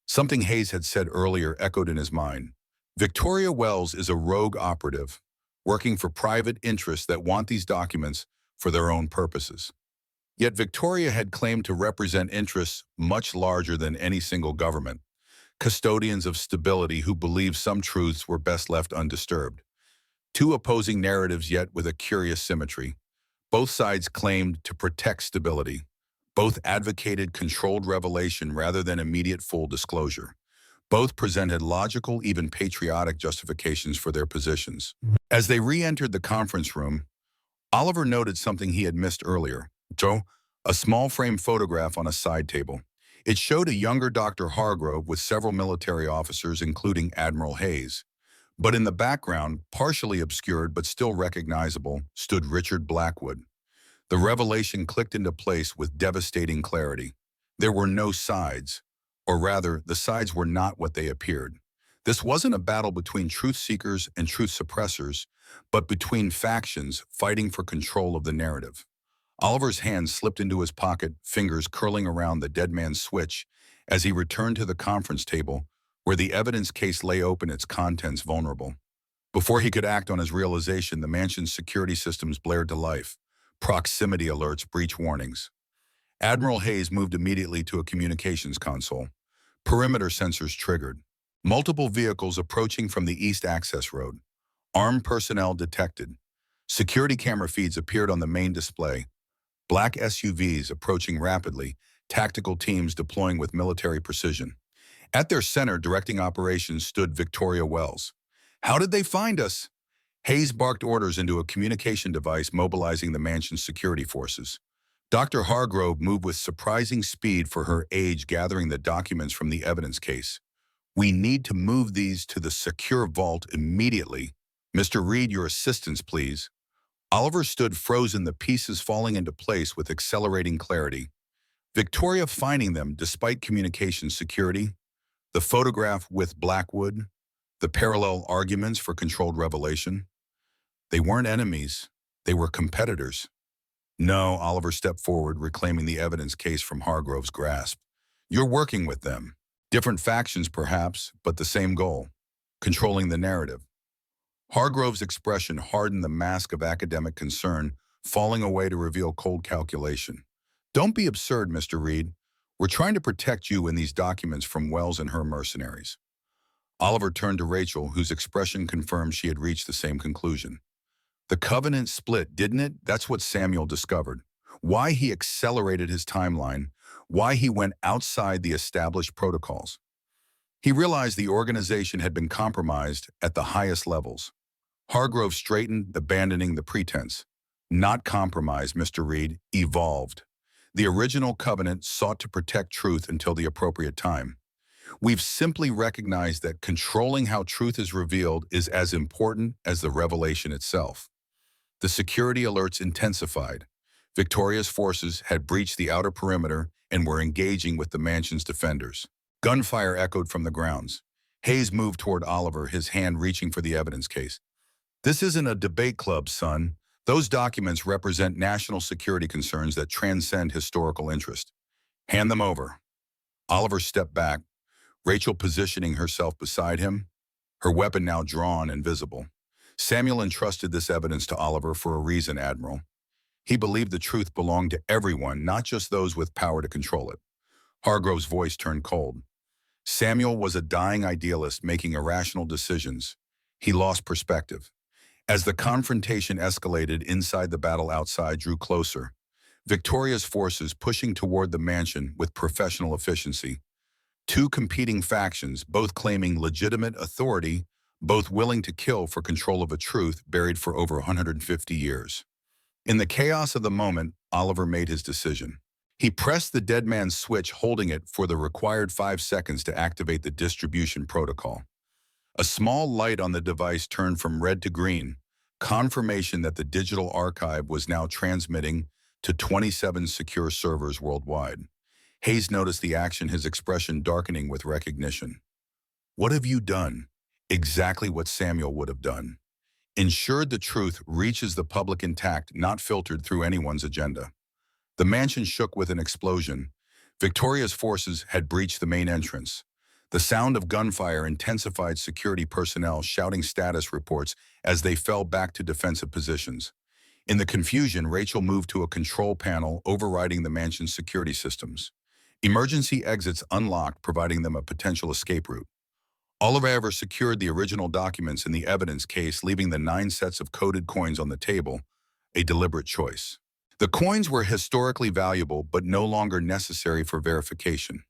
Speaker 1: Something Hayes had said earlier echoed in his mind. Victoria Wells is a rogue operative, working for private interests that want these documents for their own purposes. Yet Victoria had claimed to represent interests much larger than any single government, custodians of stability who believed some truths were best left undisturbed. Two opposing narratives, yet with a curious symmetry. Both sides claimed to protect stability. Both advocated controlled revelation rather than immediate full disclosure. Both presented logical, even patriotic justifications for their positions. As they re-entered the conference room, Oliver noted something he had missed earlier. A small frame photograph on a side table. It showed a younger Dr. Hargrove with several military officers, including Admiral Hayes. But in the background, partially obscured but still recognizable, stood Richard Blackwood. The revelation clicked into place with devastating clarity. There were no sides, or rather, the sides were not what they appeared. This wasn't a battle between truth seekers and truth suppressors, but between factions fighting for control of the narrative. Oliver's hand slipped into his pocket, fingers curling around the dead man's switch as he returned to the conference table, where the evidence case lay open, its contents vulnerable. Before he could act on his realization, the mansion's security systems blared to life. Proximity alerts, breach warnings. Admiral Hayes moved immediately to a communications console. Perimeter sensors triggered. Multiple vehicles approaching from the east access road. Armed personnel detected. Security camera feeds appeared on the main display. Black SUVs approaching rapidly, tactical teams deploying with military precision. At their center, directing operations, stood Victoria Wells. "How did they find us?" Hayes barked orders into a communication device, mobilizing the mansion's security forces. Dr. Hargrove moved with surprising speed for her age, gathering the documents from the evidence case. "We need to move these to the secure vault immediately. Mr. Reed, your assistance, please." Oliver stood frozen, the pieces falling into place with accelerating clarity. Victoria finding them despite communication security, the photograph with Blackwood, the parallel arguments for controlled revelation. They weren't enemies, they were competitors. No, Oliver stepped forward, reclaiming the evidence case from Hargrove's grasp. You're working with them. Different factions, perhaps, but the same goal, controlling the narrative. Hargrove's expression hardened the mask of academic concern, falling away to reveal cold calculation. Don't be absurd, Mr. Reed. We're trying to protect you in these documents from Wells and her mercenaries. Oliver turned to Rachel, whose expression confirmed she had reached the same conclusion. The covenant split, didn't it? That's what Samuel discovered. Why he accelerated his timeline, why he went outside the established protocols. He realized the organization had been compromised at the highest levels. Hargrove straightened, abandoning the pretense. Not compromised, Mr. Reed, evolved. The original covenant sought to protect truth until the appropriate time. We've simply recognized that controlling how truth is revealed is as important as the revelation itself. The security alerts intensified. Victoria's forces had breached the outer perimeter and were engaging with the mansion's defenders. Gunfire echoed from the grounds. Hayes moved toward Oliver, his hand reaching for the evidence case. This isn't a debate club, son. Those documents represent national security concerns that transcend historical interest. Hand them over. Oliver stepped back, Rachel positioning herself beside him, her weapon now drawn and visible. Samuel entrusted this evidence to Oliver for a reason, Admiral. He believed the truth belonged to everyone, not just those with power to control it. Hargrove's voice turned cold. Samuel was a dying idealist making irrational decisions. He lost perspective. As the confrontation escalated inside, the battle outside drew closer. Victoria's forces pushing toward the mansion with professional efficiency. Two competing factions, both claiming legitimate authority, both willing to kill for control of a truth buried for over 150 years. In the chaos of the moment, Oliver made his decision. He pressed the dead man's switch, holding it for the required 5 seconds to activate the distribution protocol. A small light on the device turned from red to green, confirmation that the digital archive was now transmitting to 27 secure servers worldwide. Hayes noticed the action, his expression darkening with recognition. What have you done? Exactly what Samuel would have done. Ensured the truth reaches the public intact, not filtered through anyone's agenda. The mansion shook with an explosion. Victoria's forces had breached the main entrance. The sound of gunfire intensified, security personnel shouting status reports as they fell back to defensive positions. In the confusion, Rachel moved to a control panel overriding the mansion's security systems. Emergency exits unlocked, providing them a potential escape route. Oliver secured the original documents in the evidence case, leaving the 9 sets of coded coins on the table, a deliberate choice. The coins were historically valuable but no longer necessary for verification.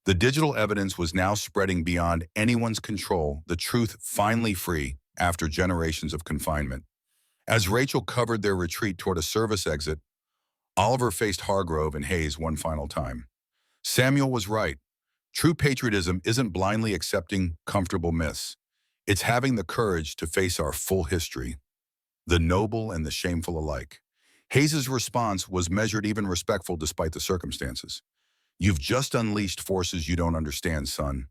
Speaker 1: The digital evidence was now spreading beyond anyone's control, the truth finally free after generations of confinement. As Rachel covered their retreat toward a service exit, Oliver faced Hargrove and Hayes one final time. Samuel was right. True patriotism isn't blindly accepting comfortable myths. It's having the courage to face our full history, the noble and the shameful alike. Hayes's response was measured, even respectful despite the circumstances. You've just unleashed forces you don't understand, son.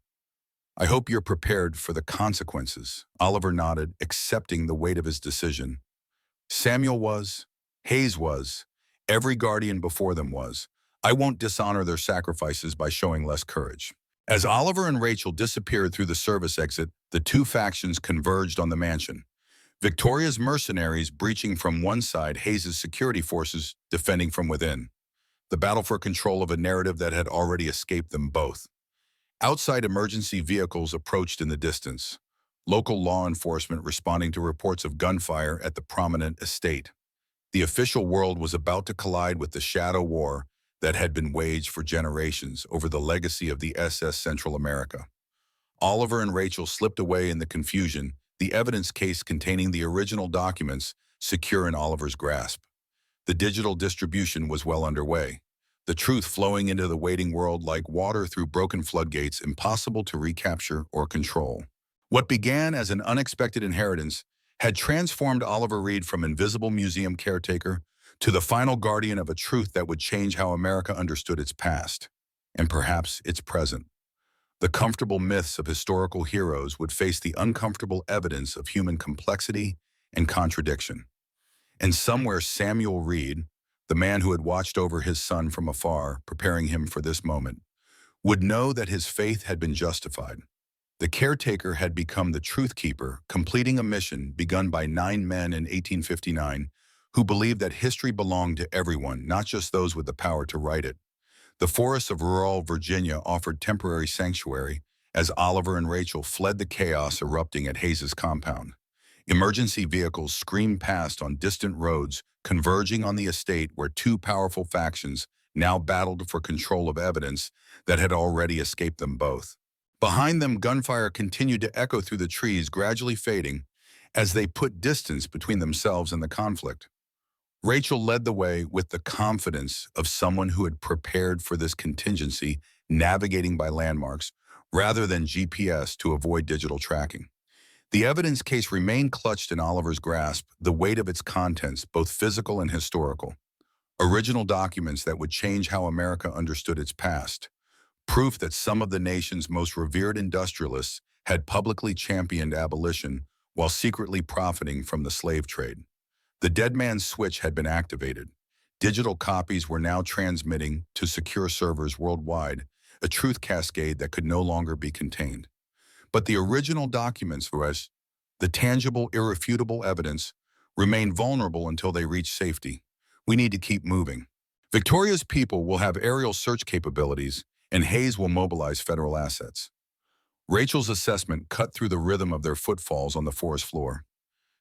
Speaker 1: I hope you're prepared for the consequences. Oliver nodded, accepting the weight of his decision. Samuel was, Hayes was, every guardian before them was. I won't dishonor their sacrifices by showing less courage. As Oliver and Rachel disappeared through the service exit, the two factions converged on the mansion. Victoria's mercenaries breaching from one side, Hayes' security forces defending from within. The battle for control of a narrative that had already escaped them both. Outside, emergency vehicles approached in the distance. Local law enforcement responding to reports of gunfire at the prominent estate. The official world was about to collide with the shadow war that had been waged for generations over the legacy of the SS Central America. Oliver and Rachel slipped away in the confusion, the evidence case containing the original documents secure in Oliver's grasp. The digital distribution was well underway, the truth flowing into the waiting world like water through broken floodgates, impossible to recapture or control. What began as an unexpected inheritance had transformed Oliver Reed from invisible museum caretaker to the final guardian of a truth that would change how America understood its past, and perhaps its present. The comfortable myths of historical heroes would face the uncomfortable evidence of human complexity and contradiction. And somewhere Samuel Reed, the man who had watched over his son from afar, preparing him for this moment, would know that his faith had been justified. The caretaker had become the truth keeper, completing a mission begun by 9 men in 1859 who believed that history belonged to everyone, not just those with the power to write it. The forests of rural Virginia offered temporary sanctuary as Oliver and Rachel fled the chaos erupting at Hayes's compound. Emergency vehicles screamed past on distant roads, converging on the estate where two powerful factions now battled for control of evidence that had already escaped them both. Behind them, gunfire continued to echo through the trees, gradually fading as they put distance between themselves and the conflict. Rachel led the way with the confidence of someone who had prepared for this contingency, navigating by landmarks rather than GPS to avoid digital tracking. The evidence case remained clutched in Oliver's grasp, the weight of its contents, both physical and historical. Original documents that would change how America understood its past. Proof that some of the nation's most revered industrialists had publicly championed abolition while secretly profiting from the slave trade. The dead man's switch had been activated. Digital copies were now transmitting to secure servers worldwide, a truth cascade that could no longer be contained. But the original documents, whereas the tangible, irrefutable evidence, remained vulnerable until they reached safety. We need to keep moving. Victoria's people will have aerial search capabilities, and Hayes will mobilize federal assets. Rachel's assessment cut through the rhythm of their footfalls on the forest floor.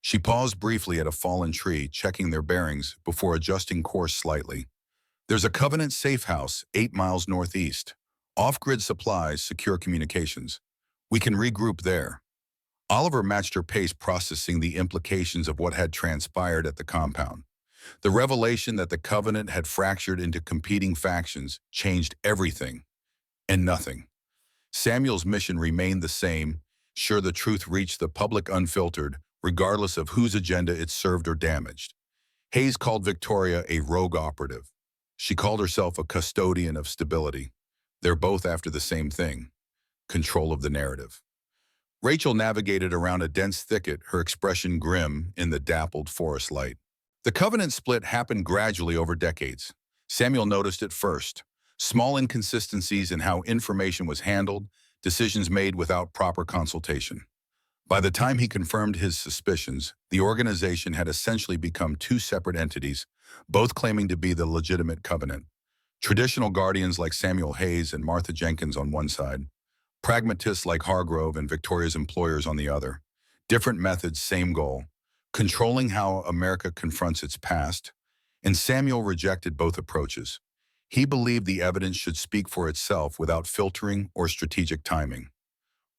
Speaker 1: She paused briefly at a fallen tree, checking their bearings before adjusting course slightly. There's a Covenant safe house 8 miles northeast. Off-grid supplies, secure communications. We can regroup there. Oliver matched her pace, processing the implications of what had transpired at the compound. The revelation that the Covenant had fractured into competing factions changed everything and nothing. Samuel's mission remained the same, sure the truth reached the public unfiltered, regardless of whose agenda it served or damaged. Hayes called Victoria a rogue operative. She called herself a custodian of stability. They're both after the same thing: control of the narrative. Rachel navigated around a dense thicket, her expression grim in the dappled forest light. The Covenant split happened gradually over decades. Samuel noticed it first: small inconsistencies in how information was handled, decisions made without proper consultation. By the time he confirmed his suspicions, the organization had essentially become two separate entities, both claiming to be the legitimate Covenant. Traditional guardians like Samuel Hayes and Martha Jenkins on one side, pragmatists like Hargrove and Victoria's employers on the other. Different methods, same goal: controlling how America confronts its past. And Samuel rejected both approaches. He believed the evidence should speak for itself without filtering or strategic timing.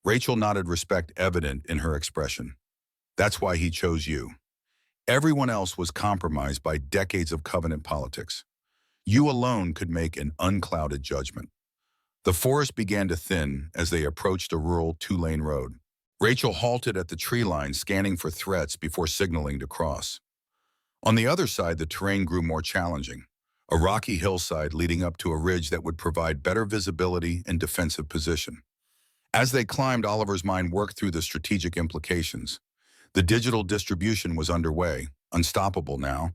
Speaker 1: Rachel nodded, respect evident in her expression. That's why he chose you. Everyone else was compromised by decades of Covenant politics. You alone could make an unclouded judgment. The forest began to thin as they approached a rural 2-lane road. Rachel halted at the tree line, scanning for threats before signaling to cross. On the other side, the terrain grew more challenging, a rocky hillside leading up to a ridge that would provide better visibility and defensive position. As they climbed, Oliver's mind worked through the strategic implications. The digital distribution was underway, unstoppable now,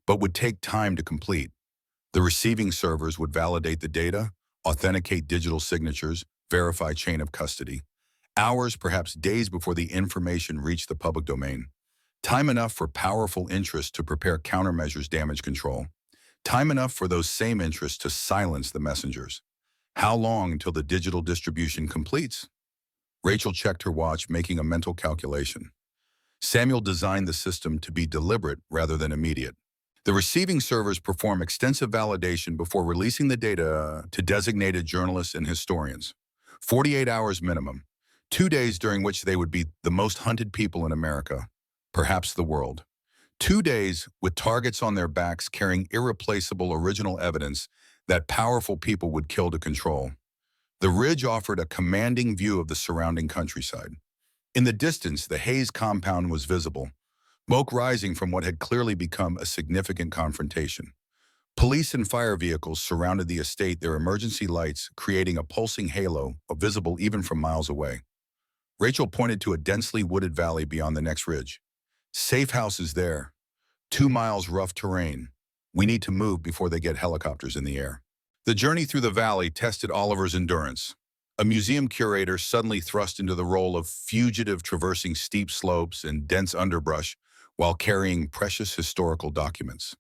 Speaker 1: but would take time to complete. The receiving servers would validate the data, authenticate digital signatures, verify chain of custody. Hours, perhaps days before the information reached the public domain. Time enough for powerful interests to prepare countermeasures, damage control. Time enough for those same interests to silence the messengers. How long until the digital distribution completes? Rachel checked her watch, making a mental calculation. Samuel designed the system to be deliberate rather than immediate. The receiving servers perform extensive validation before releasing the data to designated journalists and historians. 48 hours minimum, 2 days during which they would be the most hunted people in America, perhaps the world. 2 days with targets on their backs carrying irreplaceable original evidence that powerful people would kill to control. The ridge offered a commanding view of the surrounding countryside. In the distance, the Hayes compound was visible, smoke rising from what had clearly become a significant confrontation. Police and fire vehicles surrounded the estate, their emergency lights creating a pulsing halo, visible even from miles away. Rachel pointed to a densely wooded valley beyond the next ridge. Safe houses there. 2 miles rough terrain. We need to move before they get helicopters in the air. The journey through the valley tested Oliver's endurance. A museum curator suddenly thrust into the role of fugitive traversing steep slopes and dense underbrush while carrying precious historical documents.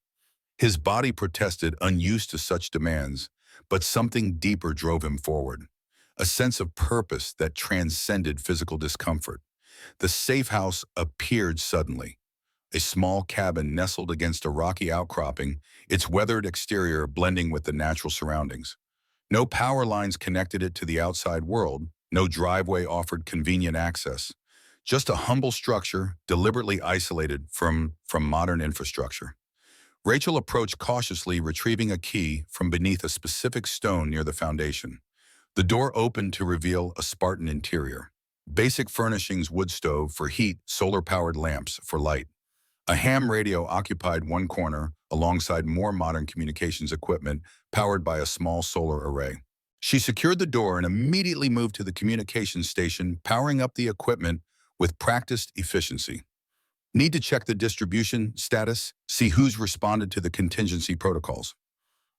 Speaker 1: His body protested, unused to such demands, but something deeper drove him forward. A sense of purpose that transcended physical discomfort. The safe house appeared suddenly. A small cabin nestled against a rocky outcropping, its weathered exterior blending with the natural surroundings. No power lines connected it to the outside world, no driveway offered convenient access. Just a humble structure deliberately isolated from modern infrastructure. Rachel approached cautiously, retrieving a key from beneath a specific stone near the foundation. The door opened to reveal a Spartan interior. Basic furnishings: wood stove for heat, solar-powered lamps for light. A ham radio occupied one corner, alongside more modern communications equipment powered by a small solar array. She secured the door and immediately moved to the communications station, powering up the equipment with practiced efficiency. Need to check the distribution status, see who's responded to the contingency protocols.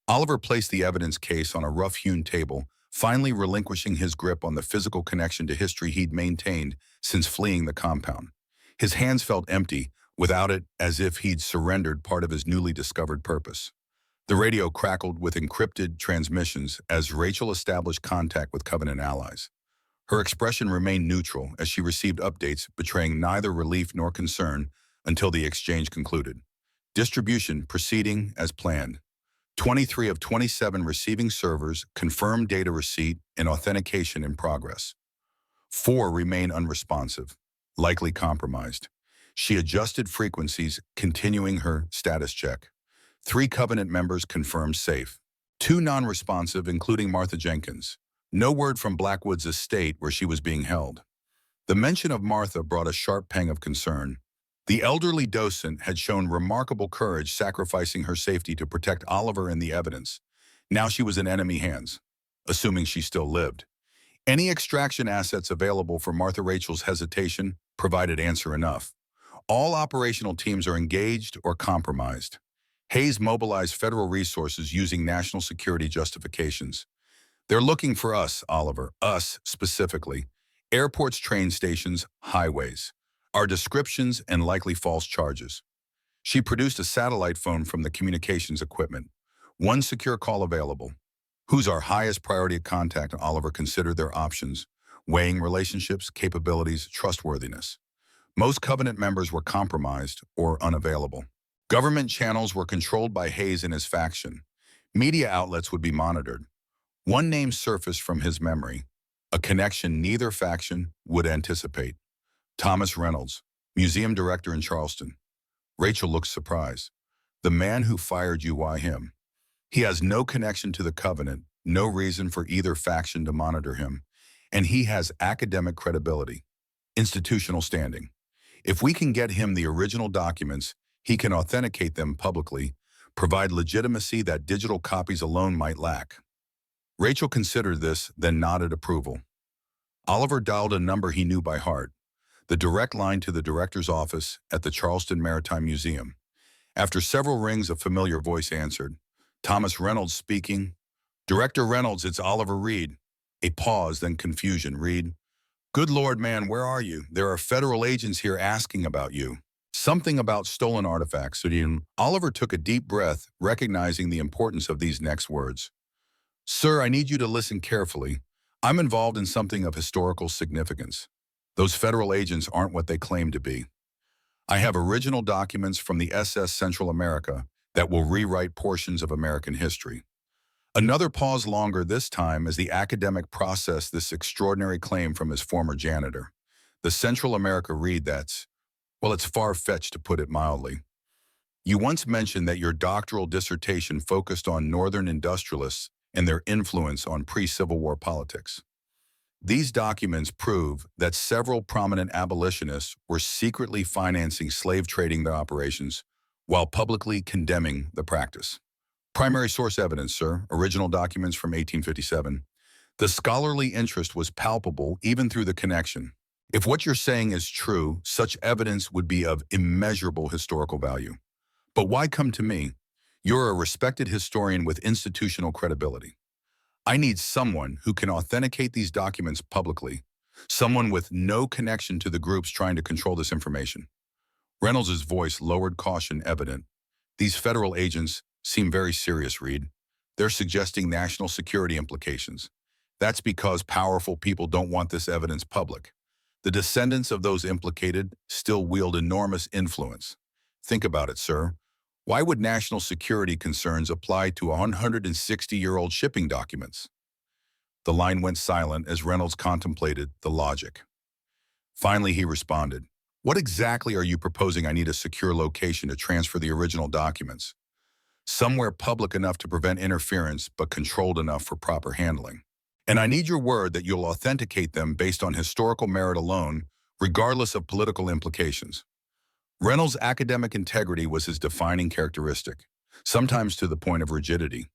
Speaker 1: Oliver placed the evidence case on a rough-hewn table, finally relinquishing his grip on the physical connection to history he'd maintained since fleeing the compound. His hands felt empty, without it, as if he'd surrendered part of his newly discovered purpose. The radio crackled with encrypted transmissions as Rachel established contact with Covenant allies. Her expression remained neutral as she received updates betraying neither relief nor concern until the exchange concluded. Distribution proceeding as planned. 23 of 27 receiving servers confirmed data receipt and authentication in progress. 4 remain unresponsive, likely compromised. She adjusted frequencies, continuing her status check. 3 Covenant members confirmed safe. 2 non-responsive, including Martha Jenkins. No word from Blackwood's estate where she was being held. The mention of Martha brought a sharp pang of concern. The elderly docent had shown remarkable courage, sacrificing her safety to protect Oliver and the evidence. Now she was in enemy hands, assuming she still lived. Any extraction assets available for Martha Rachel's hesitation provided answer enough. All operational teams are engaged or compromised. Hayes mobilized federal resources using national security justifications. They're looking for us, Oliver, us specifically. Airports, train stations, highways. Our descriptions and likely false charges. She produced a satellite phone from the communications equipment. 1 secure call available. Who's our highest priority contact? Oliver considered their options, weighing relationships, capabilities, trustworthiness. Most Covenant members were compromised or unavailable. Government channels were controlled by Hayes and his faction. Media outlets would be monitored. One name surfaced from his memory, a connection neither faction would anticipate. Thomas Reynolds, museum director in Charleston. Rachel looked surprised. The man who fired you, why him? He has no connection to the Covenant, no reason for either faction to monitor him, and he has academic credibility, institutional standing. If we can get him the original documents, he can authenticate them publicly, provide legitimacy that digital copies alone might lack. Rachel considered this, then nodded approval. Oliver dialed a number he knew by heart, the direct line to the director's office at the Charleston Maritime Museum. After several rings, a familiar voice answered. Thomas Reynolds speaking. Director Reynolds, it's Oliver Reed. A pause, then confusion. Reed, good Lord, man, where are you? There are federal agents here asking about you. Something about stolen artifacts. Oliver took a deep breath, recognizing the importance of these next words. Sir, I need you to listen carefully. I'm involved in something of historical significance. Those federal agents aren't what they claim to be. I have original documents from the SS Central America that will rewrite portions of American history. Another pause, longer this time, as the academic processed this extraordinary claim from his former janitor. The Central America read that's, well, it's far-fetched to put it mildly. You once mentioned that your doctoral dissertation focused on Northern industrialists and their influence on pre-Civil War politics. These documents prove that several prominent abolitionists were secretly financing slave trading their operations while publicly condemning the practice. Primary source evidence, sir, original documents from 1857. The scholarly interest was palpable even through the connection. If what you're saying is true, such evidence would be of immeasurable historical value. But why come to me? You're a respected historian with institutional credibility. I need someone who can authenticate these documents publicly, someone with no connection to the groups trying to control this information. Reynolds's voice lowered caution evident. These federal agents seem very serious, Reed. They're suggesting national security implications. That's because powerful people don't want this evidence public. The descendants of those implicated still wield enormous influence. Think about it, sir. Why would national security concerns apply to 160-year-old shipping documents? The line went silent as Reynolds contemplated the logic. Finally, he responded, "What exactly are you proposing I need a secure location to transfer the original documents? Somewhere public enough to prevent interference, but controlled enough for proper handling. And I need your word that you'll authenticate them based on historical merit alone, regardless of political implications." Reynolds' academic integrity was his defining characteristic, sometimes to the point of rigidity.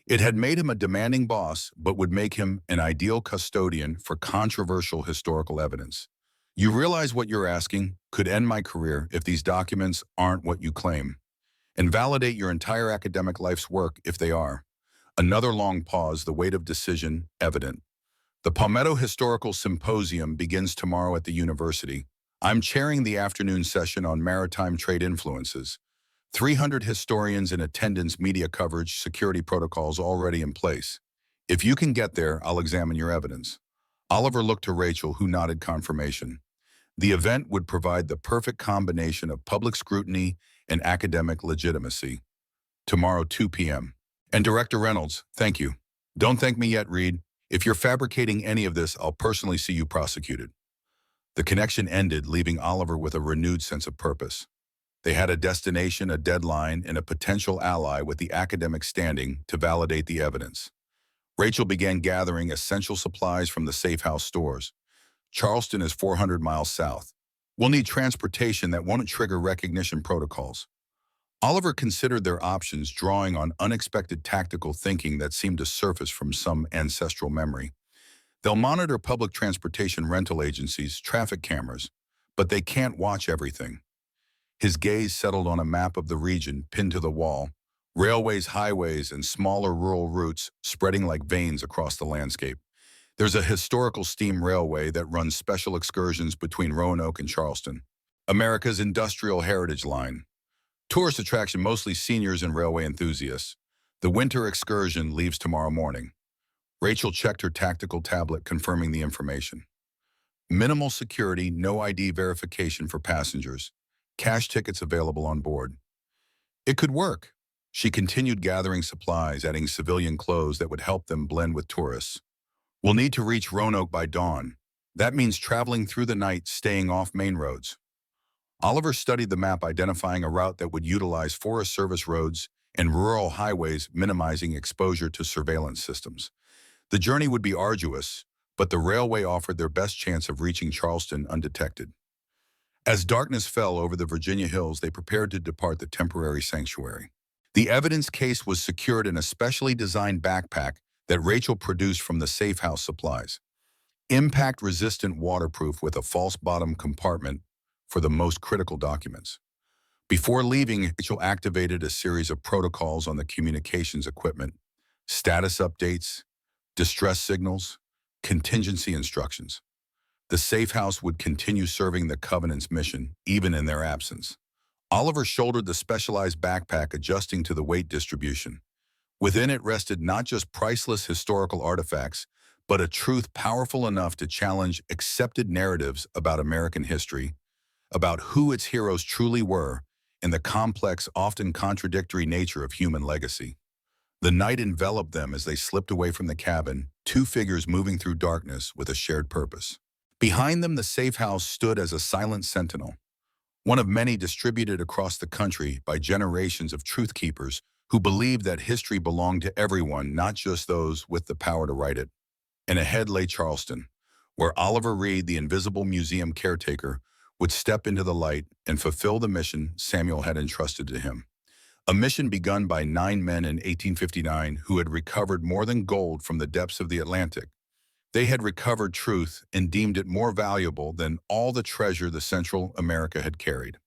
Speaker 1: It had made him a demanding boss, but would make him an ideal custodian for controversial historical evidence. You realize what you're asking could end my career if these documents aren't what you claim, and validate your entire academic life's work if they are. Another long pause, the weight of decision evident. The Palmetto Historical Symposium begins tomorrow at the university. I'm chairing the afternoon session on maritime trade influences. 300 historians in attendance, media coverage, security protocols already in place. If you can get there, I'll examine your evidence. Oliver looked to Rachel, who nodded confirmation. The event would provide the perfect combination of public scrutiny and academic legitimacy. Tomorrow, 2 p.m. And Director Reynolds, thank you. Don't thank me yet, Reed. If you're fabricating any of this, I'll personally see you prosecuted. The connection ended, leaving Oliver with a renewed sense of purpose. They had a destination, a deadline, and a potential ally with the academic standing to validate the evidence. Rachel began gathering essential supplies from the safe house stores. Charleston is 400 miles south. We'll need transportation that won't trigger recognition protocols. Oliver considered their options, drawing on unexpected tactical thinking that seemed to surface from some ancestral memory. They'll monitor public transportation rental agencies, traffic cameras, but they can't watch everything. His gaze settled on a map of the region pinned to the wall, railways, highways, and smaller rural routes spreading like veins across the landscape. There's a historical steam railway that runs special excursions between Roanoke and Charleston, America's industrial heritage line. Tourist attraction, mostly seniors and railway enthusiasts. The winter excursion leaves tomorrow morning. Rachel checked her tactical tablet, confirming the information. Minimal security, no ID verification for passengers. Cash tickets available on board. It could work. She continued gathering supplies, adding civilian clothes that would help them blend with tourists. We'll need to reach Roanoke by dawn. That means traveling through the night, staying off main roads. Oliver studied the map, identifying a route that would utilize Forest Service roads and rural highways, minimizing exposure to surveillance systems. The journey would be arduous, but the railway offered their best chance of reaching Charleston undetected. As darkness fell over the Virginia hills, they prepared to depart the temporary sanctuary. The evidence case was secured in a specially designed backpack that Rachel produced from the safe house supplies. Impact-resistant, waterproof, with a false bottom compartment for the most critical documents. Before leaving, Rachel activated a series of protocols on the communications equipment: status updates, distress signals, contingency instructions. The safe house would continue serving the Covenant's mission, even in their absence. Oliver shouldered the specialized backpack, adjusting to the weight distribution. Within it rested not just priceless historical artifacts, but a truth powerful enough to challenge accepted narratives about American history, about who its heroes truly were, and the complex, often contradictory nature of human legacy. The night enveloped them as they slipped away from the cabin, two figures moving through darkness with a shared purpose. Behind them, the safe house stood as a silent sentinel, one of many distributed across the country by generations of truth keepers who believed that history belonged to everyone, not just those with the power to write it. And ahead lay Charleston, where Oliver Reed, the invisible museum caretaker, would step into the light and fulfill the mission Samuel had entrusted to him. A mission begun by 9 men in 1859 who had recovered more than gold from the depths of the Atlantic. They had recovered truth and deemed it more valuable than all the treasure the Central America had carried.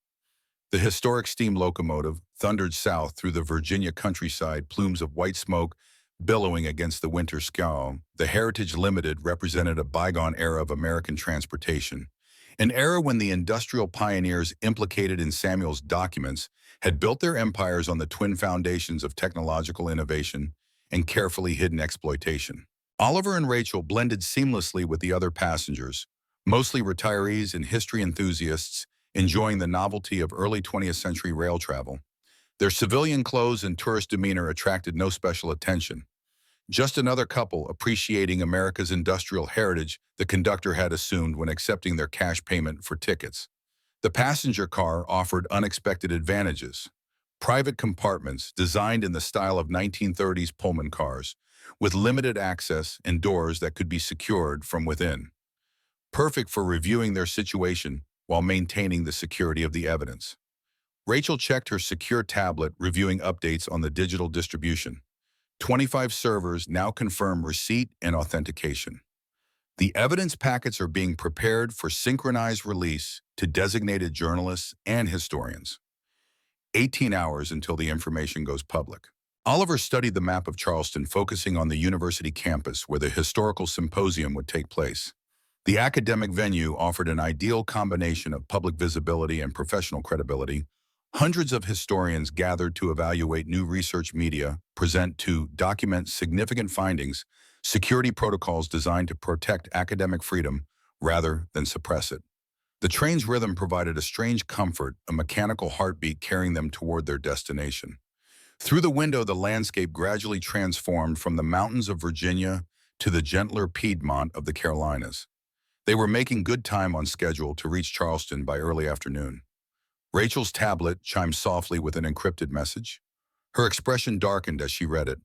Speaker 1: The historic steam locomotive thundered south through the Virginia countryside, plumes of white smoke billowing against the winter scowl. The Heritage Limited represented a bygone era of American transportation, an era when the industrial pioneers implicated in Samuel's documents had built their empires on the twin foundations of technological innovation and carefully hidden exploitation. Oliver and Rachel blended seamlessly with the other passengers, mostly retirees and history enthusiasts enjoying the novelty of early 20th century rail travel. Their civilian clothes and tourist demeanor attracted no special attention. Just another couple appreciating America's industrial heritage the conductor had assumed when accepting their cash payment for tickets. The passenger car offered unexpected advantages. Private compartments designed in the style of 1930s Pullman cars, with limited access and doors that could be secured from within. Perfect for reviewing their situation while maintaining the security of the evidence. Rachel checked her secure tablet, reviewing updates on the digital distribution. 25 servers now confirm receipt and authentication. The evidence packets are being prepared for synchronized release to designated journalists and historians. 18 hours until the information goes public. Oliver studied the map of Charleston, focusing on the university campus where the historical symposium would take place. The academic venue offered an ideal combination of public visibility and professional credibility. Hundreds of historians gathered to evaluate new research media, present to document significant findings, security protocols designed to protect academic freedom rather than suppress it. The train's rhythm provided a strange comfort, a mechanical heartbeat carrying them toward their destination. Through the window, the landscape gradually transformed from the mountains of Virginia to the gentler Piedmont of the Carolinas. They were making good time on schedule to reach Charleston by early afternoon. Rachel's tablet chimed softly with an encrypted message. Her expression darkened as she read it.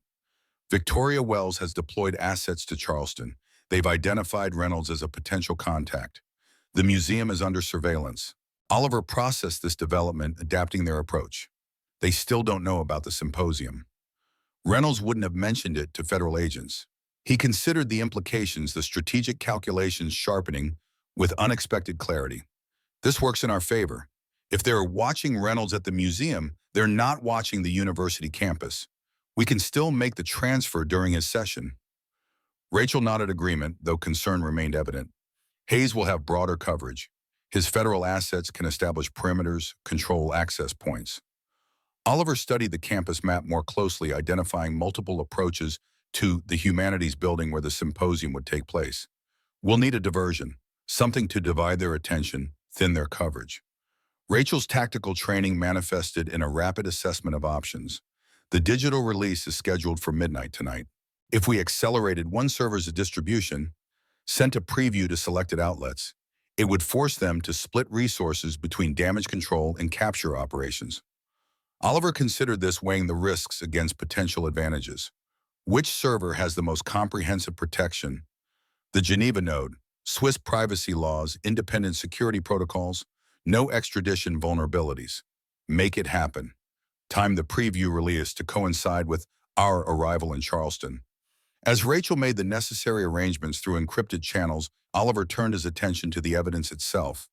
Speaker 1: Victoria Wells has deployed assets to Charleston. They've identified Reynolds as a potential contact. The museum is under surveillance. Oliver processed this development, adapting their approach. They still don't know about the symposium. Reynolds wouldn't have mentioned it to federal agents. He considered the implications, the strategic calculations sharpening with unexpected clarity. This works in our favor. If they're watching Reynolds at the museum, they're not watching the university campus. We can still make the transfer during his session. Rachel nodded agreement, though concern remained evident. Hayes will have broader coverage. His federal assets can establish perimeters, control access points. Oliver studied the campus map more closely, identifying multiple approaches to the humanities building where the symposium would take place. We'll need a diversion, something to divide their attention, thin their coverage. Rachel's tactical training manifested in a rapid assessment of options. The digital release is scheduled for midnight tonight. If we accelerated one server's distribution, sent a preview to selected outlets, it would force them to split resources between damage control and capture operations. Oliver considered this, weighing the risks against potential advantages. Which server has the most comprehensive protection? The Geneva node, Swiss privacy laws, independent security protocols, no extradition vulnerabilities. Make it happen. Time the preview release to coincide with our arrival in Charleston. As Rachel made the necessary arrangements through encrypted channels, Oliver turned his attention to the evidence itself.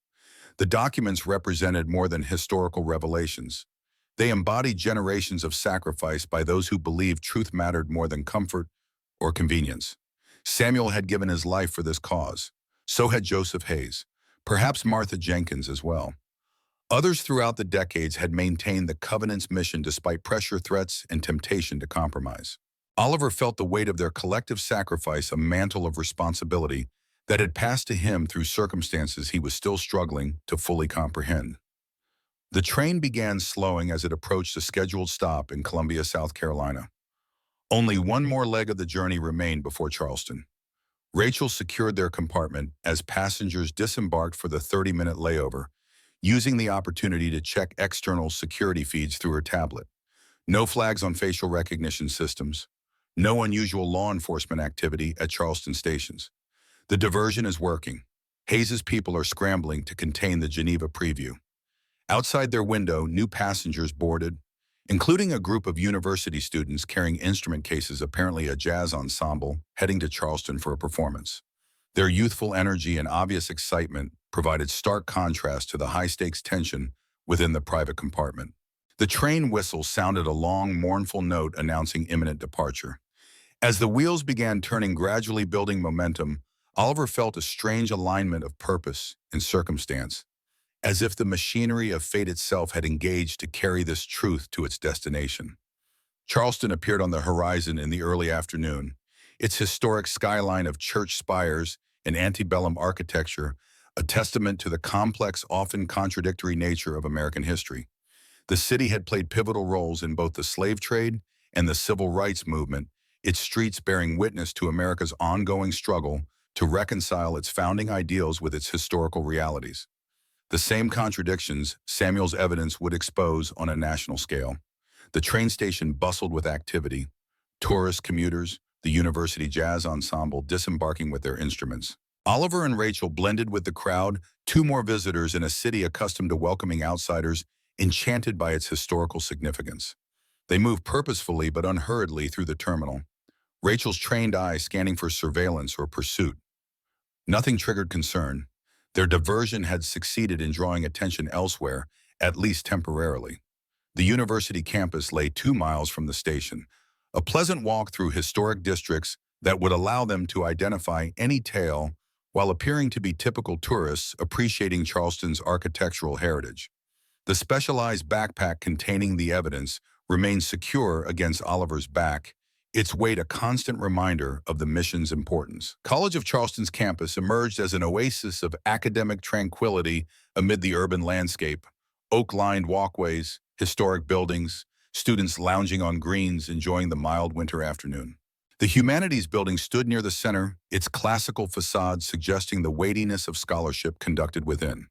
Speaker 1: The documents represented more than historical revelations. They embodied generations of sacrifice by those who believed truth mattered more than comfort or convenience. Samuel had given his life for this cause. So had Joseph Hayes, perhaps Martha Jenkins as well. Others throughout the decades had maintained the Covenant's mission despite pressure, threats, and temptation to compromise. Oliver felt the weight of their collective sacrifice, a mantle of responsibility that had passed to him through circumstances he was still struggling to fully comprehend. The train began slowing as it approached a scheduled stop in Columbia, South Carolina. Only one more leg of the journey remained before Charleston. Rachel secured their compartment as passengers disembarked for the 30-minute layover, using the opportunity to check external security feeds through her tablet. No flags on facial recognition systems. No unusual law enforcement activity at Charleston stations. The diversion is working. Hayes's people are scrambling to contain the Geneva preview. Outside their window, new passengers boarded, including a group of university students carrying instrument cases, apparently a jazz ensemble, heading to Charleston for a performance. Their youthful energy and obvious excitement provided stark contrast to the high-stakes tension within the private compartment. The train whistle sounded a long, mournful note announcing imminent departure. As the wheels began turning, gradually building momentum, Oliver felt a strange alignment of purpose and circumstance, as if the machinery of fate itself had engaged to carry this truth to its destination. Charleston appeared on the horizon in the early afternoon, its historic skyline of church spires and antebellum architecture a testament to the complex, often contradictory nature of American history. The city had played pivotal roles in both the slave trade and the civil rights movement, its streets bearing witness to America's ongoing struggle to reconcile its founding ideals with its historical realities. The same contradictions Samuel's evidence would expose on a national scale. The train station bustled with activity, tourists, commuters, the university jazz ensemble disembarking with their instruments. Oliver and Rachel blended with the crowd, two more visitors in a city accustomed to welcoming outsiders, enchanted by its historical significance. They moved purposefully but unhurriedly through the terminal, Rachel's trained eye scanning for surveillance or pursuit. Nothing triggered concern. Their diversion had succeeded in drawing attention elsewhere, at least temporarily. The university campus lay 2 miles from the station, a pleasant walk through historic districts that would allow them to identify any tale while appearing to be typical tourists appreciating Charleston's architectural heritage. The specialized backpack containing the evidence remained secure against Oliver's back, its weight a constant reminder of the mission's importance. College of Charleston's campus emerged as an oasis of academic tranquility amid the urban landscape, oak-lined walkways, historic buildings, students lounging on greens enjoying the mild winter afternoon. The Humanities Building stood near the center, its classical facade suggesting the weightiness of scholarship conducted within.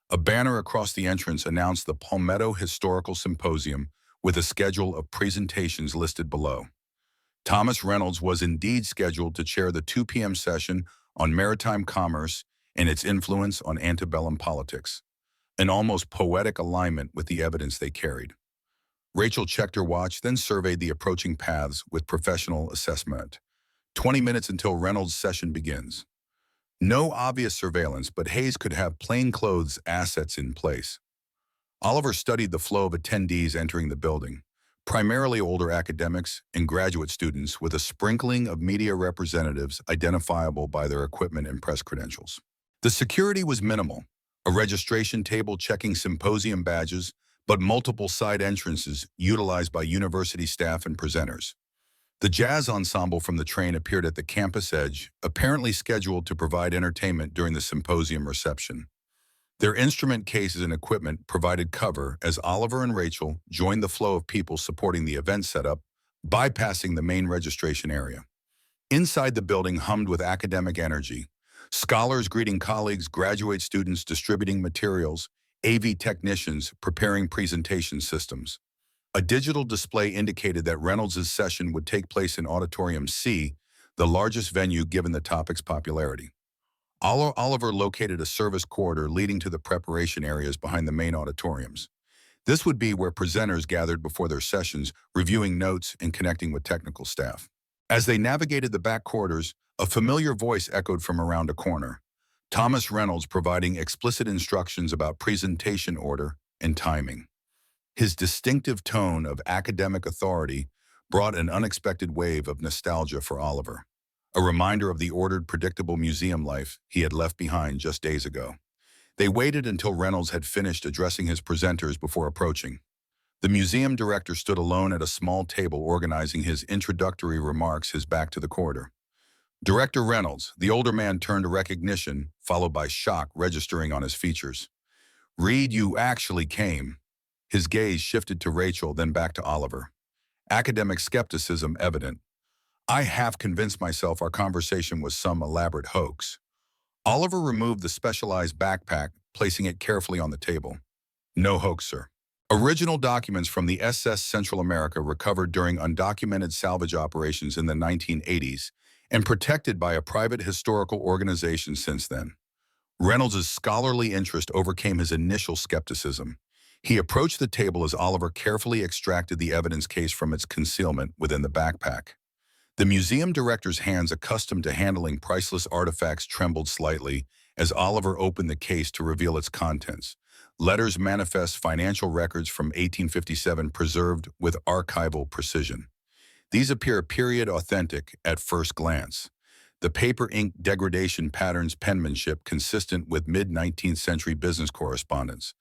Speaker 1: A banner across the entrance announced the Palmetto Historical Symposium with a schedule of presentations listed below. Thomas Reynolds was indeed scheduled to chair the 2 p.m. session on maritime commerce and its influence on antebellum politics, an almost poetic alignment with the evidence they carried. Rachel checked her watch, then surveyed the approaching paths with professional assessment. 20 minutes until Reynolds' session begins. No obvious surveillance, but Hayes could have plainclothes assets in place. Oliver studied the flow of attendees entering the building, primarily older academics and graduate students with a sprinkling of media representatives identifiable by their equipment and press credentials. The security was minimal, a registration table checking symposium badges, but multiple side entrances utilized by university staff and presenters. The jazz ensemble from the train appeared at the campus edge, apparently scheduled to provide entertainment during the symposium reception. Their instrument cases and equipment provided cover as Oliver and Rachel joined the flow of people supporting the event setup, bypassing the main registration area. Inside the building hummed with academic energy, scholars greeting colleagues, graduate students distributing materials, AV technicians preparing presentation systems. A digital display indicated that Reynolds' session would take place in Auditorium C, the largest venue given the topic's popularity. Oliver located a service corridor leading to the preparation areas behind the main auditoriums. This would be where presenters gathered before their sessions, reviewing notes and connecting with technical staff. As they navigated the back corridors, a familiar voice echoed from around a corner. Thomas Reynolds providing explicit instructions about presentation order and timing. His distinctive tone of academic authority brought an unexpected wave of nostalgia for Oliver, a reminder of the ordered, predictable museum life he had left behind just days ago. They waited until Reynolds had finished addressing his presenters before approaching. The museum director stood alone at a small table organizing his introductory remarks, his back to the corridor. Director Reynolds, the older man, turned to recognition, followed by shock registering on his features. "Reed, you actually came." His gaze shifted to Rachel, then back to Oliver. Academic skepticism evident. "I half convinced myself our conversation was some elaborate hoax." Oliver removed the specialized backpack, placing it carefully on the table. "No hoax, sir. Original documents from the SS Central America recovered during undocumented salvage operations in the 1980s and protected by a private historical organization since then. Reynolds's scholarly interest overcame his initial skepticism. He approached the table as Oliver carefully extracted the evidence case from its concealment within the backpack. The museum director's hands, accustomed to handling priceless artifacts, trembled slightly as Oliver opened the case to reveal its contents. Letters, manifests, financial records from 1857 preserved with archival precision. These appear period authentic at first glance. The paper-ink degradation patterns penmanship consistent with mid-19th century business correspondence.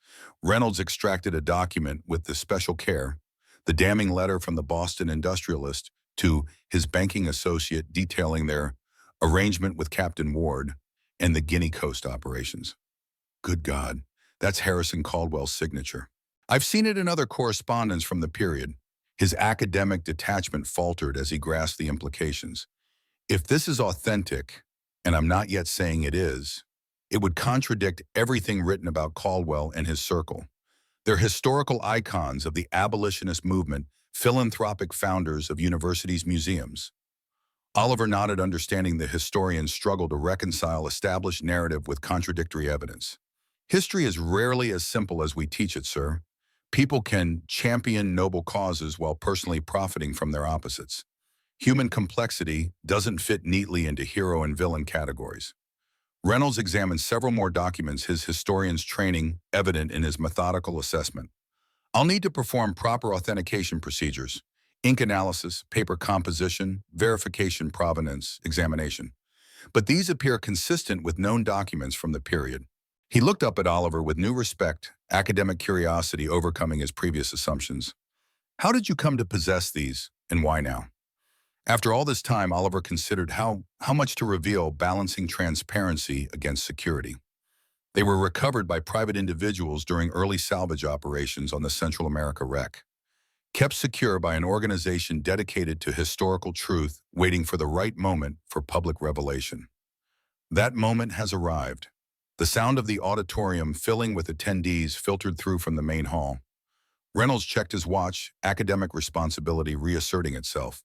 Speaker 1: Reynolds extracted a document with the special care, the damning letter from the Boston industrialist to his banking associate detailing their arrangement with Captain Ward and the Guinea Coast operations. Good God, that's Harrison Caldwell's signature. I've seen it in other correspondence from the period. His academic detachment faltered as he grasped the implications. If this is authentic, and I'm not yet saying it is, it would contradict everything written about Caldwell and his circle. They're historical icons of the abolitionist movement, philanthropic founders of universities' museums. Oliver nodded, understanding the historian's struggle to reconcile established narrative with contradictory evidence. History is rarely as simple as we teach it, sir. People can champion noble causes while personally profiting from their opposites. Human complexity doesn't fit neatly into hero and villain categories. Reynolds examined several more documents, his historian's training evident in his methodical assessment. I'll need to perform proper authentication procedures, ink analysis, paper composition, verification, provenance, examination. But these appear consistent with known documents from the period. He looked up at Oliver with new respect, academic curiosity overcoming his previous assumptions. How did you come to possess these, and why now? After all this time, Oliver considered how much to reveal, balancing transparency against security. They were recovered by private individuals during early salvage operations on the Central America wreck, kept secure by an organization dedicated to historical truth, waiting for the right moment for public revelation. That moment has arrived. The sound of the auditorium filling with attendees filtered through from the main hall. Reynolds checked his watch, academic responsibility reasserting itself.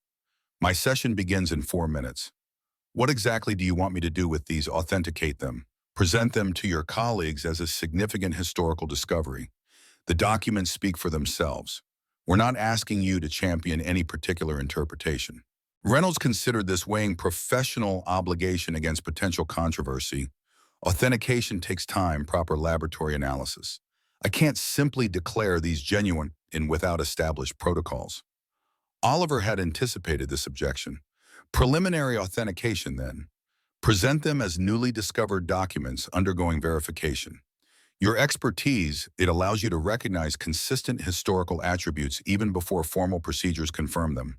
Speaker 1: My session begins in 4 minutes. What exactly do you want me to do with these? Authenticate them. Present them to your colleagues as a significant historical discovery. The documents speak for themselves. We're not asking you to champion any particular interpretation. Reynolds considered this, weighing professional obligation against potential controversy. Authentication takes time, proper laboratory analysis. I can't simply declare these genuine without established protocols. Oliver had anticipated this objection. Preliminary authentication, then. Present them as newly discovered documents undergoing verification. Your expertise, it allows you to recognize consistent historical attributes even before formal procedures confirm them.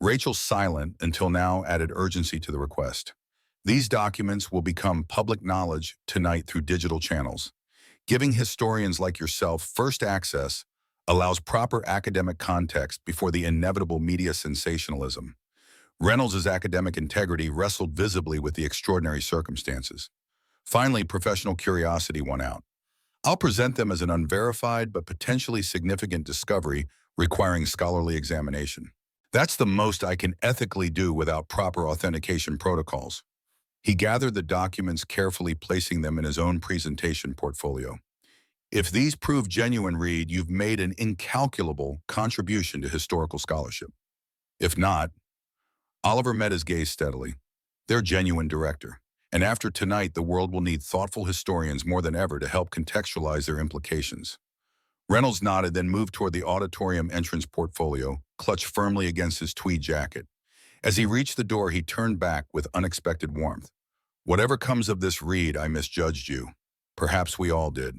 Speaker 1: Rachel, silent until now, added urgency to the request. These documents will become public knowledge tonight through digital channels. Giving historians like yourself first access allows proper academic context before the inevitable media sensationalism. Reynolds' academic integrity wrestled visibly with the extraordinary circumstances. Finally, professional curiosity won out. I'll present them as an unverified but potentially significant discovery requiring scholarly examination. That's the most I can ethically do without proper authentication protocols. He gathered the documents carefully, placing them in his own presentation portfolio. If these prove genuine, Reed, you've made an incalculable contribution to historical scholarship. If not, Oliver met his gaze steadily. They're genuine, Director. And after tonight, the world will need thoughtful historians more than ever to help contextualize their implications. Reynolds nodded, then moved toward the auditorium entrance portfolio, clutched firmly against his tweed jacket. As he reached the door, he turned back with unexpected warmth. Whatever comes of this, Reed, I misjudged you. Perhaps we all did.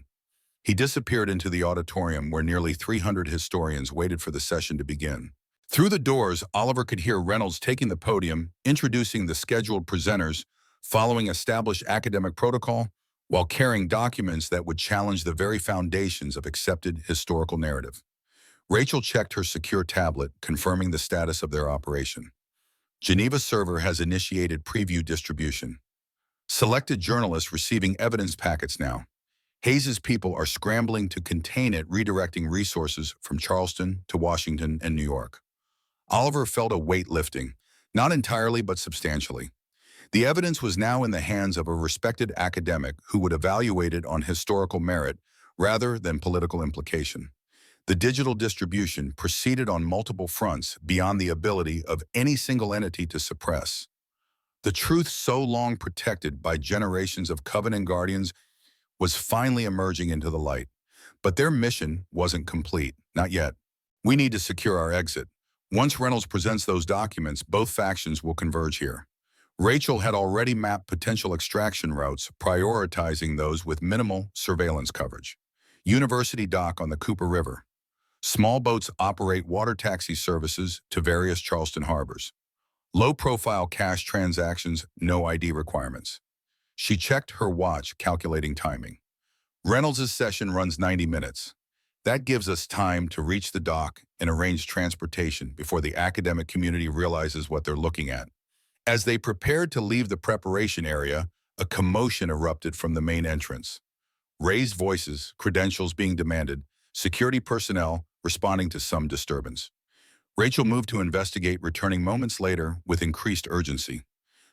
Speaker 1: He disappeared into the auditorium where nearly 300 historians waited for the session to begin. Through the doors, Oliver could hear Reynolds taking the podium, introducing the scheduled presenters, following established academic protocol, while carrying documents that would challenge the very foundations of accepted historical narrative. Rachel checked her secure tablet, confirming the status of their operation. Geneva server has initiated preview distribution. Selected journalists receiving evidence packets now. Hayes's people are scrambling to contain it, redirecting resources from Charleston to Washington and New York. Oliver felt a weight lifting, not entirely but substantially. The evidence was now in the hands of a respected academic who would evaluate it on historical merit rather than political implication. The digital distribution proceeded on multiple fronts beyond the ability of any single entity to suppress. The truth so long protected by generations of Covenant guardians was finally emerging into the light. But their mission wasn't complete, not yet. We need to secure our exit. Once Reynolds presents those documents, both factions will converge here. Rachel had already mapped potential extraction routes, prioritizing those with minimal surveillance coverage. University dock on the Cooper River. Small boats operate water taxi services to various Charleston harbors. Low-profile cash transactions, no ID requirements. She checked her watch, calculating timing. Reynolds' session runs 90 minutes. That gives us time to reach the dock and arrange transportation before the academic community realizes what they're looking at. As they prepared to leave the preparation area, a commotion erupted from the main entrance. Raised voices, credentials being demanded, security personnel responding to some disturbance. Rachel moved to investigate, returning moments later with increased urgency.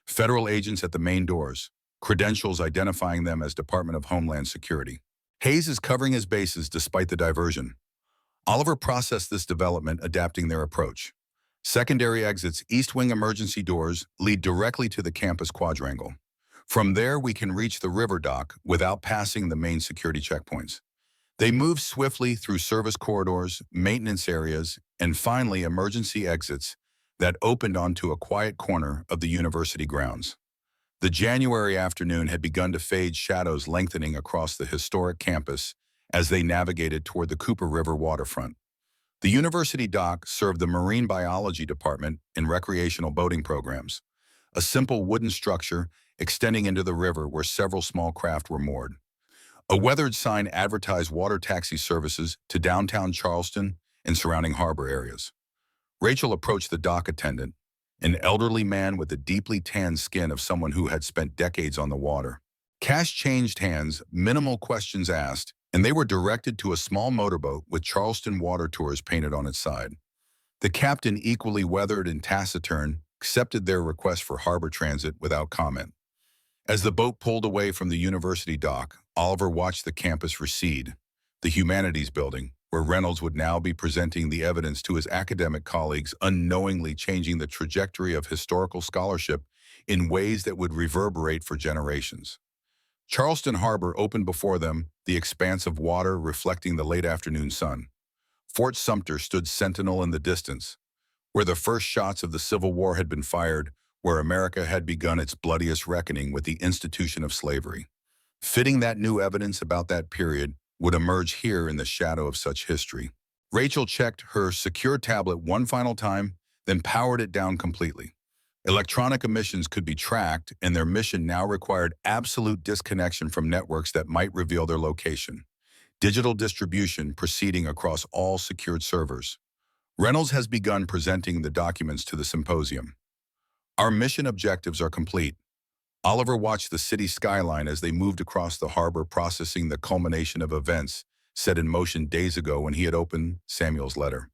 Speaker 1: Federal agents at the main doors, credentials identifying them as Department of Homeland Security. Hayes is covering his bases despite the diversion. Oliver processed this development, adapting their approach. Secondary exits, East Wing emergency doors, lead directly to the campus quadrangle. From there, we can reach the river dock without passing the main security checkpoints. They move swiftly through service corridors, maintenance areas, and finally emergency exits that opened onto a quiet corner of the university grounds. The January afternoon had begun to fade, shadows lengthening across the historic campus as they navigated toward the Cooper River waterfront. The university dock served the marine biology department and recreational boating programs, a simple wooden structure extending into the river where several small craft were moored. A weathered sign advertised water taxi services to downtown Charleston and surrounding harbor areas. Rachel approached the dock attendant, an elderly man with the deeply tanned skin of someone who had spent decades on the water. Cash changed hands, minimal questions asked, and they were directed to a small motorboat with Charleston Water Tours painted on its side. The captain, equally weathered and taciturn, accepted their request for harbor transit without comment. As the boat pulled away from the university dock, Oliver watched the campus recede, the humanities building, where Reynolds would now be presenting the evidence to his academic colleagues, unknowingly changing the trajectory of historical scholarship in ways that would reverberate for generations. Charleston Harbor opened before them, the expanse of water reflecting the late afternoon sun. Fort Sumter stood sentinel in the distance, where the first shots of the Civil War had been fired, where America had begun its bloodiest reckoning with the institution of slavery. Fitting that new evidence about that period would emerge here in the shadow of such history. Rachel checked her secure tablet one final time, then powered it down completely. Electronic emissions could be tracked, and their mission now required absolute disconnection from networks that might reveal their location. Digital distribution proceeding across all secured servers. Reynolds has begun presenting the documents to the symposium. Our mission objectives are complete. Oliver watched the city skyline as they moved across the harbor, processing the culmination of events set in motion days ago when he had opened Samuel's letter.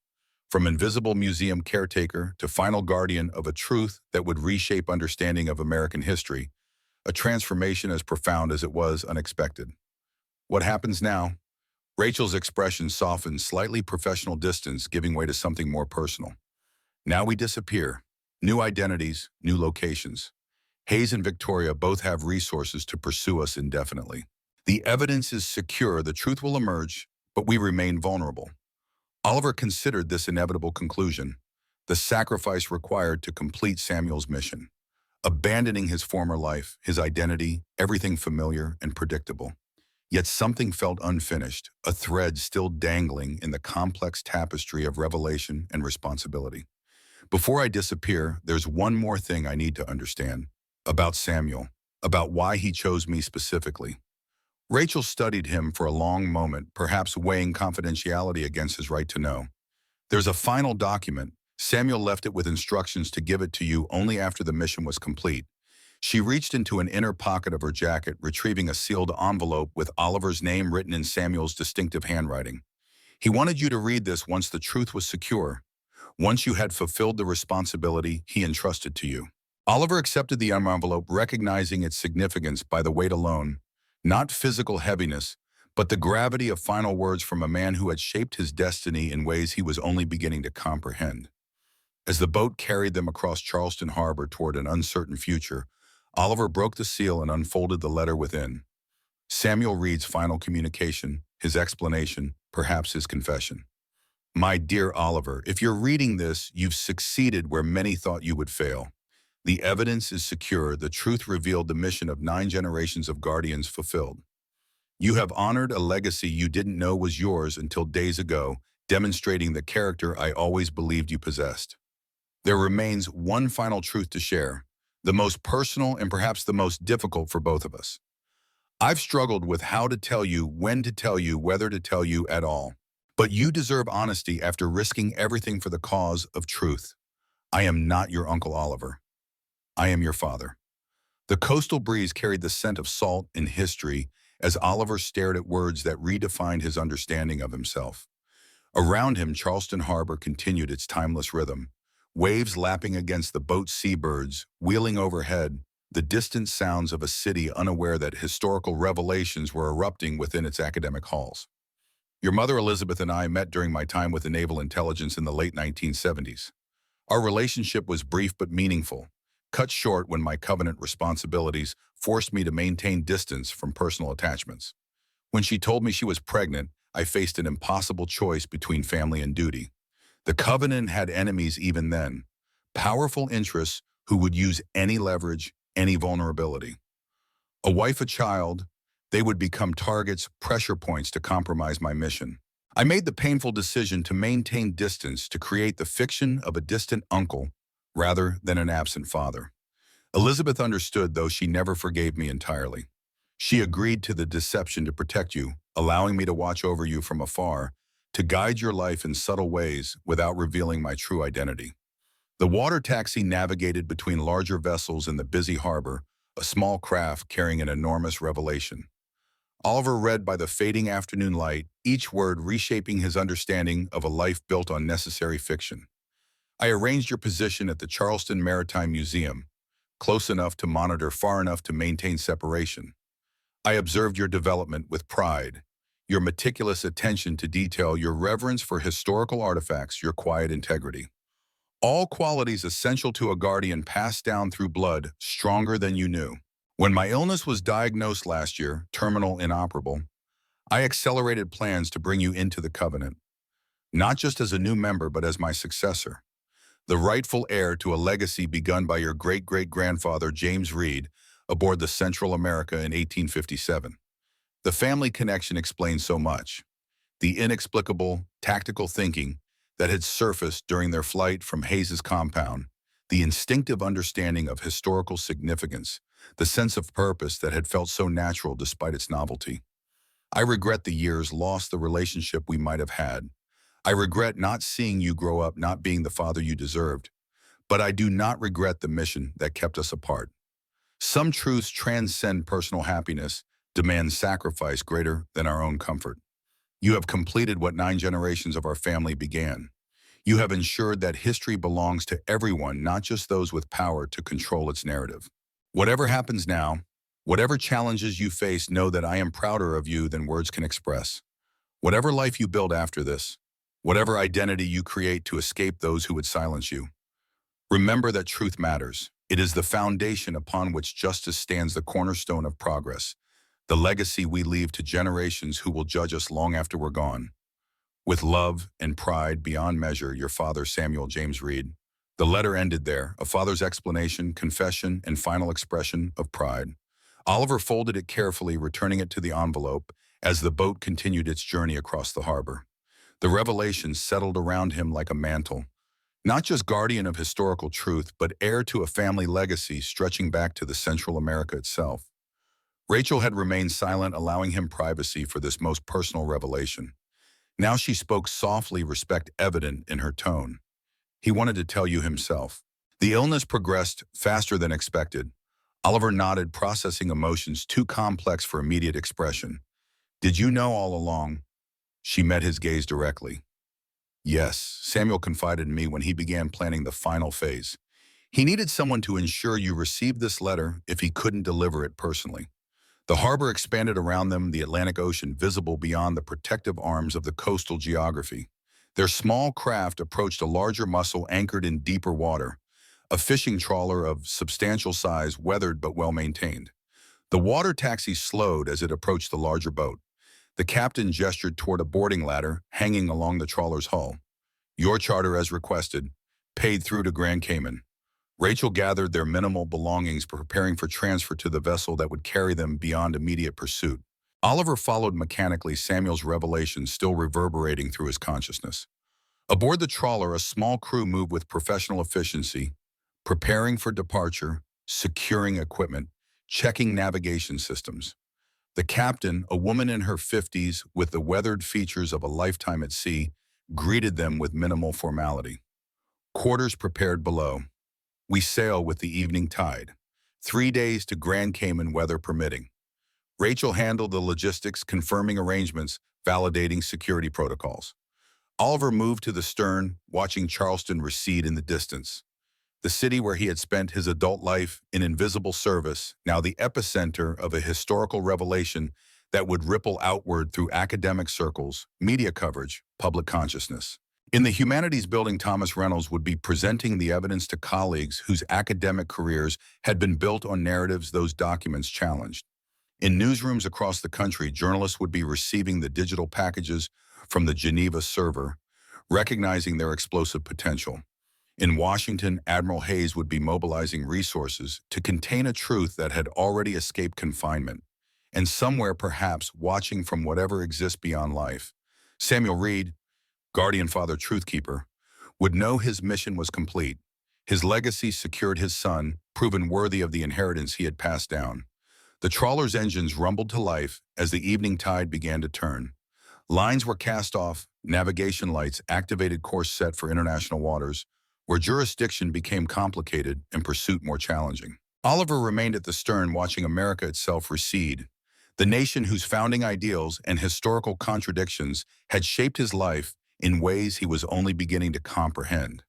Speaker 1: From invisible museum caretaker to final guardian of a truth that would reshape understanding of American history, a transformation as profound as it was unexpected. What happens now? Rachel's expression softened, slightly professional distance giving way to something more personal. Now we disappear. New identities, new locations. Hayes and Victoria both have resources to pursue us indefinitely. The evidence is secure, the truth will emerge, but we remain vulnerable. Oliver considered this inevitable conclusion, the sacrifice required to complete Samuel's mission, abandoning his former life, his identity, everything familiar and predictable. Yet something felt unfinished, a thread still dangling in the complex tapestry of revelation and responsibility. Before I disappear, there's one more thing I need to understand. About Samuel, about why he chose me specifically. Rachel studied him for a long moment, perhaps weighing confidentiality against his right to know. There's a final document. Samuel left it with instructions to give it to you only after the mission was complete. She reached into an inner pocket of her jacket, retrieving a sealed envelope with Oliver's name written in Samuel's distinctive handwriting. He wanted you to read this once the truth was secure, once you had fulfilled the responsibility he entrusted to you. Oliver accepted the envelope, recognizing its significance by the weight alone, not physical heaviness, but the gravity of final words from a man who had shaped his destiny in ways he was only beginning to comprehend. As the boat carried them across Charleston Harbor toward an uncertain future, Oliver broke the seal and unfolded the letter within. Samuel Reed's final communication, his explanation, perhaps his confession. My dear Oliver, if you're reading this, you've succeeded where many thought you would fail. The evidence is secure, the truth revealed, the mission of 9 generations of guardians fulfilled. You have honored a legacy you didn't know was yours until days ago, demonstrating the character I always believed you possessed. There remains one final truth to share, the most personal and perhaps the most difficult for both of us. I've struggled with how to tell you, when to tell you, whether to tell you at all. But you deserve honesty after risking everything for the cause of truth. I am not your Uncle Oliver. I am your father. The coastal breeze carried the scent of salt and history as Oliver stared at words that redefined his understanding of himself. Around him, Charleston Harbor continued its timeless rhythm, waves lapping against the boat's seabirds, wheeling overhead, the distant sounds of a city unaware that historical revelations were erupting within its academic halls. Your mother Elizabeth and I met during my time with the Naval Intelligence in the late 1970s. Our relationship was brief but meaningful, cut short when my covenant responsibilities forced me to maintain distance from personal attachments. When she told me she was pregnant, I faced an impossible choice between family and duty. The covenant had enemies even then, powerful interests who would use any leverage, any vulnerability. A wife, a child, they would become targets, pressure points to compromise my mission. I made the painful decision to maintain distance, to create the fiction of a distant uncle rather than an absent father. Elizabeth understood, though she never forgave me entirely. She agreed to the deception to protect you, allowing me to watch over you from afar, to guide your life in subtle ways without revealing my true identity. The water taxi navigated between larger vessels in the busy harbor, a small craft carrying an enormous revelation. Oliver read by the fading afternoon light, each word reshaping his understanding of a life built on necessary fiction. I arranged your position at the Charleston Maritime Museum, close enough to monitor, far enough to maintain separation. I observed your development with pride, your meticulous attention to detail, your reverence for historical artifacts, your quiet integrity. All qualities essential to a guardian passed down through blood, stronger than you knew. When my illness was diagnosed last year, terminal inoperable, I accelerated plans to bring you into the covenant, not just as a new member, but as my successor, the rightful heir to a legacy begun by your great-great-grandfather James Reed aboard the Central America in 1857. The family connection explains so much. The inexplicable, tactical thinking that had surfaced during their flight from Hayes's compound, the instinctive understanding of historical significance, the sense of purpose that had felt so natural despite its novelty. I regret the years lost, the relationship we might have had. I regret not seeing you grow up, not being the father you deserved. But I do not regret the mission that kept us apart. Some truths transcend personal happiness, demand sacrifice greater than our own comfort. You have completed what 9 generations of our family began. You have ensured that history belongs to everyone, not just those with power to control its narrative. Whatever happens now, whatever challenges you face, know that I am prouder of you than words can express. Whatever life you build after this, whatever identity you create to escape those who would silence you, remember that truth matters. It is the foundation upon which justice stands, the cornerstone of progress, the legacy we leave to generations who will judge us long after we're gone. With love and pride beyond measure, your father, Samuel James Reed. The letter ended there, a father's explanation, confession, and final expression of pride. Oliver folded it carefully, returning it to the envelope as the boat continued its journey across the harbor. The revelation settled around him like a mantle, not just guardian of historical truth, but heir to a family legacy stretching back to the Central America itself. Rachel had remained silent, allowing him privacy for this most personal revelation. Now she spoke softly, respect evident in her tone. He wanted to tell you himself. The illness progressed faster than expected. Oliver nodded, processing emotions too complex for immediate expression. Did you know all along? She met his gaze directly. Yes, Samuel confided in me when he began planning the final phase. He needed someone to ensure you received this letter if he couldn't deliver it personally. The harbor expanded around them, the Atlantic Ocean visible beyond the protective arms of the coastal geography. Their small craft approached a larger mussel anchored in deeper water, a fishing trawler of substantial size, weathered but well-maintained. The water taxi slowed as it approached the larger boat. The captain gestured toward a boarding ladder hanging along the trawler's hull. Your charter as requested, paid through to Grand Cayman. Rachel gathered their minimal belongings, preparing for transfer to the vessel that would carry them beyond immediate pursuit. Oliver followed mechanically, Samuel's revelation still reverberating through his consciousness. Aboard the trawler, a small crew moved with professional efficiency, preparing for departure, securing equipment, checking navigation systems. The captain, a woman in her 50s with the weathered features of a lifetime at sea, greeted them with minimal formality. Quarters prepared below. We sail with the evening tide. 3 days to Grand Cayman, weather permitting. Rachel handled the logistics, confirming arrangements, validating security protocols. Oliver moved to the stern, watching Charleston recede in the distance. The city where he had spent his adult life in invisible service, now the epicenter of a historical revelation that would ripple outward through academic circles, media coverage, public consciousness. In the humanities building, Thomas Reynolds would be presenting the evidence to colleagues whose academic careers had been built on narratives those documents challenged. In newsrooms across the country, journalists would be receiving the digital packages from the Geneva server, recognizing their explosive potential. In Washington, Admiral Hayes would be mobilizing resources to contain a truth that had already escaped confinement, and somewhere perhaps watching from whatever exists beyond life. Samuel Reed, guardian father truthkeeper, would know his mission was complete. His legacy secured his son, proven worthy of the inheritance he had passed down. The trawler's engines rumbled to life as the evening tide began to turn. Lines were cast off, navigation lights activated, course set for international waters, where jurisdiction became complicated and pursuit more challenging. Oliver remained at the stern, watching America itself recede, the nation whose founding ideals and historical contradictions had shaped his life in ways he was only beginning to comprehend.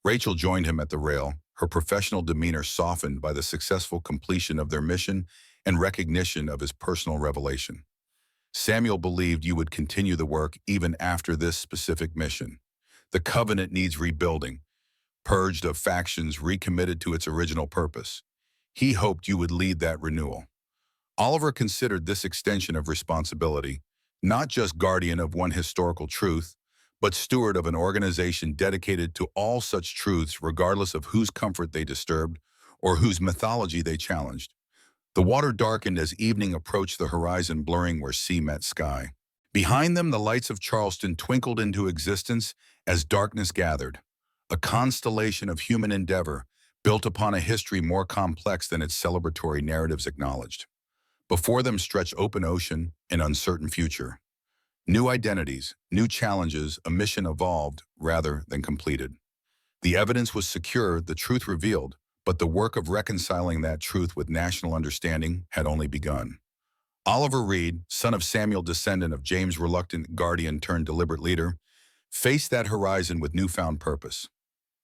Speaker 1: Rachel joined him at the rail, her professional demeanor softened by the successful completion of their mission and recognition of his personal revelation. Samuel believed you would continue the work even after this specific mission. The covenant needs rebuilding, purged of factions, recommitted to its original purpose. He hoped you would lead that renewal. Oliver considered this extension of responsibility, not just guardian of one historical truth, but steward of an organization dedicated to all such truths regardless of whose comfort they disturbed or whose mythology they challenged. The water darkened as evening approached the horizon, blurring where sea met sky. Behind them, the lights of Charleston twinkled into existence as darkness gathered, a constellation of human endeavor built upon a history more complex than its celebratory narratives acknowledged. Before them stretched open ocean and uncertain future. New identities, new challenges, a mission evolved rather than completed. The evidence was secure, the truth revealed, but the work of reconciling that truth with national understanding had only begun. Oliver Reed, son of Samuel, descendant of James, reluctant guardian turned deliberate leader, faced that horizon with newfound purpose.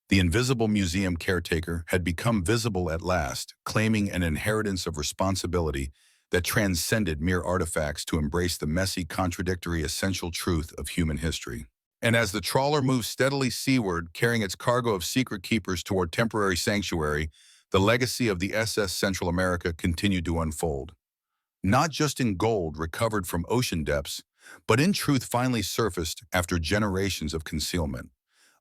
Speaker 1: The invisible museum caretaker had become visible at last, claiming an inheritance of responsibility that transcended mere artifacts to embrace the messy, contradictory, essential truth of human history. And as the trawler moved steadily seaward, carrying its cargo of secret keepers toward temporary sanctuary, the legacy of the SS Central America continued to unfold. Not just in gold recovered from ocean depths, but in truth finally surfaced after generations of concealment.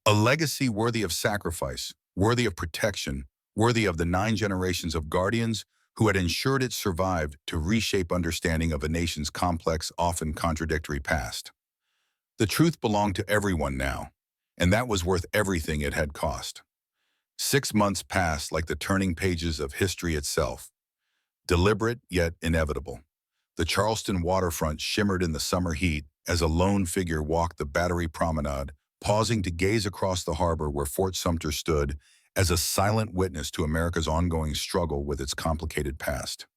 Speaker 1: A legacy worthy of sacrifice, worthy of protection, worthy of the 9 generations of guardians who had ensured it survived to reshape understanding of a nation's complex, often contradictory past. The truth belonged to everyone now, and that was worth everything it had cost. 6 months passed like the turning pages of history itself, deliberate yet inevitable. The Charleston waterfront shimmered in the summer heat as a lone figure walked the Battery Promenade, pausing to gaze across the harbor where Fort Sumter stood as a silent witness to America's ongoing struggle with its complicated past.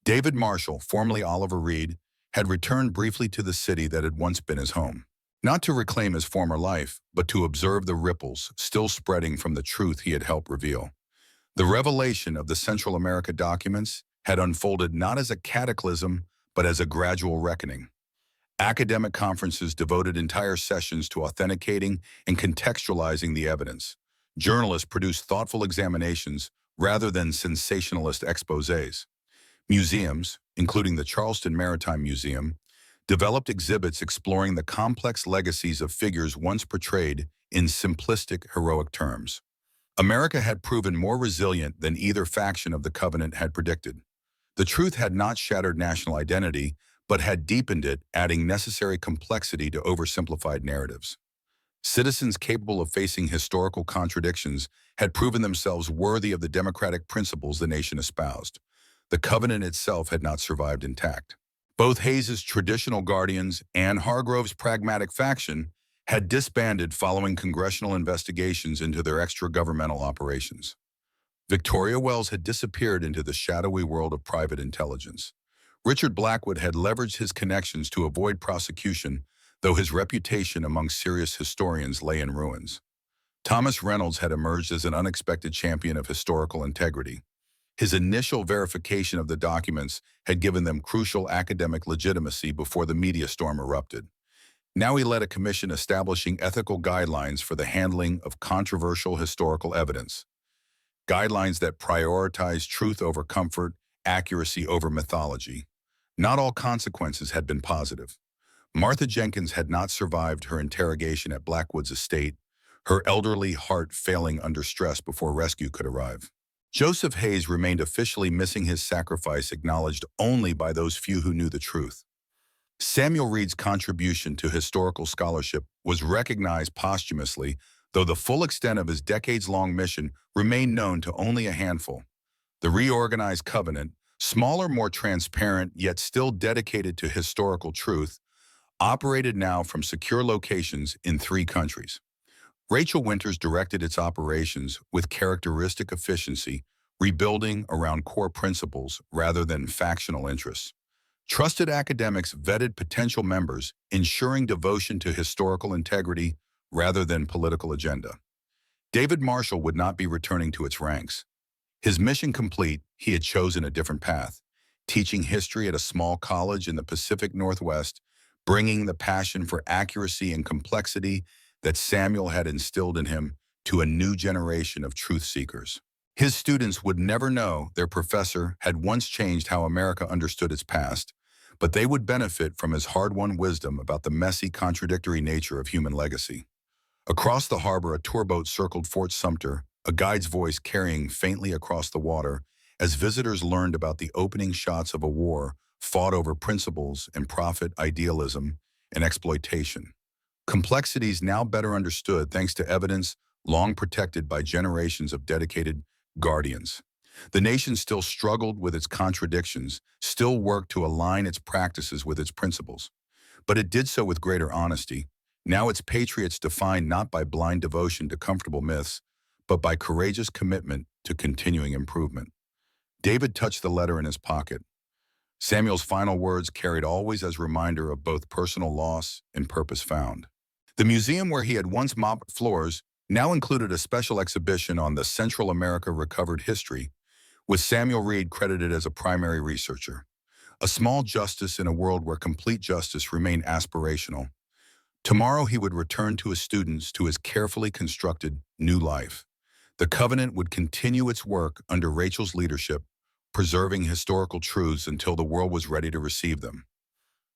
Speaker 1: David Marshall, formerly Oliver Reed, had returned briefly to the city that had once been his home. not to reclaim his former life, but to observe the ripples still spreading from the truth he had helped reveal. The revelation of the Central America documents had unfolded not as a cataclysm, but as a gradual reckoning. Academic conferences devoted entire sessions to authenticating and contextualizing the evidence. Journalists produced thoughtful examinations rather than sensationalist exposés. Museums, including the Charleston Maritime Museum, developed exhibits exploring the complex legacies of figures once portrayed in simplistic, heroic terms. America had proven more resilient than either faction of the Covenant had predicted. The truth had not shattered national identity, but had deepened it, adding necessary complexity to oversimplified narratives. Citizens capable of facing historical contradictions had proven themselves worthy of the democratic principles the nation espoused. The Covenant itself had not survived intact. Both Hayes's traditional guardians and Hargrove's pragmatic faction had disbanded following congressional investigations into their extra-governmental operations. Victoria Wells had disappeared into the shadowy world of private intelligence. Richard Blackwood had leveraged his connections to avoid prosecution, though his reputation among serious historians lay in ruins. Thomas Reynolds had emerged as an unexpected champion of historical integrity. His initial verification of the documents had given them crucial academic legitimacy before the media storm erupted. Now he led a commission establishing ethical guidelines for the handling of controversial historical evidence. Guidelines that prioritize truth over comfort, accuracy over mythology. Not all consequences had been positive. Martha Jenkins had not survived her interrogation at Blackwood's estate, her elderly heart failing under stress before rescue could arrive. Joseph Hayes remained officially missing, his sacrifice acknowledged only by those few who knew the truth. Samuel Reed's contribution to historical scholarship was recognized posthumously, though the full extent of his decades-long mission remained known to only a handful. The reorganized Covenant, smaller, more transparent, yet still dedicated to historical truth, operated now from secure locations in 3 countries. Rachel Winters directed its operations with characteristic efficiency, rebuilding around core principles rather than factional interests. Trusted academics vetted potential members, ensuring devotion to historical integrity rather than political agenda. David Marshall would not be returning to its ranks. His mission complete, he had chosen a different path, teaching history at a small college in the Pacific Northwest, bringing the passion for accuracy and complexity that Samuel had instilled in him to a new generation of truth seekers. His students would never know their professor had once changed how America understood its past, but they would benefit from his hard-won wisdom about the messy, contradictory nature of human legacy. Across the harbor, a tour boat circled Fort Sumter, a guide's voice carrying faintly across the water as visitors learned about the opening shots of a war fought over principles and profit, idealism, and exploitation. Complexities now better understood thanks to evidence long protected by generations of dedicated guardians. The nation still struggled with its contradictions, still worked to align its practices with its principles. But it did so with greater honesty. Now its patriots defined not by blind devotion to comfortable myths, but by courageous commitment to continuing improvement. David touched the letter in his pocket. Samuel's final words carried always as reminder of both personal loss and purpose found. The museum where he had once mopped floors now included a special exhibition on the Central America recovered history, with Samuel Reed credited as a primary researcher. A small justice in a world where complete justice remained aspirational. Tomorrow he would return to his students to his carefully constructed new life. The Covenant would continue its work under Rachel's leadership, preserving historical truths until the world was ready to receive them.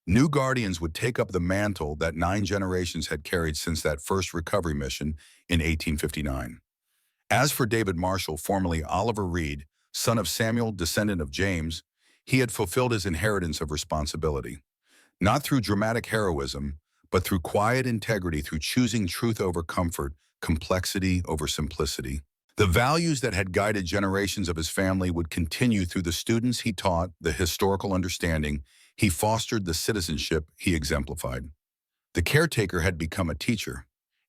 Speaker 1: New guardians would take up the mantle that 9 generations had carried since that first recovery mission in 1859. As for David Marshall, formerly Oliver Reed, son of Samuel, descendant of James, he had fulfilled his inheritance of responsibility. Not through dramatic heroism, but through quiet integrity, through choosing truth over comfort, complexity over simplicity. The values that had guided generations of his family would continue through the students he taught, the historical understanding he fostered, the citizenship he exemplified. The caretaker had become a teacher,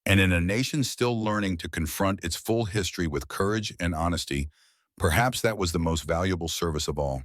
Speaker 1: and in a nation still learning to confront its full history with courage and honesty, perhaps that was the most valuable service of all.